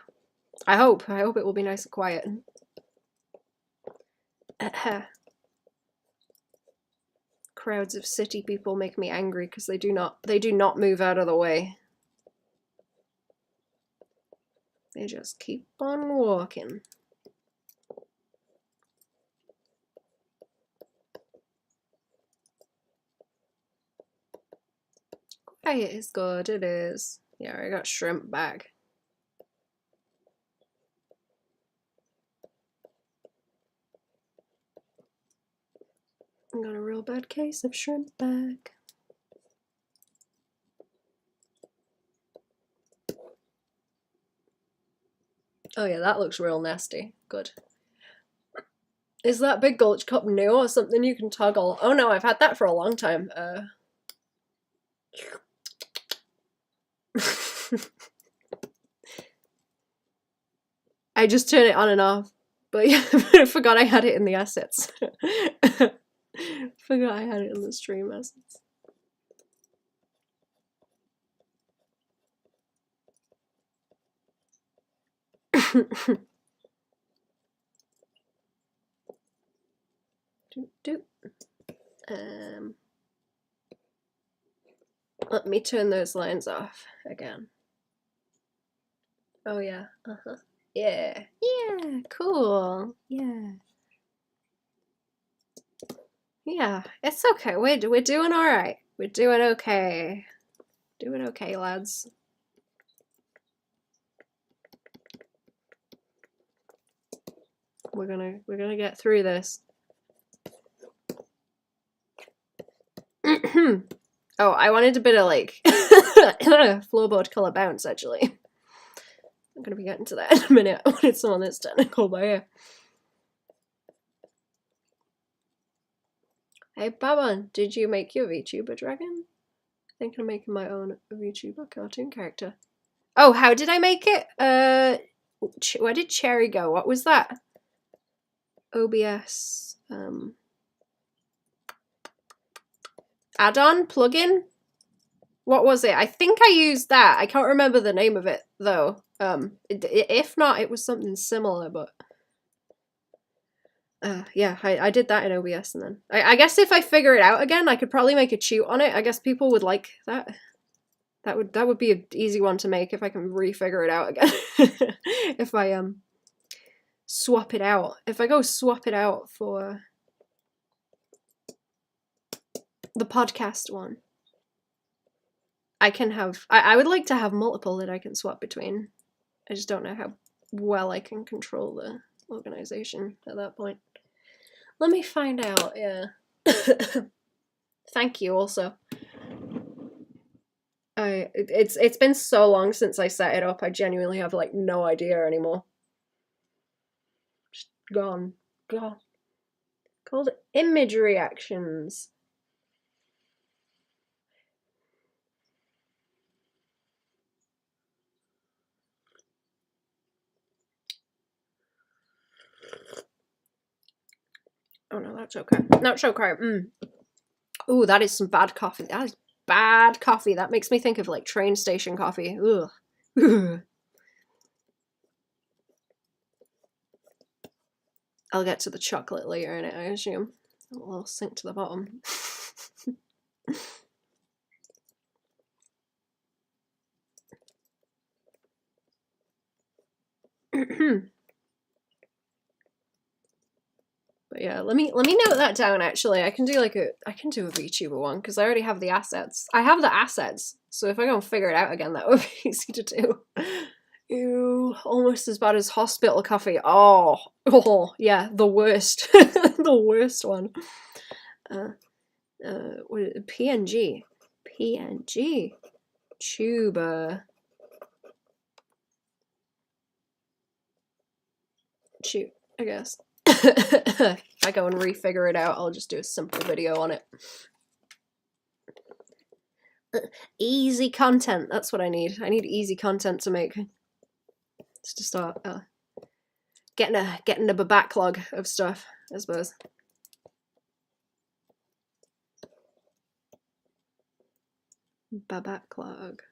I hope it will be nice and quiet. Crowds of city people make me angry because they do not move out of the way. They just keep on walking. It is good, it is. Yeah, I got shrimp back. I got a real bad case of shrimp back. Oh yeah, that looks real nasty. Good. Is that big gulch cup new or something you can toggle? Oh no, I've had that for a long time. I just turn it on and off. But yeah, I forgot I had it in the assets. Forgot I had it in the stream assets. Let me turn those lines off again. Oh yeah, yeah, yeah, cool, yeah. Yeah, it's okay, we're doing alright. We're doing okay. Doing okay, lads. We're gonna get through this. Oh, I wanted a bit of like floorboard color bounce actually. I'm gonna be getting to that in a minute. I wanted someone that's technical by here. Hey Babon, did you make your VTuber dragon? I think I'm making my own VTuber cartoon character. Oh, how did I make it? Where did Cherry go? What was that? OBS. Add-on? Plugin? What was it? I think I used that. I can't remember the name of it, though. If not, it was something similar, but... yeah, I did that in OBS, and then... I guess if I figure it out again, I could probably make a cheat on it. I guess people would like that. That would be an easy one to make if I can re-figure it out again. If I, swap it out. If I go swap it out for... the podcast one. I can have... I would like to have multiple that I can swap between. I just don't know how well I can control the organization at that point. Let me find out, yeah. Thank you, also. It's been so long since I set it up, I genuinely have, like, no idea anymore. Just gone. Gone. Called image reactions. Oh no, that's okay. That's okay. Ooh, that is some bad coffee. That is bad coffee. That makes me think of like train station coffee. Ugh. I'll get to the chocolate later in it, I assume. It'll sink to the bottom. But yeah, let me note that down. Actually, I can do a VTuber one because I already have the assets. I have the assets, so if I go and figure it out again, that would be easy to do. Ew, almost as bad as hospital coffee. Oh, yeah, the worst, the worst one. What is it? PNG, tuber. Shoot, I guess. If I go and refigure it out, I'll just do a simple video on it. Easy content, that's what I need. I need easy content to make. Just to start getting a backlog of stuff, I suppose. Backlog.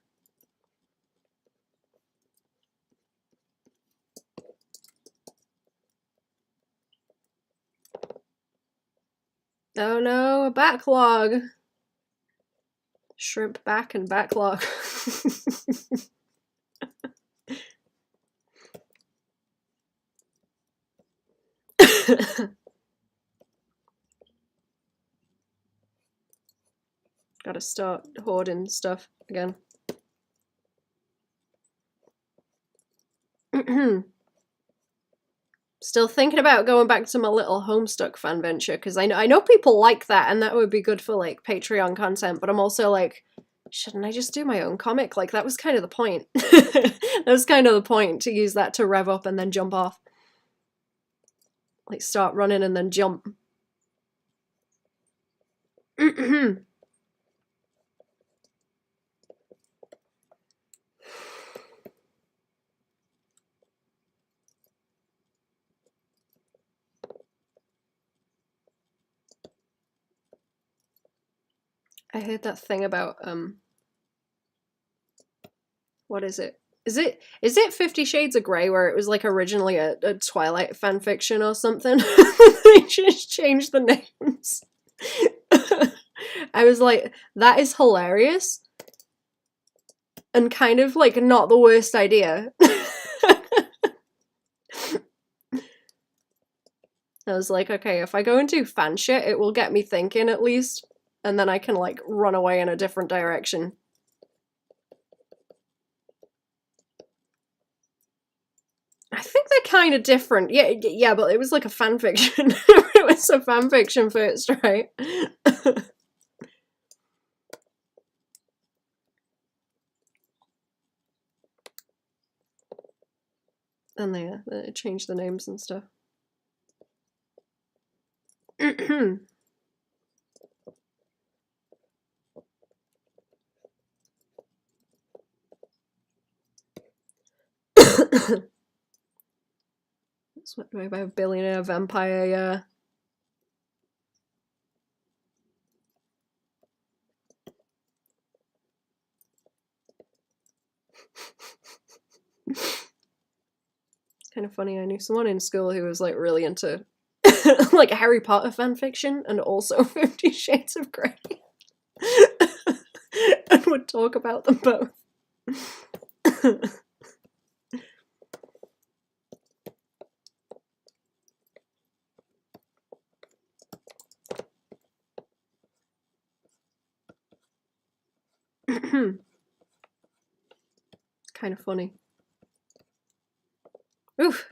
Oh no, a backlog. Shrimp back and backlog. gotta start hoarding stuff again. Still thinking about going back to my little Homestuck fan venture, because I know people like that, and that would be good for like Patreon content, but I'm also like, shouldn't I just do my own comic? Like, that was kind of the point. That was kind of the point, to use that to rev up and then jump off. Like, start running and then jump. I heard that thing about, what is it? Is it 50 Shades of Grey, where it was like originally a Twilight fanfiction or something? They just changed the names. I was like, that is hilarious. And kind of like not the worst idea. I was like, okay, if I go and do fan shit, it will get me thinking at least. And then I can like run away in a different direction. I think they're kind of different. Yeah, but it was like a fanfiction. It was a fanfiction first, right? And they changed the names and stuff. Swept away by a billionaire vampire, yeah. It's kind of funny, I knew someone in school who was like really into like Harry Potter fanfiction and also 50 Shades of Grey. And would talk about them both. Kind of funny. Oof.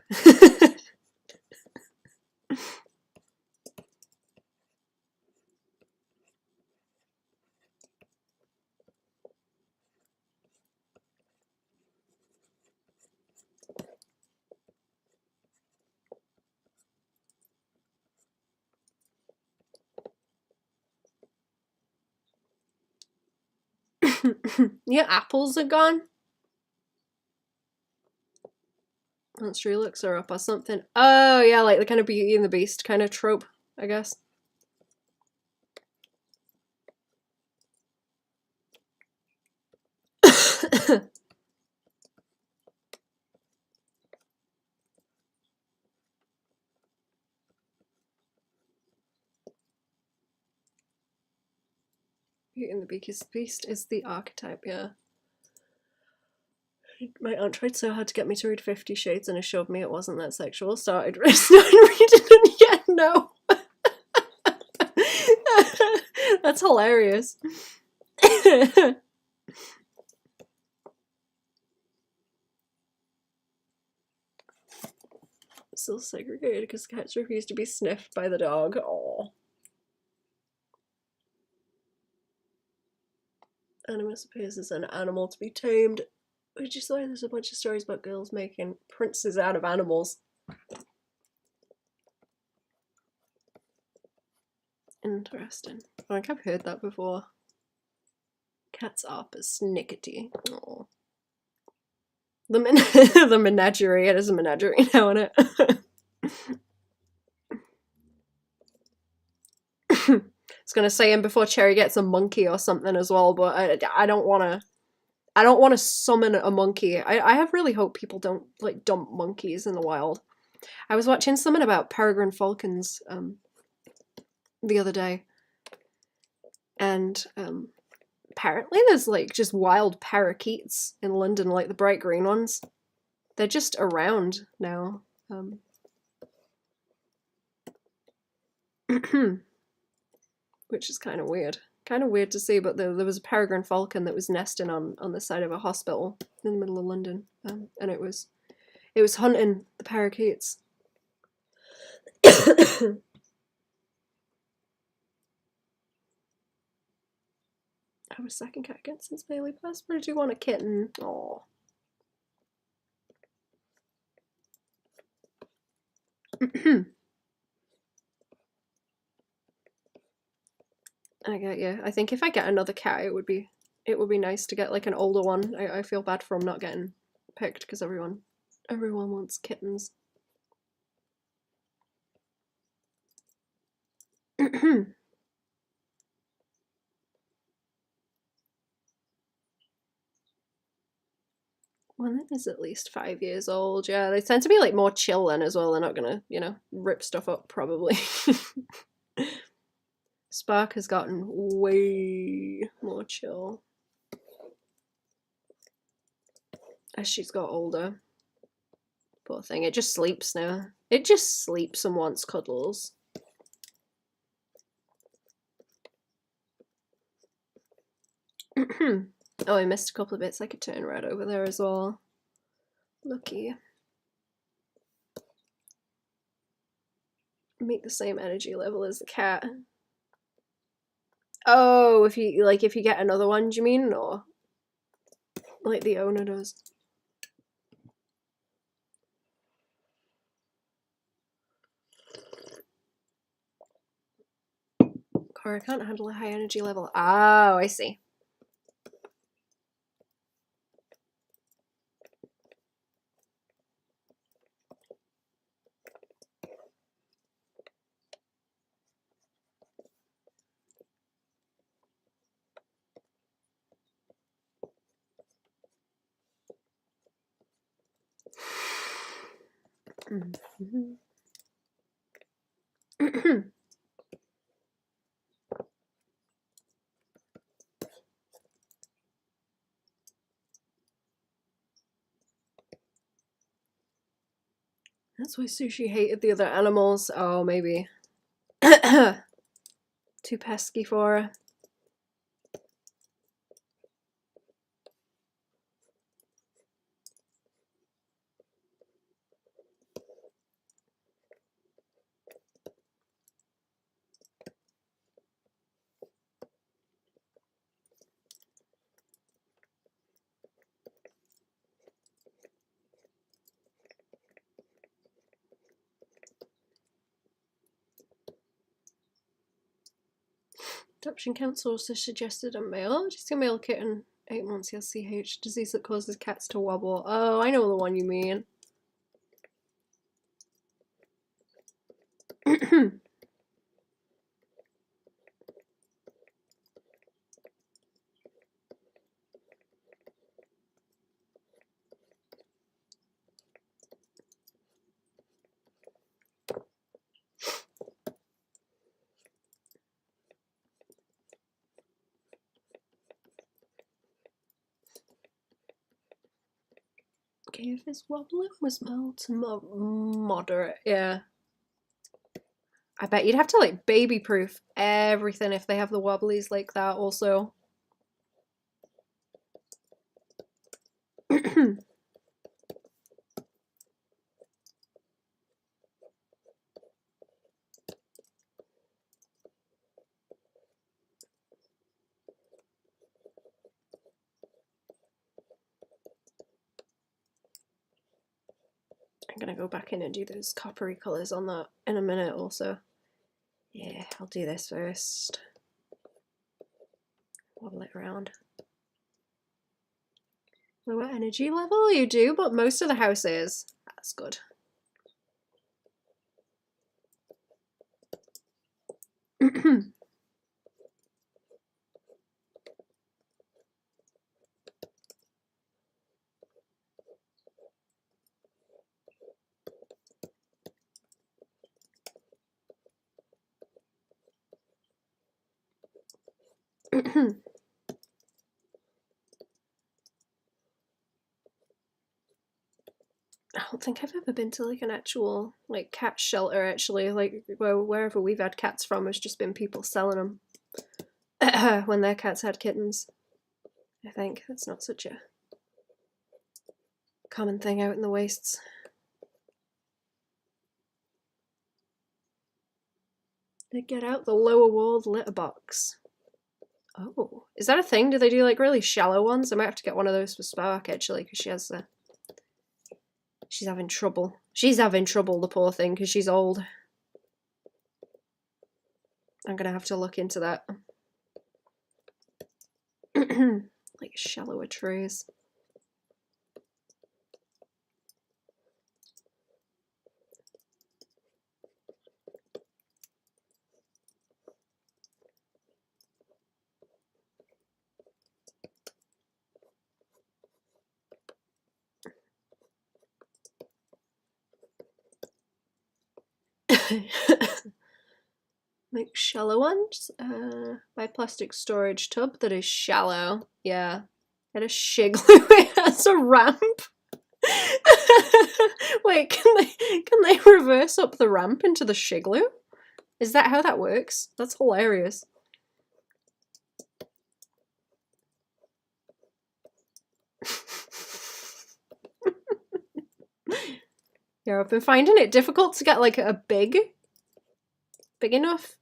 Yeah, apples are gone. Let's true looks are up or something. Oh yeah, like the kind of Beauty and the Beast kind of trope, I guess. Beauty and the Beast is the archetype, yeah. My aunt tried so hard to get me to read 50 Shades and assured me it wasn't that sexual. Started reading it, yeah, no. That's hilarious. Still segregated because cats refuse to be sniffed by the dog. Aww. Animus appears as an animal to be tamed, which is why there's a bunch of stories about girls making princes out of animals. Interesting. I think I've heard that before. Cats are persnickety. Aww. The menagerie. It is a menagerie now, isn't it? I was gonna say, and before Cherry gets a monkey or something as well, but I don't want to summon a monkey. I have really hope people don't like dump monkeys in the wild. I was watching something about peregrine falcons the other day, and apparently there's like just wild parakeets in London, like the bright green ones. They're just around now. Which is kind of weird. kind of weird to see, but there was a peregrine falcon that was nesting on the side of a hospital in the middle of London, and it was hunting the parakeets. I have a second cat again since Bailey passed, but I do want a kitten. Aww. I get you. I think if I get another cat, it would be nice to get like an older one. I feel bad for them not getting picked because everyone wants kittens. One that is at least 5 years old. Yeah, they tend to be like more chill then as well. They're not gonna, rip stuff up probably. Spark has gotten way more chill as she's got older. Poor thing, it just sleeps now. It just sleeps and wants cuddles. Oh, I missed a couple of bits. I could turn red over there as well. Lucky. Meet the same energy level as the cat. Oh, if you get another one, do you mean? Or like the owner does? Cora can't handle a high energy level. Oh, I see. That's why Sushi hated the other animals. Oh, maybe. Too pesky for her. Adoption Council also suggested a male. Just a male kitten. 8 months, he has CH, disease that causes cats to wobble. Oh, I know the one you mean. Okay, if his wobbling was mild to moderate, yeah. I bet you'd have to like baby proof everything if they have the wobblies like that also. I'm gonna go back in and do those coppery colours on that in a minute also. Yeah, I'll do this first. Wobble it around. Lower energy level? You do, but most of the house is. That's good. I don't think I've ever been to like an actual like cat shelter actually. Like wherever we've had cats from, it's just been people selling them. when their cats had kittens. I think that's not such a common thing out in the wastes. They get out the lower walled litter box. Oh, is that a thing? Do they do like really shallow ones? I might have to get one of those for Spark actually, because she has she's having trouble. She's having trouble, the poor thing, because she's old. I'm gonna have to look into that. Like shallower trays. Make shallow ones. Buy plastic storage tub that is shallow. Yeah. Get a shigloo. It has a ramp. Wait, can they reverse up the ramp into the shigloo? Is that how that works? That's hilarious. Yeah, I've been finding it difficult to get like a big enough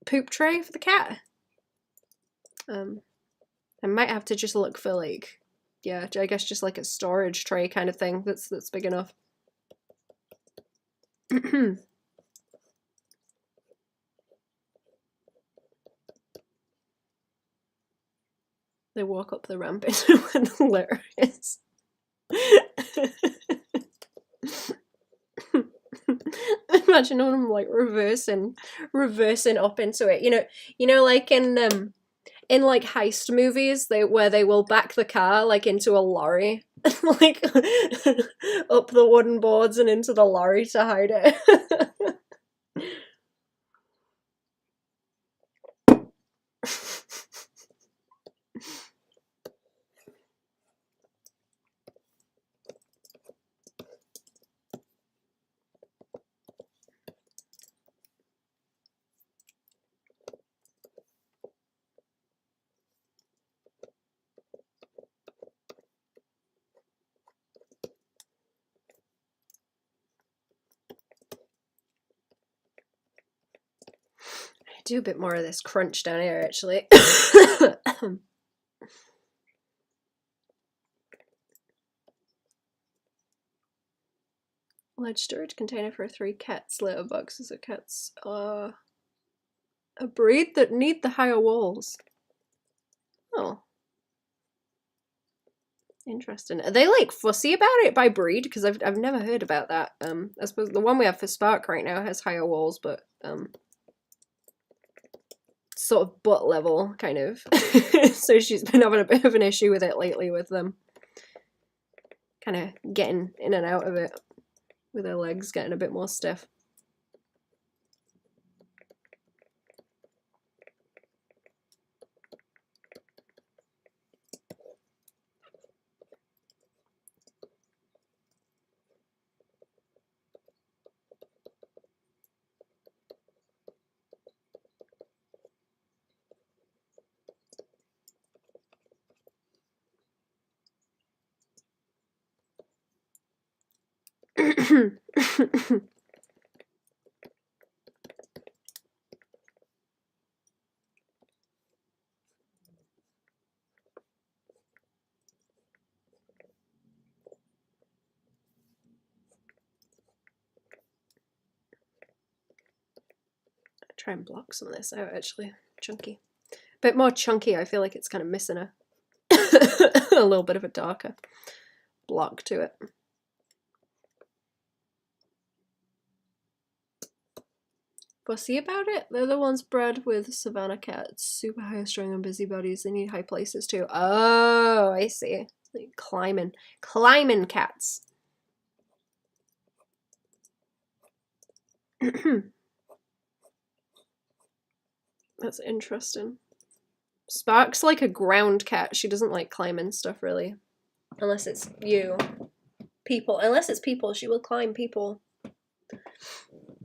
poop tray for the cat. I might have to just look for like, yeah, I guess just like a storage tray kind of thing that's big enough. They walk up the ramp into where the litter is. Imagine them like reversing up into it. You know, like in like heist movies, where they will back the car like into a lorry, like up the wooden boards and into the lorry to hide it. Do a bit more of this crunch down here, actually. Large storage container for 3 cats. Litter boxes of cats. A breed that need the higher walls. Oh. Interesting. Are they like fussy about it by breed? Because I've never heard about that. I suppose the one we have for Spark right now has higher walls, but sort of butt level, kind of. So she's been having a bit of an issue with it lately, with them kind of getting in and out of it, with her legs getting a bit more stiff. Try and block some of this out, actually. Chunky. A bit more chunky, I feel like it's kind of missing a a little bit of a darker block to it. Fussy about it? They're the ones bred with savannah cats. Super high strung and busybodies. They need high places too. Oh, I see. Like climbing cats. That's interesting. Spark's like a ground cat. She doesn't like climbing stuff, really. Unless it's you. People. Unless it's people, she will climb people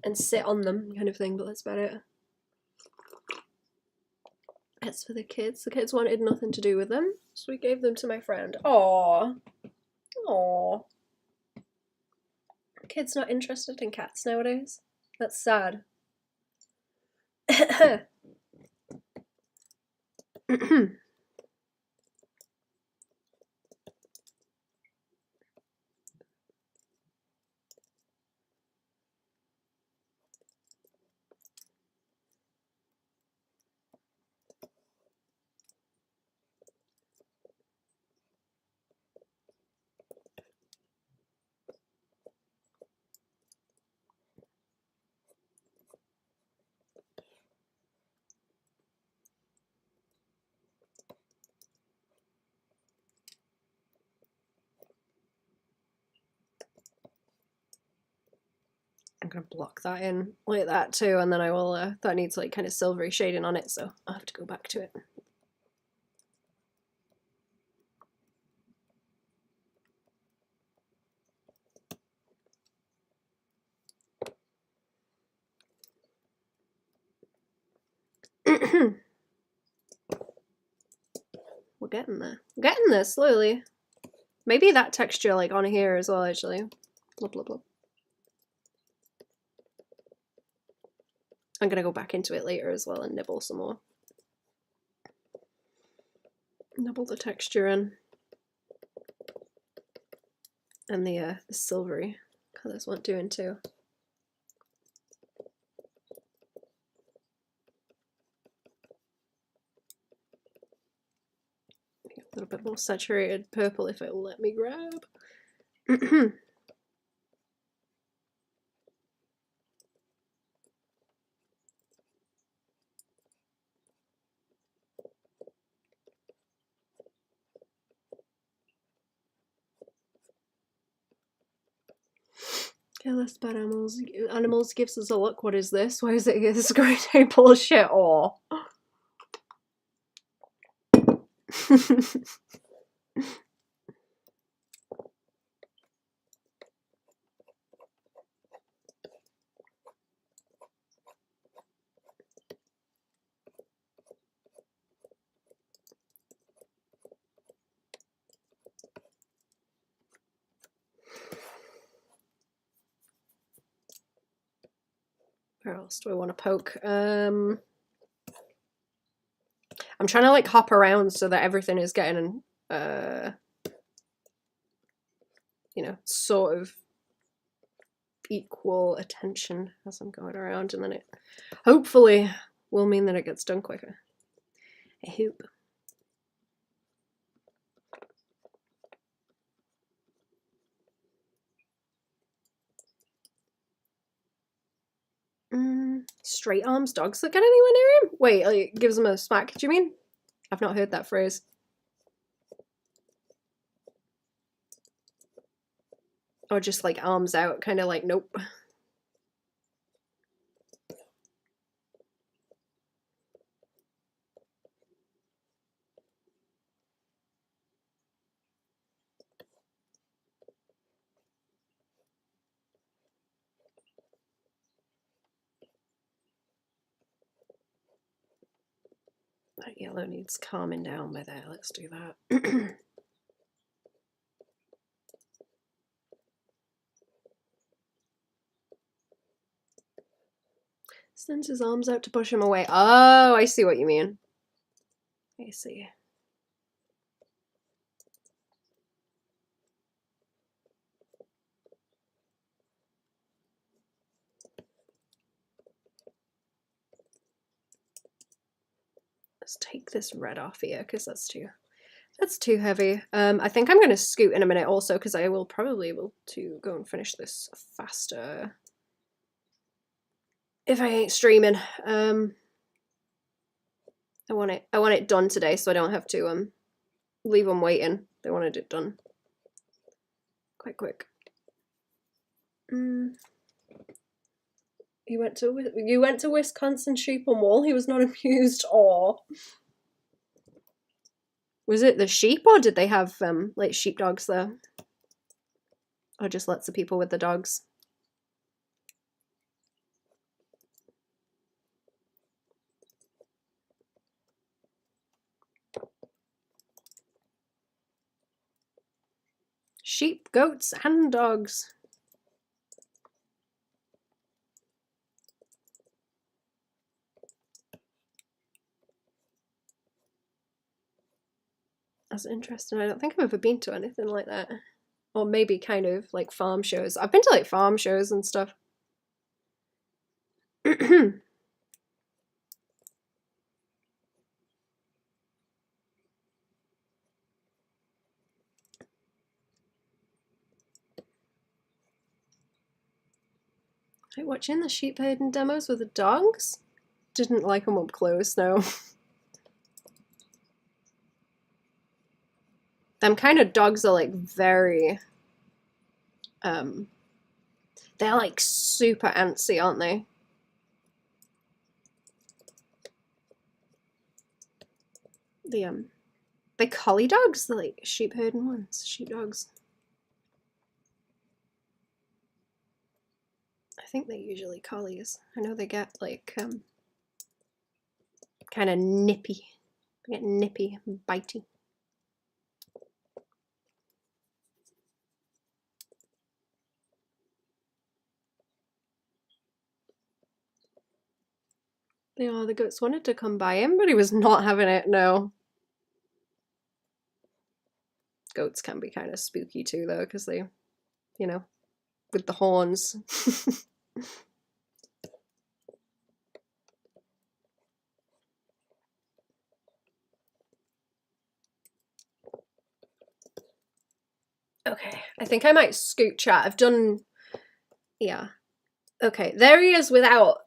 and sit on them, kind of thing, but that's about it. It's for the kids. The kids wanted nothing to do with them, so we gave them to my friend. Aww. Aww. Kids not interested in cats nowadays. That's sad. I'm gonna block that in like that too, and then I will, that needs like kind of silvery shading on it, so I'll have to go back to it. We're getting there. We're getting there slowly. Maybe that texture like on here as well, actually. Blah, blah, blah. I'm gonna go back into it later as well and nibble some more. Nibble the texture in. And the silvery colours want doing too. A little bit more saturated purple if it will let me grab. Careless bad animals. Animals gives us a look. What is this? Why is it this great bullshit? Or where else do I want to poke? I'm trying to like hop around so that everything is getting you know, sort of equal attention as I'm going around, and then it hopefully will mean that it gets done quicker. I hope. Straight arms dogs that get anywhere near him? Wait, like, gives him a smack, do you mean? I've not heard that phrase. Or just like arms out, kind of like, nope. That yellow needs calming down by there. Let's do that. Sends his arms out to push him away. Oh, I see what you mean. I see. Let's take this red off here because that's too heavy. I think I'm going to scoot in a minute also because I will probably able to go and finish this faster if I ain't streaming. I want it done today so I don't have to leave them waiting. They wanted it done quite quick. You went to Wisconsin Sheep and Wool. He was not amused. Or was it the sheep, or did they have like sheepdogs there, or just lots of people with the dogs? sheep, goats, and dogs. That's interesting. I don't think I've ever been to anything like that. Or maybe kind of like farm shows. I've been to like farm shows and stuff. Like watching the sheep herding demos with the dogs? Didn't like them up close, no. Them kind of dogs are like very they're like super antsy, aren't they? They collie dogs, the like sheep herding ones, sheep dogs. I think they're usually collies. I know they get like kind of nippy. They get nippy and bitey. Yeah, the goats wanted to come by him, but he was not having it, no. Goats can be kind of spooky too, though, because they, you know, with the horns. Okay, I think I might scoot chat. I've done, yeah. Okay, there he is without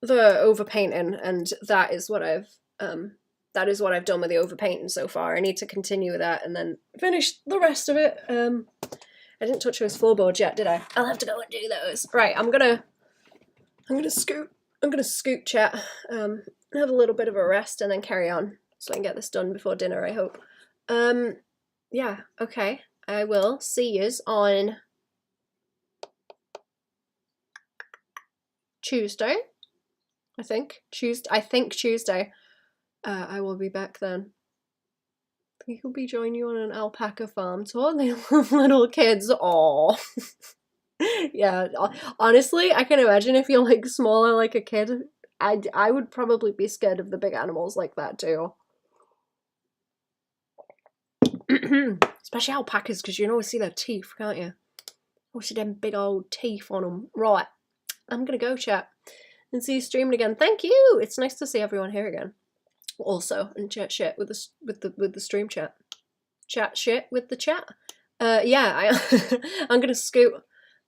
the overpainting, and that is what I've done with the overpainting so far. I need to continue with that and then finish the rest of it. I didn't touch those floorboards yet, did I? I'll have to go and do those. Right, I'm gonna scoot chat. Have a little bit of a rest and then carry on so I can get this done before dinner, I hope. Yeah, okay. I will see yous on Tuesday. I think Tuesday. I will be back then. He will be joining you on an alpaca farm tour. They love little kids. Aww. Yeah, honestly, I can imagine if you're like smaller like a kid, I would probably be scared of the big animals like that too. Especially alpacas, because you can always see their teeth, can't you? Always see them big old teeth on them. Right, I'm gonna go chat and see you streaming again. Thank you. It's nice to see everyone here again. Also, and chat shit with the stream chat. Chat shit with the chat. Yeah, I'm gonna scoot.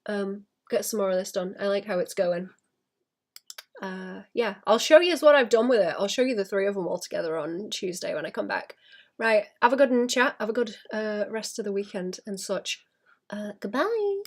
Get some more of this done. I like how it's going. Yeah, I'll show you what I've done with it. I'll show you the three of them all together on Tuesday when I come back. Right, have a good chat. Have a good rest of the weekend and such. Goodbye.